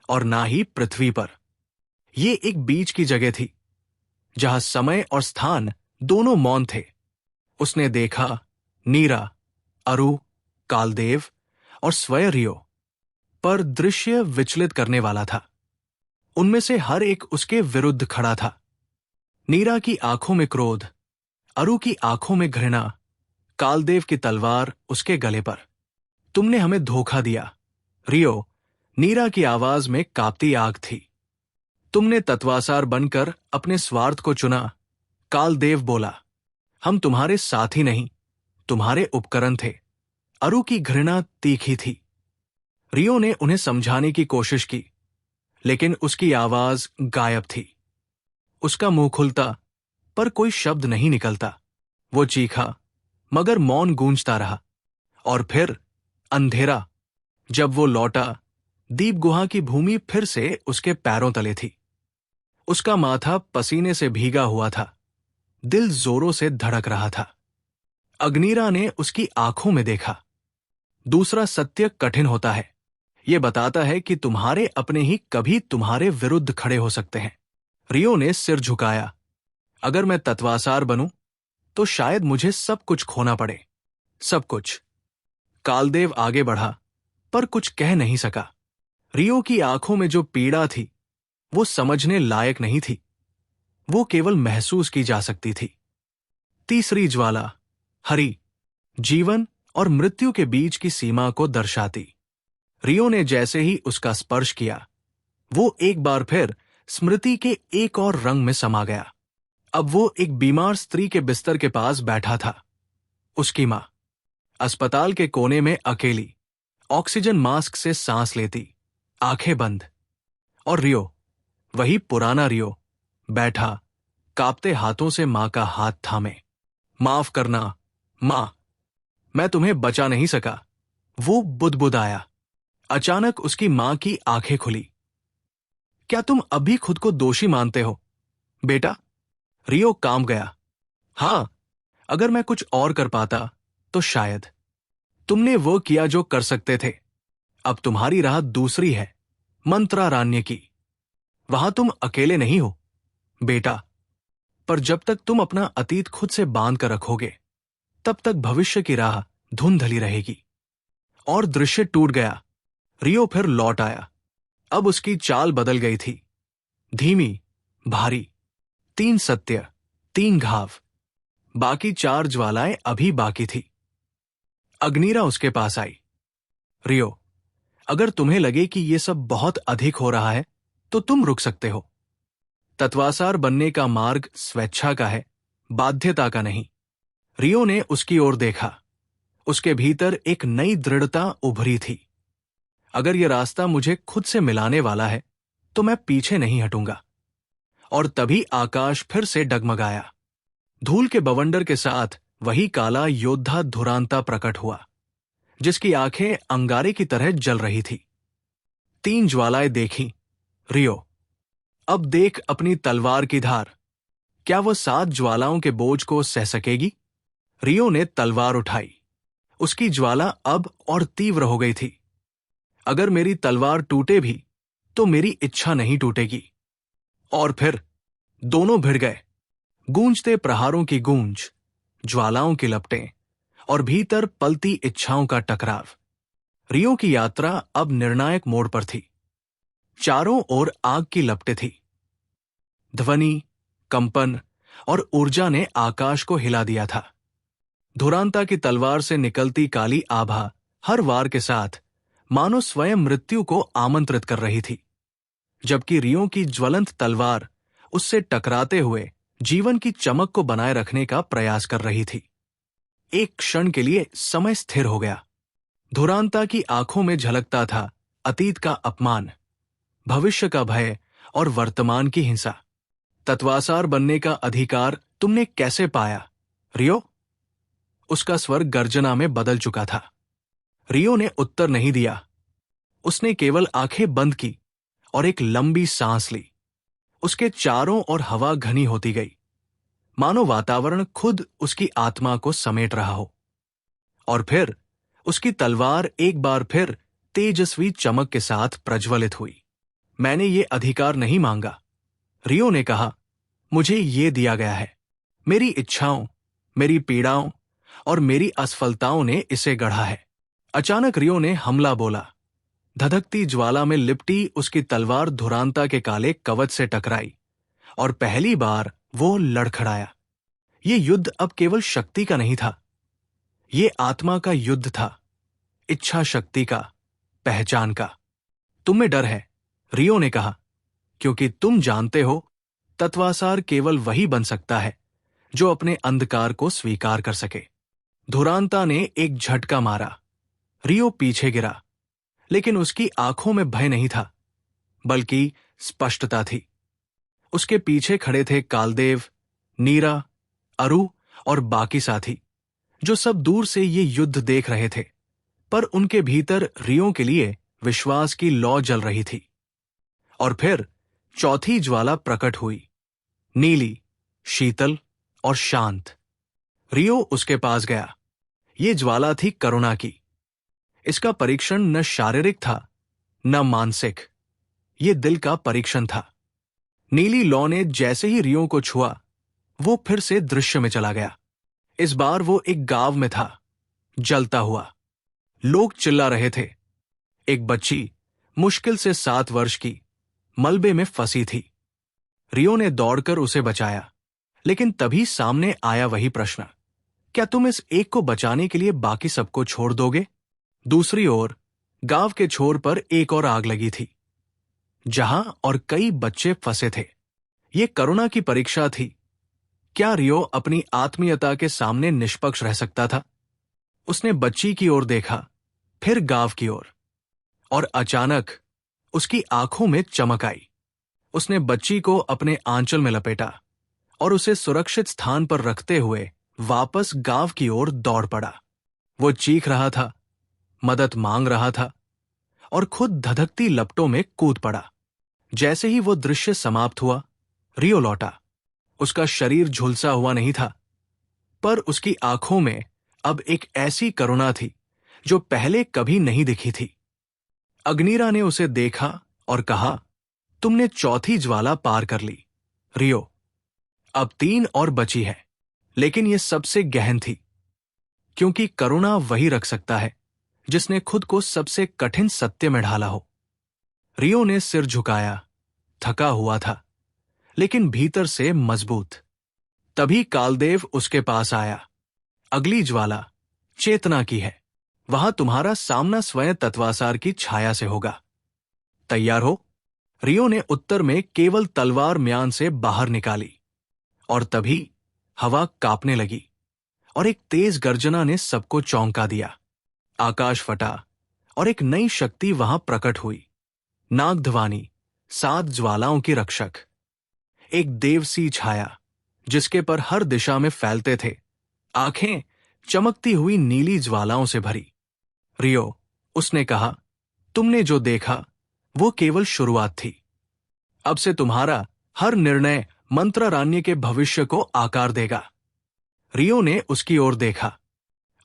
और ना ही पृथ्वी पर। ये एक बीच की जगह थी जहां समय और स्थान दोनों मौन थे। उसने देखा नीरा, अरु, कालदेव और स्वयं रियो। पर दृश्य विचलित करने वाला था। उनमें से हर एक उसके विरुद्ध खड़ा था। नीरा की आंखों में क्रोध, अरु की आंखों में घृणा, कालदेव की तलवार उसके गले पर। तुमने हमें धोखा दिया। रियो, नीरा की आवाज में कांपती आग थी। तुमने तत्वासार बनकर अपने स्वार्थ को चुना। कालदेव बोला, हम तुम्हारे साथी नहीं, तुम्हारे उपकरण थे। अरु की घृणा तीखी थी। रियो ने उन्हें समझाने की कोशिश की, लेकिन उसकी आवाज गायब थी। उसका मुंह खुलता, पर कोई शब्द नहीं निकलता। वो चीखा, मगर मौन गूंजता रहा। और फिर अंधेरा। जब वो लौटा, दीप गुहा की भूमि फिर से उसके पैरों तले थी। उसका माथा पसीने से भीगा हुआ था, दिल जोरों से धड़क रहा था। अग्निरा ने उसकी आंखों में देखा। दूसरा सत्य कठिन होता है। यह बताता है कि तुम्हारे अपने ही कभी तुम्हारे विरुद्ध खड़े हो सकते हैं। रियो ने सिर झुकाया। अगर मैं तत्वासार बनूं, तो शायद मुझे सब कुछ खोना पड़े। सब कुछ। कालदेव आगे बढ़ा, पर कुछ कह नहीं सका। रियो की आंखों में जो पीड़ा थी, वो समझने लायक नहीं थी। वो केवल महसूस की जा सकती थी। तीसरी ज्वाला, हरी, जीवन और मृत्यु के बीच की सीमा को दर्शाती। रियो ने जैसे ही उसका स्पर्श किया, वो एक बार फिर स्मृति के एक और रंग में समा गया। अब वो एक बीमार स्त्री के बिस्तर के पास बैठा था। उसकी मां, अस्पताल के कोने में अकेली, ऑक्सीजन मास्क से सांस लेती, आंखें बंद। और रियो, वही पुराना रियो, बैठा, कांपते हाथों से मां का हाथ थामे। माफ करना मां, मैं तुम्हें बचा नहीं सका। वो बुदबुदाया। अचानक उसकी मां की आंखें खुली। क्या तुम अभी खुद को दोषी मानते हो, बेटा? रियो कांप गया। हां, अगर मैं कुछ और कर पाता तो शायद। तुमने वो किया जो कर सकते थे। अब तुम्हारी राह दूसरी है, मंत्रारण्य की। वहां तुम अकेले नहीं हो, बेटा। पर जब तक तुम अपना अतीत खुद से बांध कर रखोगे, तब तक भविष्य की राह धुंधली रहेगी। और दृश्य टूट गया। रियो फिर लौट आया। अब उसकी चाल बदल गई थी। धीमी, भारी। 3 सत्य, 3 घाव। बाकी 4 ज्वालाएं अभी बाकी थी। अग्निरा उसके पास आई। रियो, अगर तुम्हें लगे कि यह सब बहुत अधिक हो रहा है, तो तुम रुक सकते हो। तत्वासार बनने का मार्ग स्वेच्छा का है, बाध्यता का नहीं। रियो ने उसकी ओर देखा। उसके भीतर एक नई दृढ़ता उभरी थी। अगर यह रास्ता मुझे खुद से मिलाने वाला है, तो मैं पीछे नहीं हटूंगा। और तभी आकाश फिर से डगमगाया। धूल के बवंडर के साथ वही काला योद्धा धुरांता प्रकट हुआ, जिसकी आंखें अंगारे की तरह जल रही थी। 3 ज्वालाएं देखी। रियो, अब देख अपनी तलवार की धार। क्या वह 7 ज्वालाओं के बोझ को सह सकेगी? रियो ने तलवार उठाई। उसकी ज्वाला अब और तीव्र हो गई थी। अगर मेरी तलवार टूटे भी, तो मेरी इच्छा नहीं टूटेगी। और फिर दोनों भिड़ गए। गूंजते प्रहारों की गूंज, ज्वालाओं की लपटें और भीतर पलती इच्छाओं का टकराव। रियो की यात्रा अब निर्णायक मोड़ पर थी। चारों ओर आग की लपटें थी। ध्वनि, कंपन और ऊर्जा ने आकाश को हिला दिया था। धुरांता की तलवार से निकलती काली आभा हर वार के साथ मानो स्वयं मृत्यु को आमंत्रित कर रही थी, जबकि रियो की ज्वलंत तलवार उससे टकराते हुए जीवन की चमक को बनाए रखने का प्रयास कर रही थी। एक क्षण के लिए समय स्थिर हो गया। धुरांता की आंखों में झलकता था अतीत का अपमान, भविष्य का भय और वर्तमान की हिंसा। तत्वासार बनने का अधिकार तुमने कैसे पाया, रियो? उसका स्वर गर्जना में बदल चुका था। रियो ने उत्तर नहीं दिया। उसने केवल आंखें बंद की और एक लंबी सांस ली। उसके चारों ओर हवा घनी होती गई, मानो वातावरण खुद उसकी आत्मा को समेट रहा हो। और फिर उसकी तलवार एक बार फिर तेजस्वी चमक के साथ प्रज्वलित हुई। मैंने ये अधिकार नहीं मांगा, रियो ने कहा, मुझे ये दिया गया है। मेरी इच्छाओं, मेरी पीड़ाओं और मेरी असफलताओं ने इसे गढ़ा है। अचानक रियो ने हमला बोला। धधकती ज्वाला में लिपटी उसकी तलवार धुरांता के काले कवच से टकराई और पहली बार वो लड़खड़ाया। ये युद्ध अब केवल शक्ति का नहीं था, ये आत्मा का युद्ध था। इच्छा शक्ति का, पहचान का। तुम में डर है, रियो ने कहा, क्योंकि तुम जानते हो तत्वासार केवल वही बन सकता है जो अपने अंधकार को स्वीकार कर सके। धुरांता ने एक झटका मारा। रियो पीछे गिरा, लेकिन उसकी आंखों में भय नहीं था, बल्कि स्पष्टता थी। उसके पीछे खड़े थे कालदेव, नीरा, अरु और बाकी साथी, जो सब दूर से ये युद्ध देख रहे थे, पर उनके भीतर रियो के लिए विश्वास की लौ जल रही थी। और फिर चौथी ज्वाला प्रकट हुई, नीली, शीतल और शांत। रियो उसके पास गया। ये ज्वाला थी करुणा की। इसका परीक्षण न शारीरिक था, न मानसिक। ये दिल का परीक्षण था। नीली लौ ने जैसे ही रियो को छुआ, वो फिर से दृश्य में चला गया। इस बार वो एक गांव में था, जलता हुआ। लोग चिल्ला रहे थे। एक बच्ची, मुश्किल से 7 वर्ष की, मलबे में फंसी थी। रियो ने दौड़कर उसे बचाया, लेकिन तभी सामने आया वही प्रश्न, क्या तुम इस एक को बचाने के लिए बाकी सबको छोड़ दोगे? दूसरी ओर गांव के छोर पर एक और आग लगी थी, जहां और कई बच्चे फंसे थे। ये करुणा की परीक्षा थी। क्या रियो अपनी आत्मीयता के सामने निष्पक्ष रह सकता था? उसने बच्ची की ओर देखा, फिर गांव की ओर, और अचानक उसकी आंखों में चमक आई। उसने बच्ची को अपने आंचल में लपेटा और उसे सुरक्षित स्थान पर रखते हुए वापस गांव की ओर दौड़ पड़ा। वो चीख रहा था, मदद मांग रहा था, और खुद धधकती लपटों में कूद पड़ा। जैसे ही वो दृश्य समाप्त हुआ, रियो लौटा। उसका शरीर झुलसा हुआ नहीं था, पर उसकी आंखों में अब एक ऐसी करुणा थी जो पहले कभी नहीं दिखी थी। अग्निरा ने उसे देखा और कहा, तुमने चौथी ज्वाला पार कर ली, रियो। अब 3 और बची है, लेकिन यह सबसे गहन थी, क्योंकि करुणा वही रख सकता है जिसने खुद को सबसे कठिन सत्य में ढाला हो। रियो ने सिर झुकाया, थका हुआ था, लेकिन भीतर से मजबूत। तभी कालदेव उसके पास आया। अगली ज्वाला चेतना की है। वहां तुम्हारा सामना स्वयं तत्वासार की छाया से होगा। तैयार हो? रियो ने उत्तर में केवल तलवार म्यान से बाहर निकाली, और तभी हवा कांपने लगी और एक तेज गर्जना ने सबको चौंका दिया। आकाश फटा और एक नई शक्ति वहां प्रकट हुई। नागध्वनि, 7 ज्वालाओं की रक्षक। एक देवसी छाया जिसके पर हर दिशा में फैलते थे, आंखें चमकती हुई नीली ज्वालाओं से भरी। रियो, उसने कहा, तुमने जो देखा वो केवल शुरुआत थी। अब से तुम्हारा हर निर्णय मंत्रारण्य के भविष्य को आकार देगा। रियो ने उसकी ओर देखा।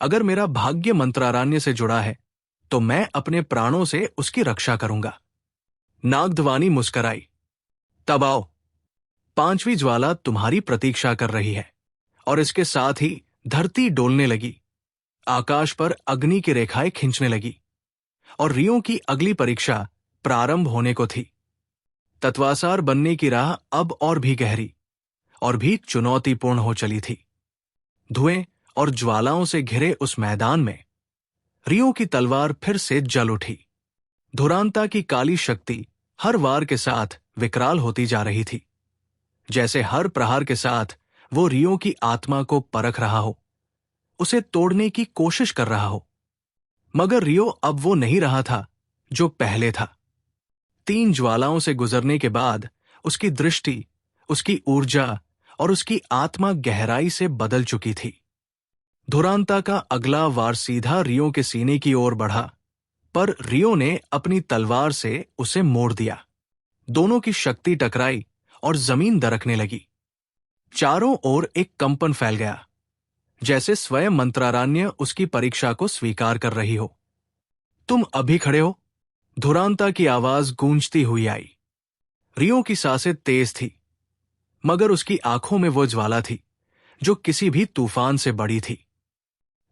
अगर मेरा भाग्य मंत्रारण्य से जुड़ा है, तो मैं अपने प्राणों से उसकी रक्षा करूंगा। नागध्वनि मुस्कराई। तब आओ, 5वीं ज्वाला तुम्हारी प्रतीक्षा कर रही है। और इसके साथ ही धरती डोलने लगी। आकाश पर अग्नि की रेखाएं खींचने लगी, और रियो की अगली परीक्षा प्रारंभ होने को थी। तत्वासार बनने की राह अब और भी गहरी और भी चुनौतीपूर्ण हो चली थी। धुएं और ज्वालाओं से घिरे उस मैदान में रियो की तलवार फिर से जल उठी। धुरांता की काली शक्ति हर वार के साथ विकराल होती जा रही थी, जैसे हर प्रहार के साथ वो रियो की आत्मा को परख रहा हो, उसे तोड़ने की कोशिश कर रहा हो। मगर रियो अब वो नहीं रहा था जो पहले था। 3 ज्वालाओं से गुजरने के बाद उसकी दृष्टि, उसकी ऊर्जा और उसकी आत्मा गहराई से बदल चुकी थी। धुरांता का अगला वार सीधा रियो के सीने की ओर बढ़ा, पर रियो ने अपनी तलवार से उसे मोड़ दिया। दोनों की शक्ति टकराई और जमीन दरकने लगी। चारों ओर एक कंपन फैल गया, जैसे स्वयं मंत्रारण्य उसकी परीक्षा को स्वीकार कर रही हो। तुम अभी खड़े हो? धुरांता की आवाज गूंजती हुई आई। रियो की सांसें तेज थी, मगर उसकी आंखों में वो ज्वाला थी जो किसी भी तूफान से बड़ी थी।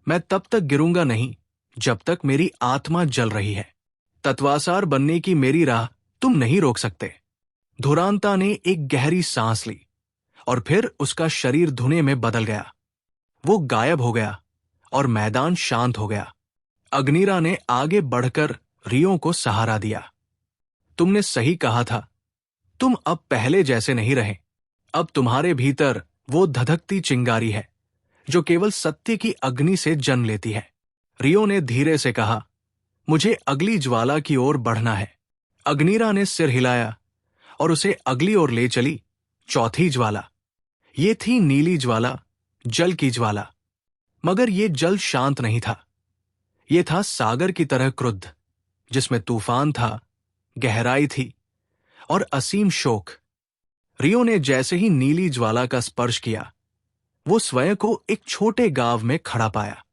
मैं तब तक गिरूंगा नहीं जब तक मेरी आत्मा जल रही है। तत्वासार बनने की मेरी राह तुम नहीं रोक सकते। धुरांता ने एक गहरी सांस ली, और फिर उसका शरीर धुएं में बदल गया। वो गायब हो गया और मैदान शांत हो गया। अग्निरा ने आगे बढ़कर रियो को सहारा दिया। तुमने सही कहा था, तुम अब पहले जैसे नहीं रहे। अब तुम्हारे भीतर वो धधकती चिंगारी है जो केवल सत्य की अग्नि से जन्म लेती है। रियो ने धीरे से कहा, मुझे अगली ज्वाला की ओर बढ़ना है। अग्निरा ने सिर हिलाया और उसे अगली ओर ले चली। चौथी ज्वाला, ये थी नीली ज्वाला, जल की ज्वाला। मगर ये जल शांत नहीं था। ये था सागर की तरह क्रुद्ध, जिसमें तूफान था, गहराई थी और असीम शोक। रियो ने जैसे ही नीली ज्वाला का स्पर्श किया, वो स्वयं को एक छोटे गांव में खड़ा पाया।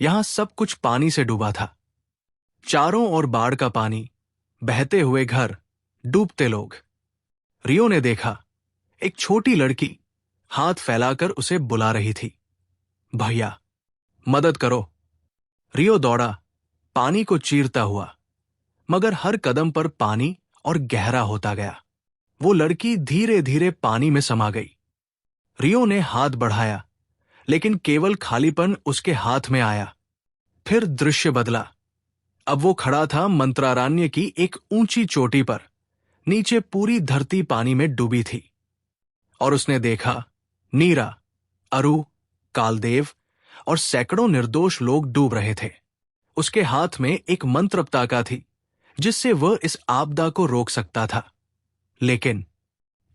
यहां सब कुछ पानी से डूबा था। चारों ओर बाढ़ का पानी, बहते हुए घर, डूबते लोग। रियो ने देखा, एक छोटी लड़की हाथ फैलाकर उसे बुला रही थी। भैया, मदद करो। रियो दौड़ा, पानी को चीरता हुआ, मगर हर कदम पर पानी और गहरा होता गया। वो लड़की धीरे धीरे पानी में समा गई। रियो ने हाथ बढ़ाया, लेकिन केवल खालीपन उसके हाथ में आया। फिर दृश्य बदला। अब वो खड़ा था मंत्रारण्य की एक ऊंची चोटी पर। नीचे पूरी धरती पानी में डूबी थी और उसने देखा, नीरा, अरु, कालदेव और सैकड़ों निर्दोष लोग डूब रहे थे। उसके हाथ में एक मंत्र पताका थी जिससे वह इस आपदा को रोक सकता था। लेकिन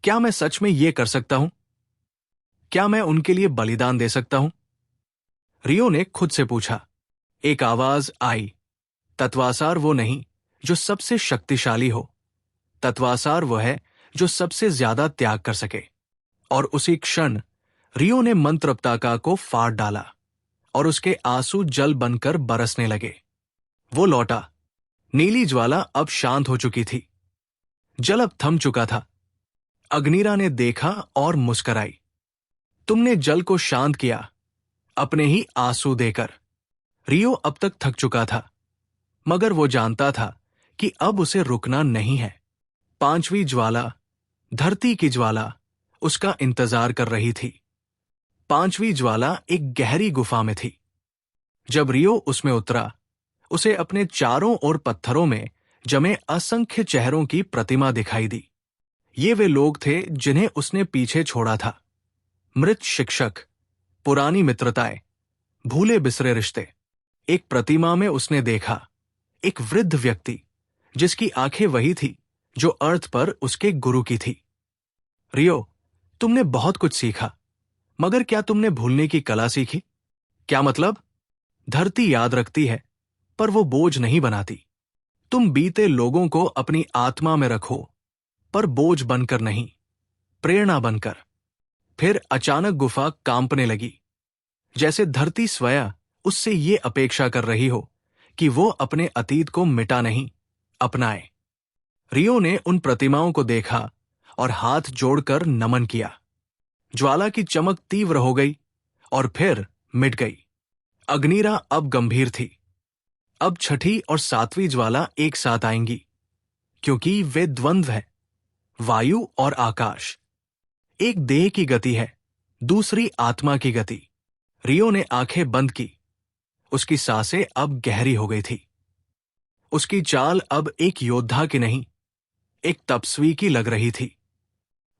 क्या मैं सच में ये कर सकता हूं? क्या मैं उनके लिए बलिदान दे सकता हूं? रियो ने खुद से पूछा। एक आवाज आई, तत्वासार वो नहीं जो सबसे शक्तिशाली हो, तत्वासार वो है जो सबसे ज्यादा त्याग कर सके। और उसी क्षण रियो ने मंत्र पताका को फाड़ डाला और उसके आंसू जल बनकर बरसने लगे। वो लौटा। नीली ज्वाला अब शांत हो चुकी थी। जल अब थम चुका था। अग्निरा ने देखा और मुस्कराई। तुमने जल को शांत किया, अपने ही आंसू देकर। रियो अब तक थक चुका था, मगर वो जानता था कि अब उसे रुकना नहीं है। पांचवी ज्वाला, धरती की ज्वाला, उसका इंतजार कर रही थी। पांचवी ज्वाला एक गहरी गुफा में थी। जब रियो उसमें उतरा, उसे अपने चारों ओर पत्थरों में जमे असंख्य चेहरों की प्रतिमा दिखाई दी। ये वे लोग थे जिन्हें उसने पीछे छोड़ा था। मृत शिक्षक, पुरानी मित्रताएं, भूले बिसरे रिश्ते। एक प्रतिमा में उसने देखा एक वृद्ध व्यक्ति जिसकी आंखें वही थी जो अर्थ पर उसके गुरु की थी। रियो, तुमने बहुत कुछ सीखा, मगर क्या तुमने भूलने की कला सीखी? क्या मतलब? धरती याद रखती है, पर वो बोझ नहीं बनाती। तुम बीते लोगों को अपनी आत्मा में रखो, पर बोझ बनकर नहीं, प्रेरणा बनकर। फिर अचानक गुफा कांपने लगी, जैसे धरती स्वयं उससे ये अपेक्षा कर रही हो कि वो अपने अतीत को मिटा नहीं, अपनाए। रियो ने उन प्रतिमाओं को देखा और हाथ जोड़कर नमन किया। ज्वाला की चमक तीव्र हो गई और फिर मिट गई। अग्निरा अब गंभीर थी। अब छठी और सातवीं ज्वाला एक साथ आएंगी, क्योंकि वे द्वंद्व है, वायु और आकाश। एक देह की गति है, दूसरी आत्मा की गति। रियो ने आंखें बंद की। उसकी सांसें अब गहरी हो गई थी। उसकी चाल अब एक योद्धा की नहीं, एक तपस्वी की लग रही थी।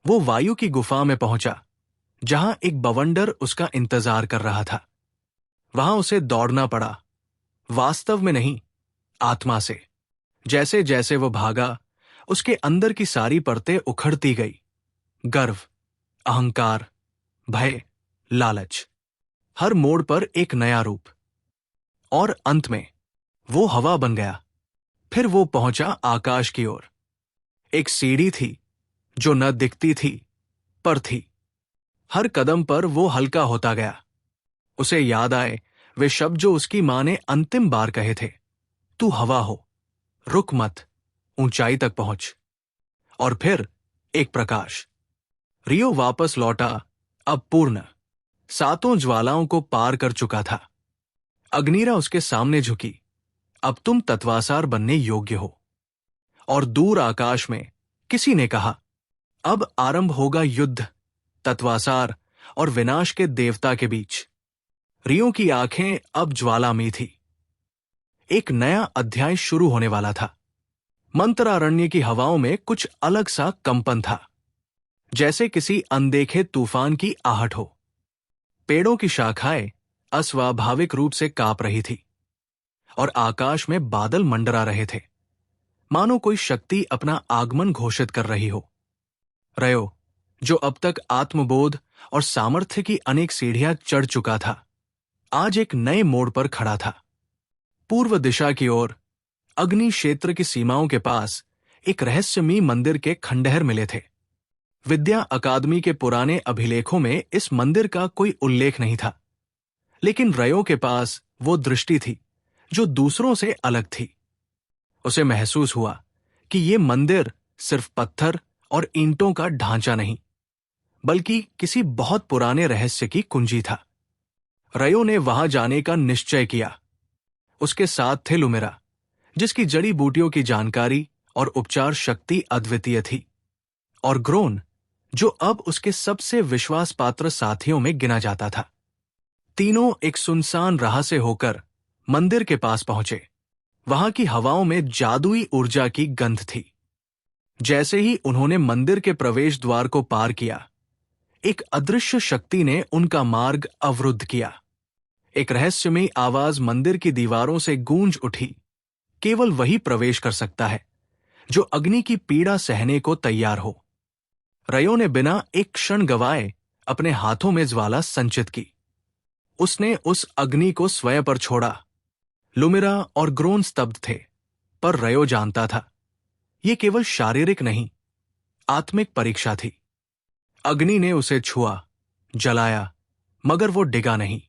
वो वायु की गुफा में पहुंचा, जहां एक बवंडर उसका इंतजार कर रहा था। वहां उसे दौड़ना पड़ा, वास्तव में नहीं, आत्मा से। जैसे जैसे वो भागा, उसके अंदर की सारी परतें उखड़ती गई। गर्व, अहंकार, भय, लालच, हर मोड़ पर एक नया रूप। और अंत में वो हवा बन गया। फिर वो पहुंचा आकाश की ओर। एक सीढ़ी थी जो न दिखती थी, पर थी। हर कदम पर वो हल्का होता गया। उसे याद आए वे शब्द जो उसकी मां ने अंतिम बार कहे थे, तू हवा हो, रुक मत, ऊंचाई तक पहुंच। और फिर एक प्रकाश। रियो वापस लौटा, अब पूर्ण, सातों ज्वालाओं को पार कर चुका था। अग्निरा उसके सामने झुकी। अब तुम तत्वासार बनने योग्य हो। और दूर आकाश में किसी ने कहा, अब आरंभ होगा युद्ध, तत्वासार और विनाश के देवता के बीच। रियो की आंखें अब ज्वाला में थी। एक नया अध्याय शुरू होने वाला था। मंत्रारण्य की हवाओं में कुछ अलग सा कंपन था, जैसे किसी अनदेखे तूफान की आहट हो। पेड़ों की शाखाएं अस्वाभाविक रूप से कांप रही थी और आकाश में बादल मंडरा रहे थे, मानो कोई शक्ति अपना आगमन घोषित कर रही हो। रयो, जो अब तक आत्मबोध और सामर्थ्य की अनेक सीढ़ियां चढ़ चुका था, आज एक नए मोड़ पर खड़ा था। पूर्व दिशा की ओर अग्नि क्षेत्र की सीमाओं के पास एक रहस्यमयी मंदिर के खंडहर मिले थे। विद्या अकादमी के पुराने अभिलेखों में इस मंदिर का कोई उल्लेख नहीं था, लेकिन रयो के पास वो दृष्टि थी जो दूसरों से अलग थी। उसे महसूस हुआ कि ये मंदिर सिर्फ पत्थर और ईंटों का ढांचा नहीं, बल्कि किसी बहुत पुराने रहस्य की कुंजी था। रयो ने वहां जाने का निश्चय किया। उसके साथ थे लुमिरा, जिसकी जड़ी बूटियों की जानकारी और उपचार शक्ति अद्वितीय थी, और ग्रोन, जो अब उसके सबसे विश्वासपात्र साथियों में गिना जाता था। तीनों एक सुनसान राह से होकर मंदिर के पास पहुंचे। वहां की हवाओं में जादुई ऊर्जा की गंध थी। जैसे ही उन्होंने मंदिर के प्रवेश द्वार को पार किया, एक अदृश्य शक्ति ने उनका मार्ग अवरुद्ध किया। एक रहस्यमयी आवाज मंदिर की दीवारों से गूंज उठी, केवल वही प्रवेश कर सकता है जो अग्नि की पीड़ा सहने को तैयार हो। रयो ने बिना एक क्षण गवाए अपने हाथों में ज्वाला संचित की। उसने उस अग्नि को स्वयं पर छोड़ा। लुमिरा और ग्रोन स्तब्ध थे, पर रयो जानता था यह केवल शारीरिक नहीं, आत्मिक परीक्षा थी। अग्नि ने उसे छुआ, जलाया, मगर वो डिगा नहीं।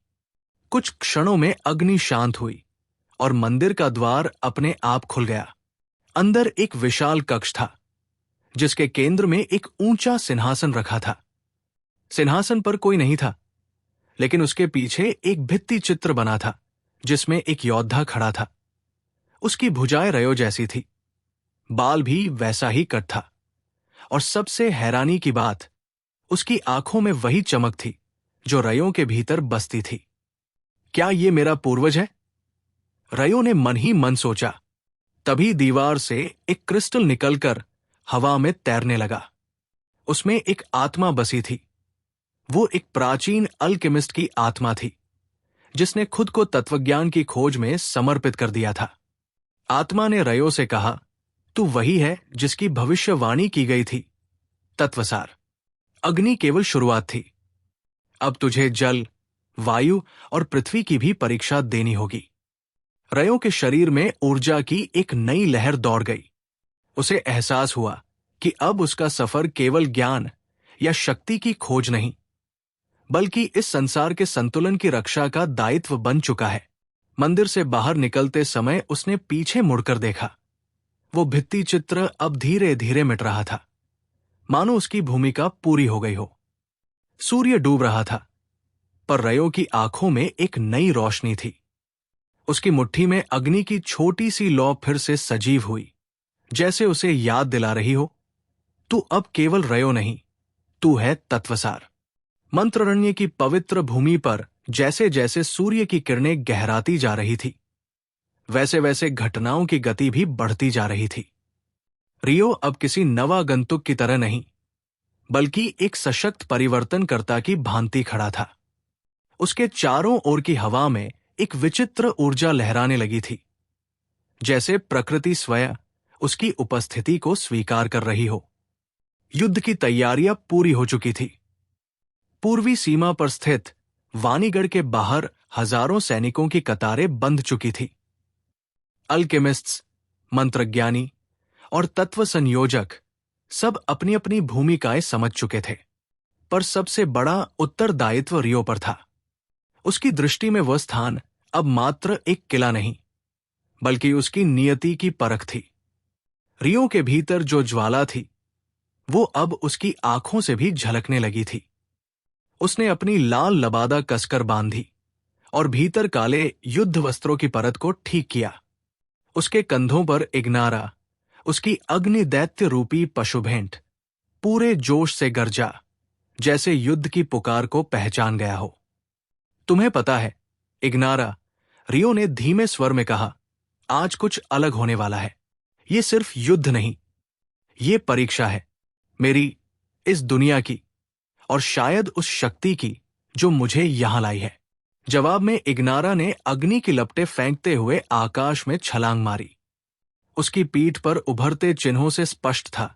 कुछ क्षणों में अग्नि शांत हुई और मंदिर का द्वार अपने आप खुल गया। अंदर एक विशाल कक्ष था, जिसके केंद्र में एक ऊंचा सिंहासन रखा था। सिंहासन पर कोई नहीं था, लेकिन उसके पीछे एक भित्ति चित्र बना था, जिसमें एक योद्धा खड़ा था। उसकी भुजाएं रयो जैसी थी, बाल भी वैसा ही कट था, और सबसे हैरानी की बात, उसकी आंखों में वही चमक थी जो रयो के भीतर बसती थी। क्या ये मेरा पूर्वज है? रयो ने मन ही मन सोचा। तभी दीवार से एक क्रिस्टल निकलकर हवा में तैरने लगा। उसमें एक आत्मा बसी थी। वो एक प्राचीन अल्केमिस्ट की आत्मा थी, जिसने खुद को तत्वज्ञान की खोज में समर्पित कर दिया था। आत्मा ने रयो से कहा, तू वही है जिसकी भविष्यवाणी की गई थी। तत्वसार, अग्नि केवल शुरुआत थी। अब तुझे जल, वायु और पृथ्वी की भी परीक्षा देनी होगी। रयो के शरीर में ऊर्जा की एक नई लहर दौड़ गई। उसे एहसास हुआ कि अब उसका सफर केवल ज्ञान या शक्ति की खोज नहीं, बल्कि इस संसार के संतुलन की रक्षा का दायित्व बन चुका है। मंदिर से बाहर निकलते समय उसने पीछे मुड़कर देखा। वो भित्ति चित्र अब धीरे धीरे मिट रहा था, मानो उसकी भूमिका पूरी हो गई हो। सूर्य डूब रहा था, पर रयो की आंखों में एक नई रोशनी थी। उसकी मुट्ठी में अग्नि की छोटी सी लौ फिर से सजीव हुई, जैसे उसे याद दिला रही हो, तू अब केवल रयो नहीं, तू है तत्वसार। मंत्ररण्य की पवित्र भूमि पर जैसे जैसे सूर्य की किरणें गहराती जा रही थी, वैसे वैसे घटनाओं की गति भी बढ़ती जा रही थी। रियो अब किसी नवागंतुक की तरह नहीं, बल्कि एक सशक्त परिवर्तनकर्ता की भांति खड़ा था। उसके चारों ओर की हवा में एक विचित्र ऊर्जा लहराने लगी थी, जैसे प्रकृति स्वयं उसकी उपस्थिति को स्वीकार कर रही हो। युद्ध की तैयारियां पूरी हो चुकी थी। पूर्वी सीमा पर स्थित वानीगढ़ के बाहर हजारों सैनिकों की कतारें बंध चुकी थी। अल्केमिस्ट्स, मंत्रज्ञानी और तत्व संयोजक सब अपनी अपनी भूमिकाएं समझ चुके थे, पर सबसे बड़ा उत्तरदायित्व रियो पर था। उसकी दृष्टि में वह स्थान अब मात्र एक किला नहीं, बल्कि उसकी नियति की परख थी। रियो के भीतर जो ज्वाला थी, वो अब उसकी आंखों से भी झलकने लगी थी। उसने अपनी लाल लबादा कसकर बांधी और भीतर काले युद्ध वस्त्रों की परत को ठीक किया। उसके कंधों पर इग्नारा, उसकी अग्नि दैत्य रूपी पशुभेंट, पूरे जोश से गरजा, जैसे युद्ध की पुकार को पहचान गया हो। तुम्हें पता है, इग्नारा, रियो ने धीमे स्वर में कहा, आज कुछ अलग होने वाला है। ये सिर्फ युद्ध नहीं, ये परीक्षा है मेरी, इस दुनिया की, और शायद उस शक्ति की जो मुझे यहां लाई है। जवाब में इग्नारा ने अग्नि की लपटें फेंकते हुए आकाश में छलांग मारी। उसकी पीठ पर उभरते चिन्हों से स्पष्ट था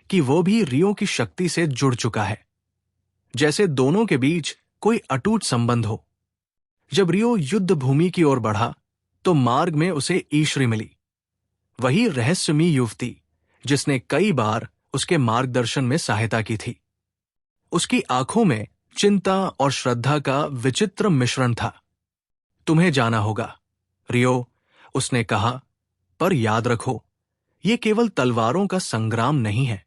कि वो भी रियो की शक्ति से जुड़ चुका है, जैसे दोनों के बीच कोई अटूट संबंध हो। जब रियो युद्ध भूमि की ओर बढ़ा तो मार्ग में उसे ईश्वरी मिली, वही रहस्यमयी युवती जिसने कई बार उसके मार्गदर्शन में सहायता की थी। उसकी आंखों में चिंता और श्रद्धा का विचित्र मिश्रण था। तुम्हें जाना होगा, रियो, उसने कहा, पर याद रखो, ये केवल तलवारों का संग्राम नहीं है।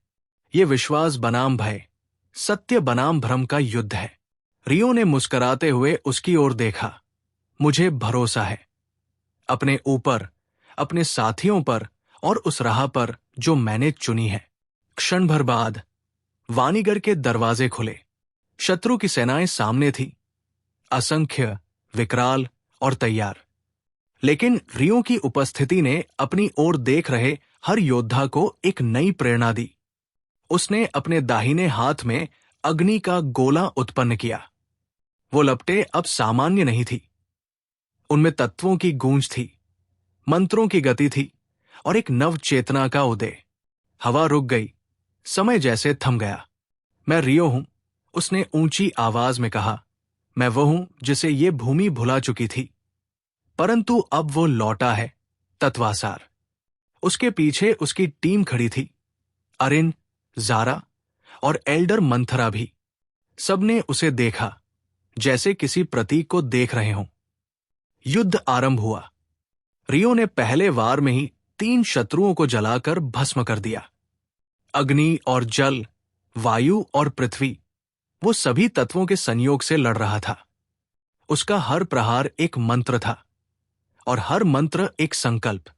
ये विश्वास बनाम भय, सत्य बनाम भ्रम का युद्ध है। रियो ने मुस्कुराते हुए उसकी ओर देखा। मुझे भरोसा है अपने ऊपर, अपने साथियों पर और उस राह पर जो मैंने चुनी है। क्षण भर बाद वानीगर के दरवाजे खुले। शत्रु की सेनाएं सामने थी, असंख्य, विकराल और तैयार। लेकिन रियो की उपस्थिति ने अपनी ओर देख रहे हर योद्धा को एक नई प्रेरणा दी। उसने अपने दाहिने हाथ में अग्नि का गोला उत्पन्न किया। वो लपटें अब सामान्य नहीं थी, उनमें तत्वों की गूंज थी, मंत्रों की गति थी और एक नव चेतना का उदय। हवा रुक गई, समय जैसे थम गया। मैं रियो हूं, उसने ऊंची आवाज में कहा। मैं वो हूं जिसे ये भूमि भुला चुकी थी, परंतु अब वो लौटा है, तत्वासार। उसके पीछे उसकी टीम खड़ी थी, अरिन, जारा और एल्डर मंथरा भी। सबने उसे देखा, जैसे किसी प्रतीक को देख रहे हों। युद्ध आरंभ हुआ। रियो ने पहले वार में ही 3 शत्रुओं को जलाकर भस्म कर दिया। अग्नि और जल, वायु और पृथ्वी, वो सभी तत्वों के संयोग से लड़ रहा था। उसका हर प्रहार एक मंत्र था और हर मंत्र एक संकल्प।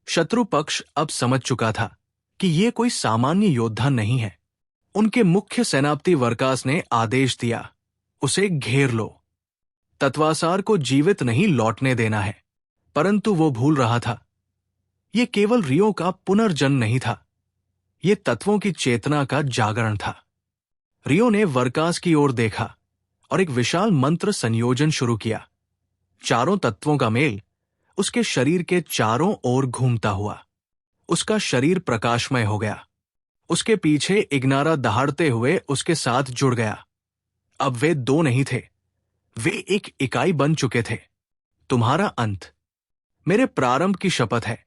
शत्रु पक्ष अब समझ चुका था कि ये कोई सामान्य योद्धा नहीं है। उनके मुख्य सेनापति वर्कास ने आदेश दिया, उसे घेर लो। तत्वासार को जीवित नहीं लौटने देना है। परंतु वो भूल रहा था, ये केवल रियो का पुनर्जन्म नहीं था, ये तत्वों की चेतना का जागरण था। रियो ने वर्कास की ओर देखा और एक विशाल मंत्र संयोजन शुरू किया। चारों तत्वों का मेल उसके शरीर के चारों ओर घूमता हुआ। उसका शरीर प्रकाशमय हो गया। उसके पीछे इग्नारा दहाड़ते हुए उसके साथ जुड़ गया। अब वे 2 नहीं थे, वे एक इकाई बन चुके थे। तुम्हारा अंत, मेरे प्रारंभ की शपथ है,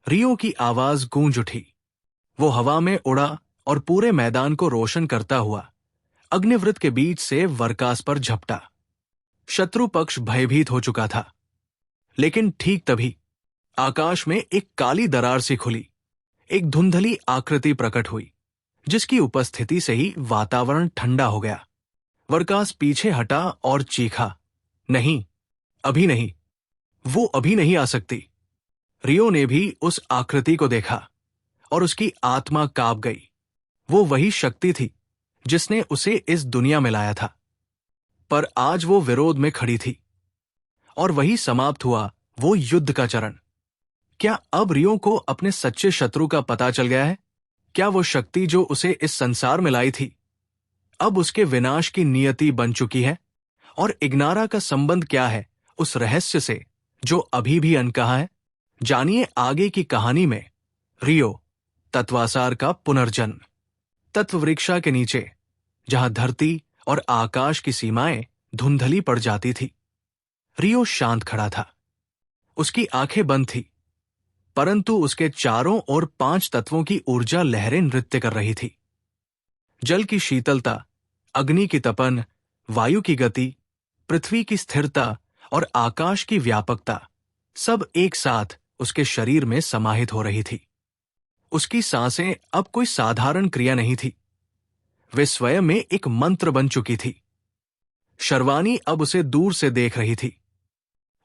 रियो की आवाज गूंज उठी। वो हवा में उड़ा और पूरे मैदान को रोशन करता हुआ अग्निवृत्त के बीच से वर्कास पर झपटा। शत्रु पक्ष भयभीत हो चुका था, लेकिन ठीक तभी आकाश में एक काली दरार सी खुली। एक धुंधली आकृति प्रकट हुई, जिसकी उपस्थिति से ही वातावरण ठंडा हो गया। वर्कास पीछे हटा और चीखा, नहीं, अभी नहीं, वो अभी नहीं आ सकती। रियो ने भी उस आकृति को देखा और उसकी आत्मा कांप गई। वो वही शक्ति थी जिसने उसे इस दुनिया में लाया था, पर आज वो विरोध में खड़ी थी। और वही समाप्त हुआ वो युद्ध का चरण। क्या अब रियो को अपने सच्चे शत्रु का पता चल गया है? क्या वो शक्ति जो उसे इस संसार में लाई थी, अब उसके विनाश की नियति बन चुकी है? और इग्नारा का संबंध क्या है उस रहस्य से जो अभी भी अनकहा है? जानिए आगे की कहानी में रियो, तत्वासार का पुनर्जन्म। तत्ववृक्षा के नीचे, जहां धरती और आकाश की सीमाएं धुंधली पड़ जाती थी, रियो शांत खड़ा था। उसकी आंखें बंद थी, परंतु उसके चारों ओर 5 तत्वों की ऊर्जा लहरें नृत्य कर रही थी। जल की शीतलता, अग्नि की तपन, वायु की गति, पृथ्वी की स्थिरता और आकाश की व्यापकता, सब एक साथ उसके शरीर में समाहित हो रही थी। उसकी सांसें अब कोई साधारण क्रिया नहीं थी, वे स्वयं में एक मंत्र बन चुकी थी। शर्वानी अब उसे दूर से देख रही थी।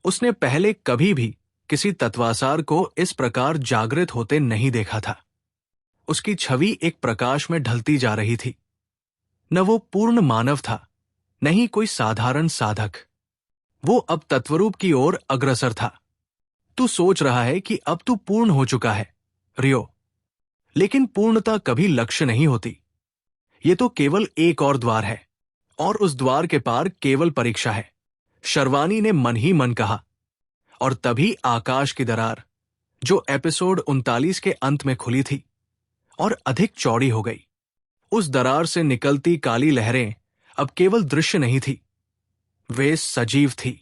उसने पहले कभी भी किसी तत्वासार को इस प्रकार जागृत होते नहीं देखा था। उसकी छवि एक प्रकाश में ढलती जा रही थी। न वो पूर्ण मानव था, न ही कोई साधारण साधक। वो अब तत्वरूप की ओर अग्रसर था। तू सोच रहा है कि अब तू पूर्ण हो चुका है, रियो। लेकिन पूर्णता कभी लक्ष्य नहीं होती। ये तो केवल एक और द्वार है, और उस द्वार के पार केवल परीक्षा है, शर्वानी ने मन ही मन कहा। और तभी आकाश की दरार, जो एपिसोड 39 के अंत में खुली थी और अधिक चौड़ी हो गई, उस दरार से निकलती काली लहरें अब केवल दृश्य नहीं थी, वे सजीव थी।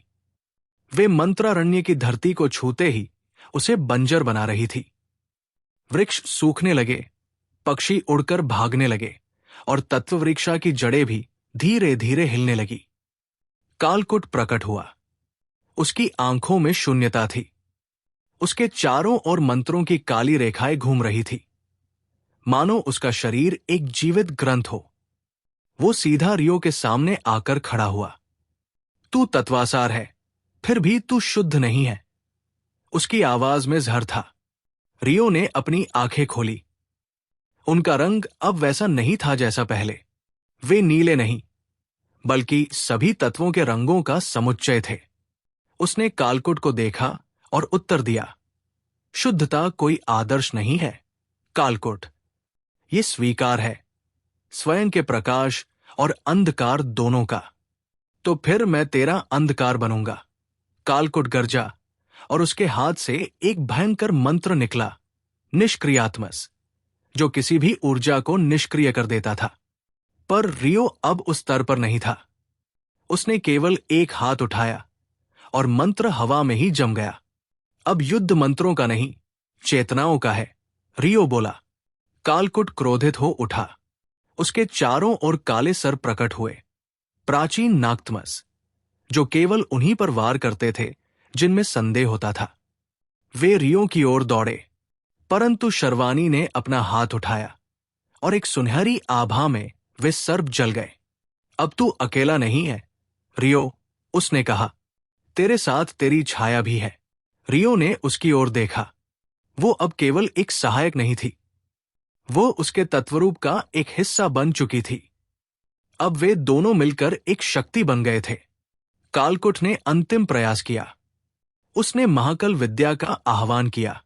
वे मंत्रारण्य की धरती को छूते ही उसे बंजर बना रही थी। वृक्ष सूखने लगे, पक्षी उड़कर भागने लगे, और तत्ववृक्षा की जड़ें भी धीरे धीरे हिलने लगी। कालकुट प्रकट हुआ। उसकी आंखों में शून्यता थी। उसके चारों ओर मंत्रों की काली रेखाएं घूम रही थी, मानो उसका शरीर एक जीवित ग्रंथ हो। वो सीधा रियो के सामने आकर खड़ा हुआ। तू तत्वासार है, फिर भी तू शुद्ध नहीं है। उसकी आवाज में जहर था। रियो ने अपनी आंखें खोली। उनका रंग अब वैसा नहीं था जैसा पहले। वे नीले नहीं, बल्कि सभी तत्वों के रंगों का समुच्चय थे। उसने कालकुट को देखा और उत्तर दिया, शुद्धता कोई आदर्श नहीं है कालकुट, ये स्वीकार है, स्वयं के प्रकाश और अंधकार दोनों का। तो फिर मैं तेरा अंधकार बनूंगा। कालकुट गरजा, और उसके हाथ से एक भयंकर मंत्र निकला, निष्क्रियात्मस, जो किसी भी ऊर्जा को निष्क्रिय कर देता था। पर रियो अब उस स्तर पर नहीं था। उसने केवल एक हाथ उठाया और मंत्र हवा में ही जम गया। अब युद्ध मंत्रों का नहीं, चेतनाओं का है, रियो बोला। कालकुट क्रोधित हो उठा। उसके चारों ओर काले सर प्रकट हुए, प्राचीन नागतमस, जो केवल उन्हीं पर वार करते थे जिनमें संदेह होता था। वे रियो की ओर दौड़े, परंतु शर्वानी ने अपना हाथ उठाया और एक सुनहरी आभा में वे सर्प जल गए। अब तू अकेला नहीं है रियो, उसने कहा, तेरे साथ तेरी छाया भी है। रियो ने उसकी ओर देखा। वो अब केवल एक सहायक नहीं थी, वो उसके तत्वरूप का एक हिस्सा बन चुकी थी। अब वे दोनों मिलकर एक शक्ति बन गए थे। कालकुट ने अंतिम प्रयास किया। उसने महाकल विद्या का आह्वान किया,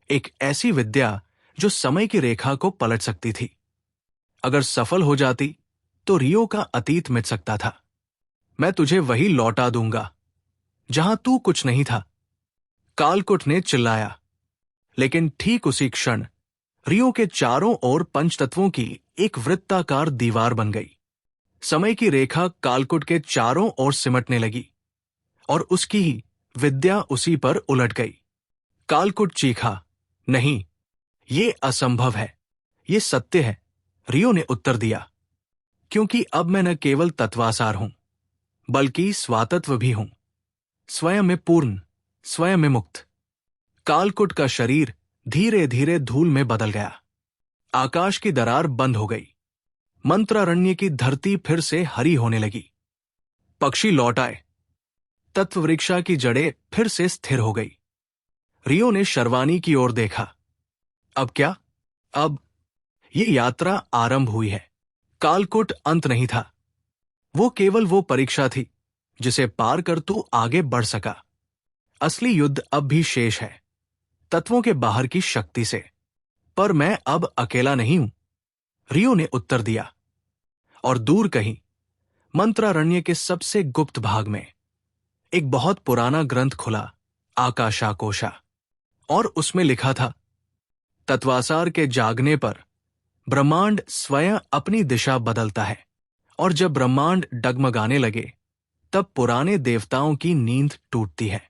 एक ऐसी विद्या जो समय की रेखा को पलट सकती थी। अगर सफल हो जाती तो रियो का अतीत मिट सकता था। मैं तुझे वही लौटा दूंगा जहां तू कुछ नहीं था, कालकुट ने चिल्लाया। लेकिन ठीक उसी क्षण रियो के चारों ओर पंचतत्वों की एक वृत्ताकार दीवार बन गई। समय की रेखा कालकुट के चारों ओर सिमटने लगी और उसकी ही विद्या उसी पर उलट गई। कालकुट चीखा, नहीं, ये असंभव है, ये सत्य है। रियो ने उत्तर दिया, क्योंकि अब मैं न केवल तत्वासार हूं, बल्कि स्वातत्व भी हूं, स्वयं में पूर्ण, स्वयं में मुक्त। कालकुट का शरीर धीरे धीरे धूल में बदल गया। आकाश की दरार बंद हो गई। मंत्रारण्य की धरती फिर से हरी होने लगी। पक्षी लौट आए। तत्ववृक्षा की जड़ें फिर से स्थिर हो गई। रियो ने शर्वानी की ओर देखा। अब क्या? अब ये यात्रा आरंभ हुई है। कालकुट अंत नहीं था, वो केवल वो परीक्षा थी जिसे पार कर तू आगे बढ़ सका। असली युद्ध अब भी शेष है, तत्वों के बाहर की शक्ति से। पर मैं अब अकेला नहीं हूं, रियो ने उत्तर दिया। और दूर कहीं मंत्रारण्य के सबसे गुप्त भाग में एक बहुत पुराना ग्रंथ खुला, आकाशाकोशा, और उसमें लिखा था, तत्वासार के जागने पर ब्रह्मांड स्वयं अपनी दिशा बदलता है, और जब ब्रह्मांड डगमगाने लगे तब पुराने देवताओं की नींद टूटती है।